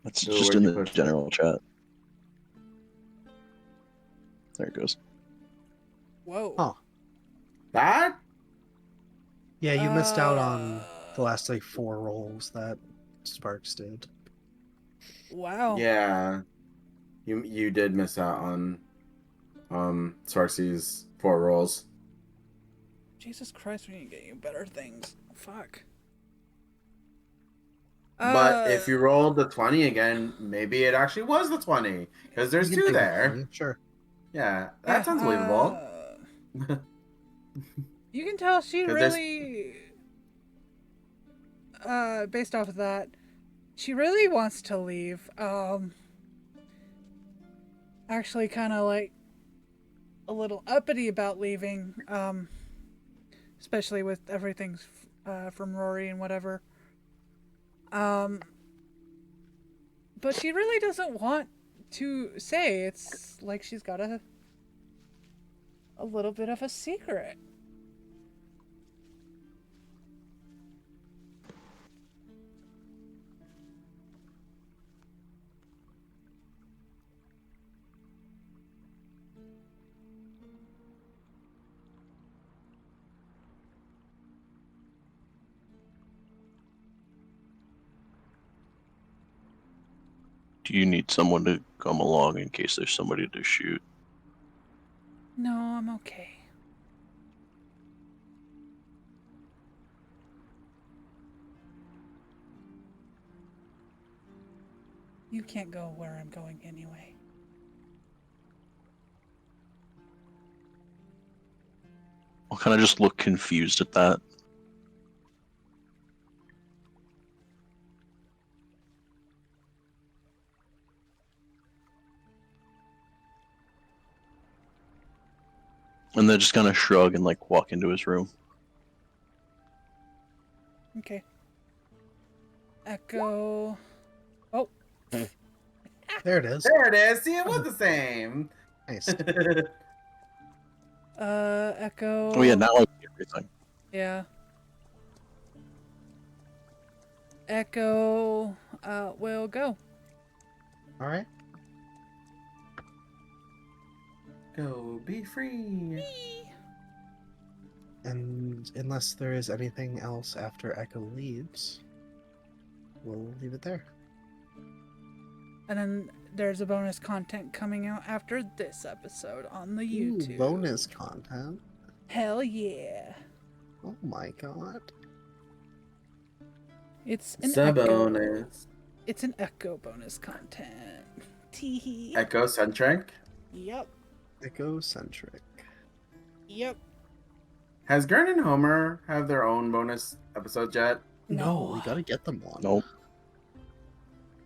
That's Ooh, just where'd in you the push it? general chat. There it goes. Whoa. Huh. That? Yeah, you missed out on the last like 4 rolls that Sparks did. Wow. Yeah. You did miss out on Sparksy's 4 rolls. Jesus Christ, we need to get you better things. Fuck. But if you rolled the 20 again, maybe it actually was the 20. Because there's You can 2 take the there. 20, sure. Yeah, that sounds believable. You can tell she 'Cause there's- really, based off of that, she really wants to leave. Actually kind of like a little uppity about leaving, especially with everything from Rory and whatever. But she really doesn't want to say. It's like she's got a little bit of a secret. Do you need someone to come along in case there's somebody to shoot? No, I'm okay. You can't go where I'm going anyway. I'll kind of just look confused at that. And then just kind of shrug and like walk into his room. Okay. Echo. Oh. There it is. There it is. See, it was the same. Nice. Echo. Oh yeah, now I see everything. Yeah. Echo. Will go. All right. Go be free. And unless there is anything else after Echo leaves, we'll leave it there. And then there's a bonus content coming out after this episode on the YouTube. Ooh, bonus content. Hell yeah. Oh my god. It's an The Echo. bonus. It's an Echo bonus content. Teehee. Echo-centric. Yep. Echo-centric. Yep. Has Gern and Homer have their own bonus episodes yet? No, we gotta get them one. Nope.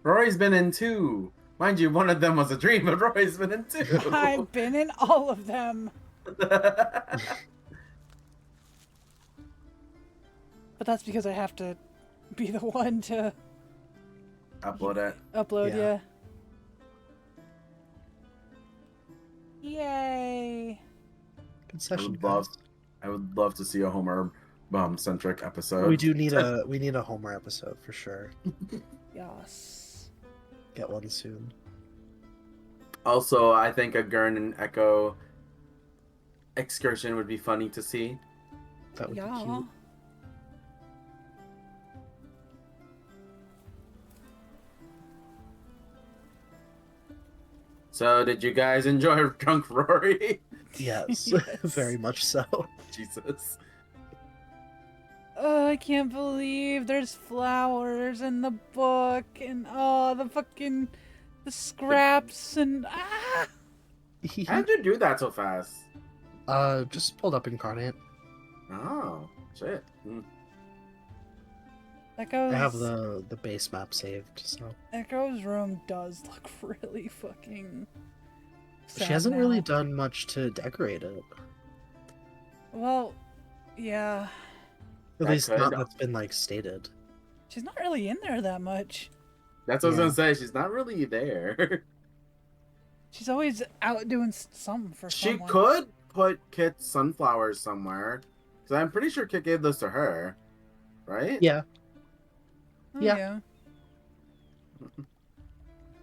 Rory's been in 2. Mind you, one of them was a dream, but Rory's been in 2. I've been in all of them. But that's because I have to be the one to Upload it. upload, Yeah. yeah. Yay. Concession love, guys. I would love to see a Homer centric episode. We do need a Homer episode for sure. Yes. Get one soon. Also, I think a Gurn and Echo excursion would be funny to see. That would be Yeah. cute. So, did you guys enjoy Drunk Rory? Yes, Yes. very much so. Jesus. Oh, I can't believe there's flowers in the book and the scraps and How'd you do that so fast? Just pulled up Incarnate. Oh, shit. Echo's, I have the base map saved, so Echo's room does look really fucking she sad hasn't now. really done much to decorate it. Well, yeah. At That least could- not that's been like stated. She's not really in there that much. That's what I Yeah. was gonna say. She's not really there. She's always out doing something for She someone. could put Kit's sunflowers somewhere. Because I'm pretty sure Kit gave those to her. Right? Yeah, Oh, yeah. yeah.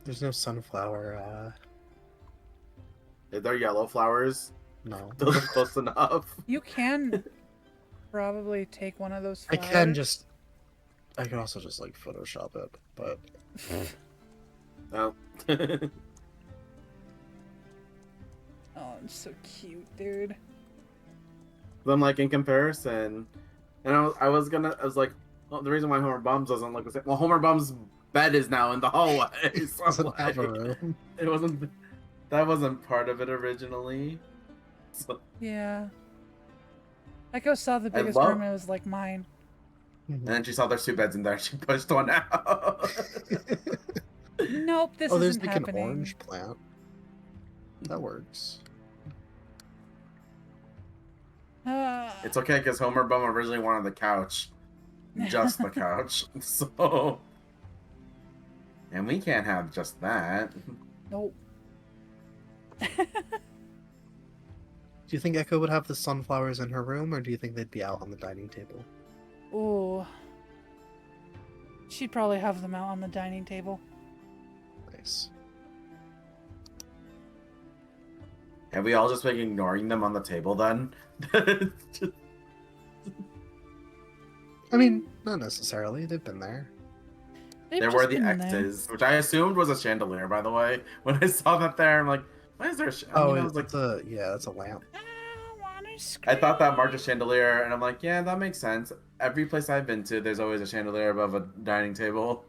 there's no sunflower. If they're yellow flowers, No, those are close enough. You can probably take one of those I flowers. can just. I can also just like Photoshop it, but Oh. Oh, it's so cute, dude. I'm like, in comparison, and I was like, well, the reason why Homer Bums doesn't look the same. Well, Homer Bums' bed is now in the hallway. So I'm doesn't have a like, room. that wasn't part of it originally. So, Yeah. Echo saw the biggest love- room and it was like mine. and then she saw there's two beds in there. She pushed one out. Nope, this Oh, there's isn't like happening. an orange plant. That works. It's okay because Homer Bum originally wanted the couch, just the couch. So, and we can't have just that. Nope. Do you think Echo would have the sunflowers in her room, or do you think they'd be out on the dining table? Ooh. She'd probably have them out on the dining table. Nice. Have we all just been ignoring them on the table then? I mean, not necessarily. They've been there. They've There just were the been there. X's, which I assumed was a chandelier, by the way. When I saw that there, I'm like, why is there a I Oh, was like, it's a yeah, it's a lamp. I wanna I thought that marked a scream. chandelier, and I'm like, yeah, that makes sense. Every place I've been to, there's always a chandelier above a dining table.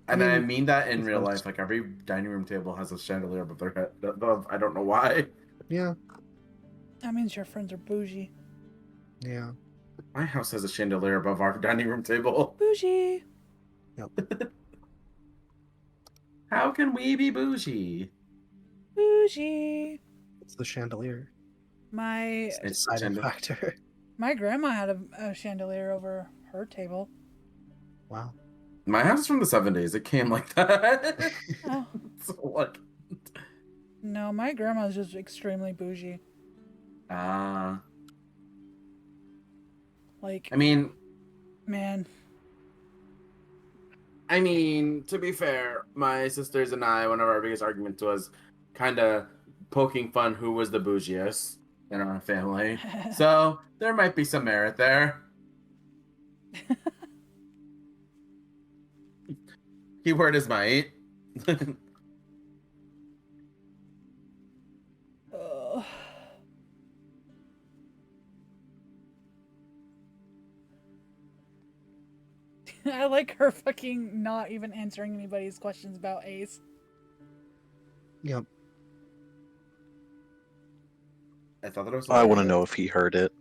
And I mean that in it's real nice. life. Like, every dining room table has a chandelier above their head. Above, I don't know why. Yeah, That means your friends are bougie. yeah. My house has a chandelier above our dining room table. Bougie. How can we be bougie? Bougie. It's the chandelier. My It's Deciding chande- factor. my grandma had a chandelier over her table. Wow. My house is from the 70s. It came like that. Oh. So, like, No, my grandma's just extremely bougie. Like, I mean, man. to be fair, my sisters and I, one of our biggest arguments was kind of poking fun who was the bougiest in our family. So there might be some merit there. Keyword is might. Ugh. I like her fucking not even answering anybody's questions about Ace. Yep. I thought that it was. I want to know if he heard it.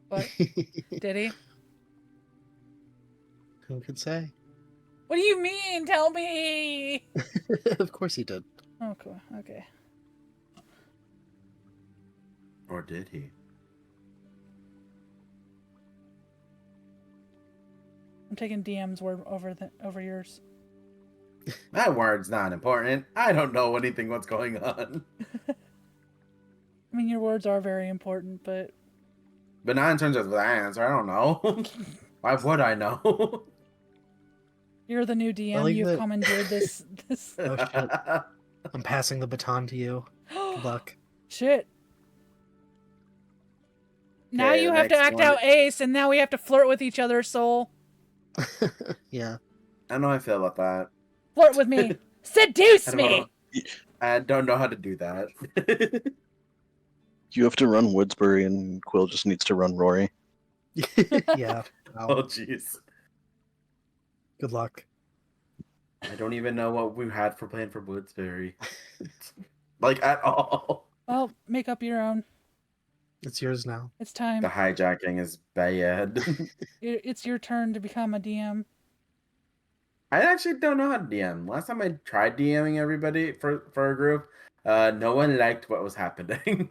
But did he? Who could say? What do you mean? Tell me. Of course he did. Oh, cool. Okay. Or did he? I'm taking DM's word over yours. That word's not important. I don't know anything what's going on. I mean, mean, your words are very important, but not in terms of the answer. I don't know. Why would I know? you're the new I DM. like You've that- commandeered this. Oh shit! I'm passing the baton to you. Good luck. Shit. Now Okay, you the have to next act one- out Ace, and now we have to flirt with each other, Soul. Yeah. I don't know how I feel about that. Flirt with me. Seduce I don't know. me. I don't know how to do that. You have to run Woodsbury, and Quill just needs to run Rory. Yeah. Oh, Wow. jeez. Good luck. I don't even know what we had for plan for Woodsbury. Like, at all. Well, make up your own. It's yours now. It's time. The hijacking is bad. It's your turn to become a DM. I actually don't know how to DM. Last time I tried DMing everybody for a group, no one liked what was happening.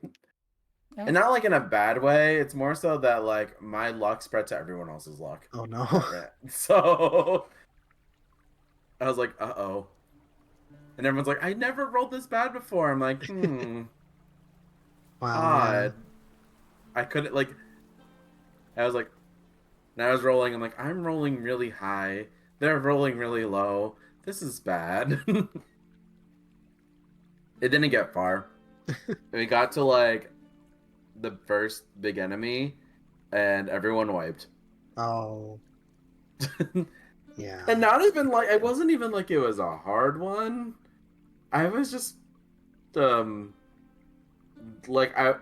Oh. And not like in a bad way. It's more so that like my luck spread to everyone else's luck. Oh no. So I was like, uh-oh. And everyone's like, I never rolled this bad before. I'm like, Wow. odd. I couldn't like I was like, and I was rolling, I'm like, I'm rolling really high. They're rolling really low. This is bad. It didn't get far. We got to like the first big enemy and everyone wiped. Yeah. Oh. Yeah. And not even like it wasn't even like it was a hard one. I was just like I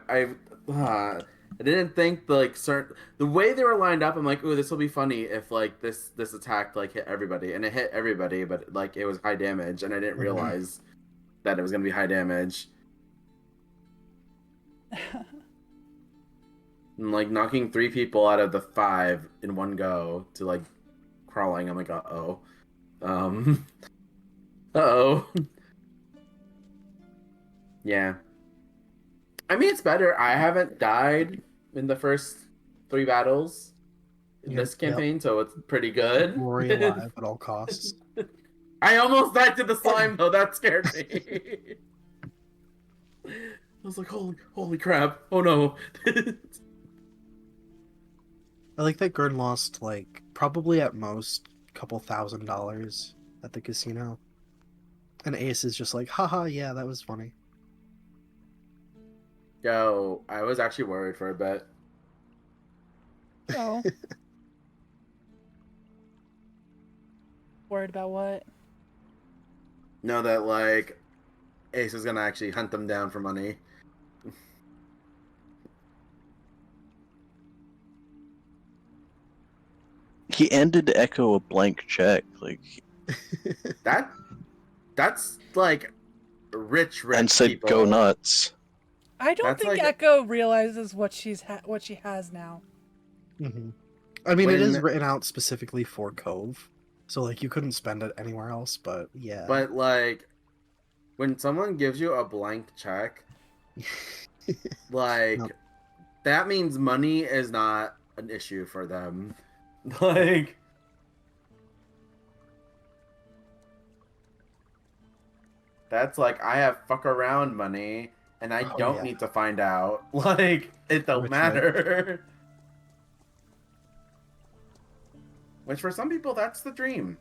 didn't think like certain the way they were lined up. I'm like, ooh, this will be funny if like this attack like hit everybody, and it hit everybody, but like it was high damage, and I didn't realize that it was gonna be high damage. And like knocking 3 people out of the 5 in one go to like crawling. I'm like, uh-oh. Uh-oh. Yeah. I mean, it's better. I haven't died in the first 3 battles in Yep, this campaign, so it's pretty good. Rory alive at all costs. I almost died to the slime, though. That scared me. I was like, holy crap. Oh, no. I like that Gurn lost like probably at most a couple $1,000 at the casino. And Ace is just like, haha, yeah, that was funny. Yo, I was actually worried for a bit. Oh. Worried about what? Know that, like, Ace is gonna actually hunt them down for money. He ended Echo a blank check, like, That's like rich and said, people. "Go nuts." I don't That's think like- Echo realizes what she has now. I mean, it is When- written out specifically for Cove. So, like, you couldn't spend it anywhere else, but yeah. But like, when someone gives you a blank check, like, Nope. that means money is not an issue for them. Like, that's like, I have fuck around money, and I Oh, don't yeah. need to find out. Like, it don't Rich, matter. Which for some people, that's the dream.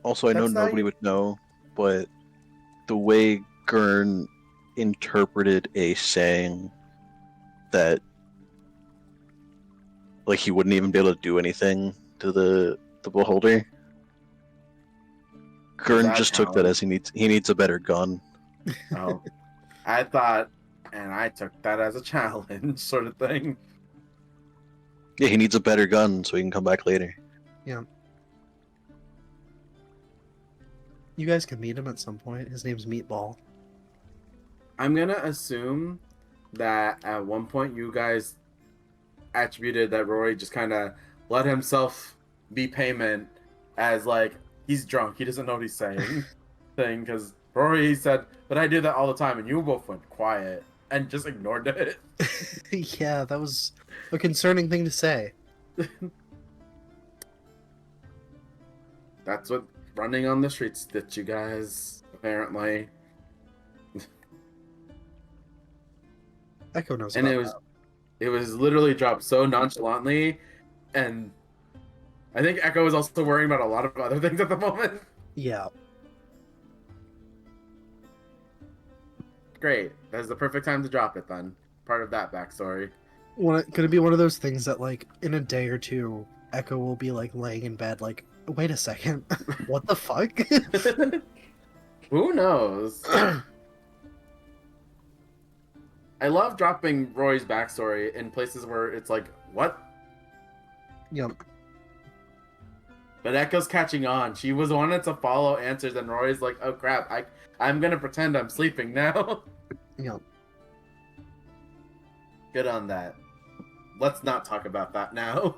Also, I know That's not nobody you- would know, but the way Gurn interpreted a saying that, like, he wouldn't even be able to do anything to the beholder. Gurn that just took that challenge? as he needs a better gun. Oh, I thought, and I took that as a challenge, sort of thing. Yeah, he needs a better gun so he can come back later. You guys can meet him at some point. His name's Meatball. I'm gonna assume that at one point you guys attributed that Rory just kind of let himself be payment as like he's drunk, he doesn't know what he's saying, thing. Because Rory said, "But I do that all the time," and you both went quiet and just ignored it. Yeah, that was a concerning thing to say. That's what running on the streets did, you guys. Apparently. Echo knows and about it was literally dropped so nonchalantly, and I think Echo is also worrying about a lot of other things at the moment. that. Yeah. Great, that's the perfect time to drop it then. Part of that backstory. Gonna be one of those things that, like, in a day or two, Echo will be, like, laying in bed, like, wait a second. What the fuck? Who knows? I love dropping Roy's backstory in places where it's like, what? Yep. But Echo's catching on. She was wanted to follow answers, and Roy's like, oh crap, I'm gonna pretend I'm sleeping now. Yep. Good on that. Let's not talk about that now.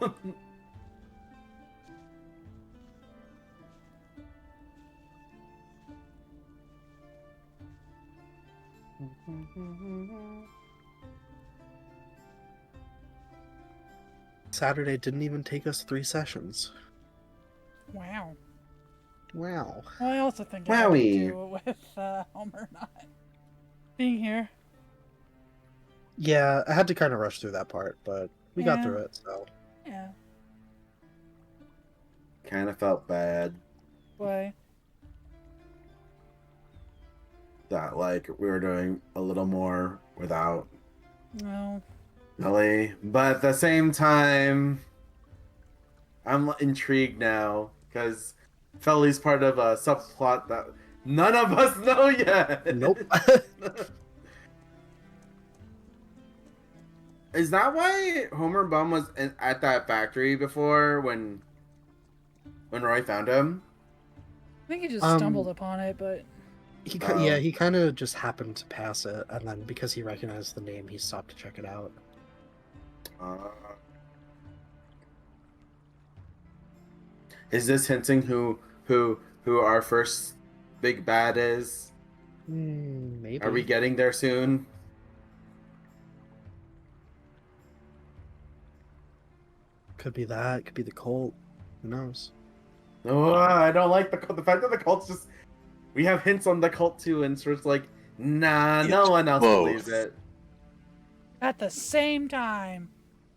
Saturday didn't even take us 3 sessions. Wow. Wow. Well, I also think it had to Wowie. do with Homer not being here. Yeah, I had to kind of rush through that part, but we got Yeah. through it, so. Yeah. Kind of felt bad Boy. that like we were doing a little more without No. Ellie, but at the same time, I'm intrigued now because Felly's part of a subplot that none of us know yet. Nope. Is that why Homer Bum was at that factory before when Roy found him? I think he just stumbled upon it, but Yeah, he kind of just happened to pass it, and then because he recognized the name, he stopped to check it out. Is this hinting who our first big bad is? Maybe. Are we getting there soon? Could be that. Could be the cult. Who knows? No, I don't like the fact that the cult's just. We have hints on the cult too, and so it's like, nah, no It's one else both. believes it. at the same time.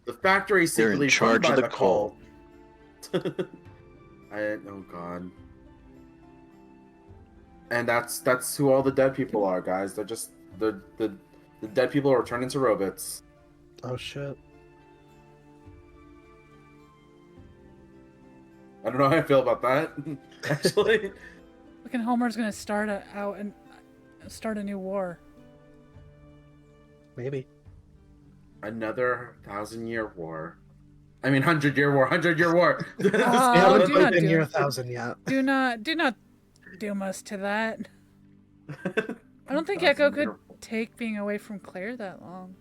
The factory is They're in secretly charge run of by the cult. Oh god. And that's who all the dead people are, guys. They're just the dead people are turned into robots. Oh shit. I don't know how I feel about that. Actually, Look, and Homer's gonna start start a new war. Maybe. another 1,000-year war. I mean, 100-year war. 100-year war. We Oh, haven't do quite not been do near it. 1,000 yet. Do not doom us to that. I don't think Echo could take being away from Claire that long.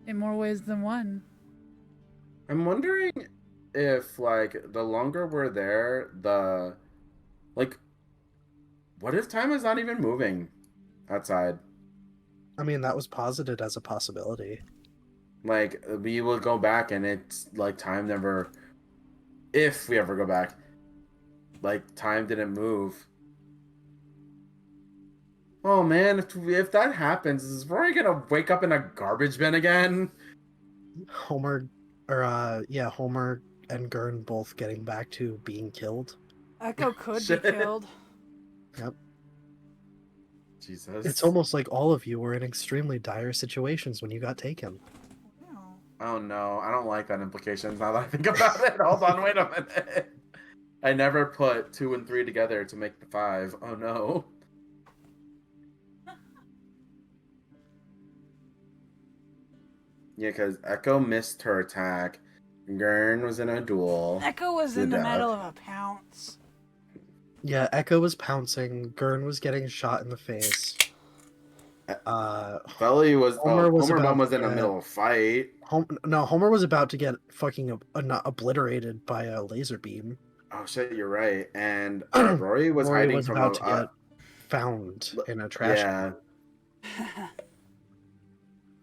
In more ways than one. I'm wondering if, like, the longer we're there, what if time is not even moving outside? I mean, that was posited as a possibility. Like, we will go back and it's, like, time never... If we ever go back, like, time didn't move. Oh, man, if that happens, is Rory gonna wake up in a garbage bin again? Homer and Gurn both getting back to being killed. Echo could be Shit. killed. Yep. Jesus. It's almost like all of you were in extremely dire situations when you got taken. Wow. Oh, no, I don't like that implications now that I think about it. Hold on, wait a minute. I never put 2 and 3 together to make the 5. Oh, no. Yeah, because Echo missed her attack. Gurn was in a duel. Echo was in the middle of a pounce. Yeah, Echo was pouncing. Gurn was getting shot in the face. Felly was... Homer was Homer about Bum was to in the get- middle of a fight. Homer was about to get fucking obliterated by a laser beam. Oh, shit, you're right. And Rory was Rory hiding was from about to get found in a trash Yeah. can.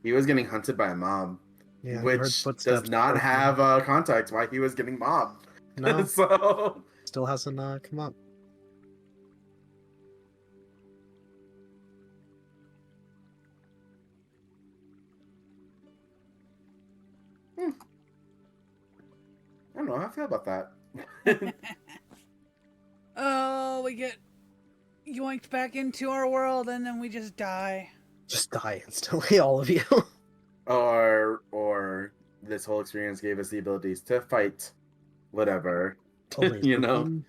He was getting hunted by a mob. Yeah, you heard Which footsteps does not approaching. have context why he was getting mobbed. No, So... still hasn't come up. I don't know how I feel about that. Oh, we get yoinked back into our world and then we just die. Just die instantly, all of you. or this whole experience gave us the abilities to fight whatever. Only You some know? of them?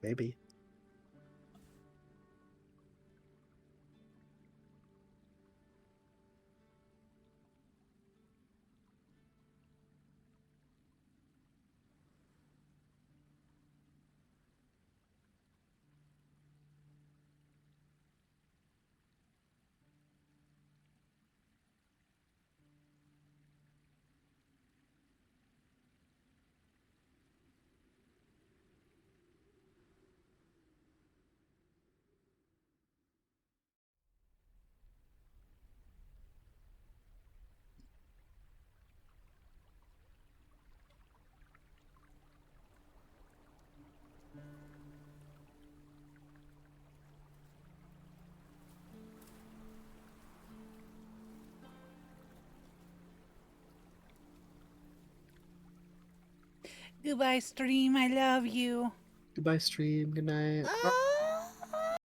Maybe. Goodbye, stream. I love you. Goodbye, stream. Good night. Ah!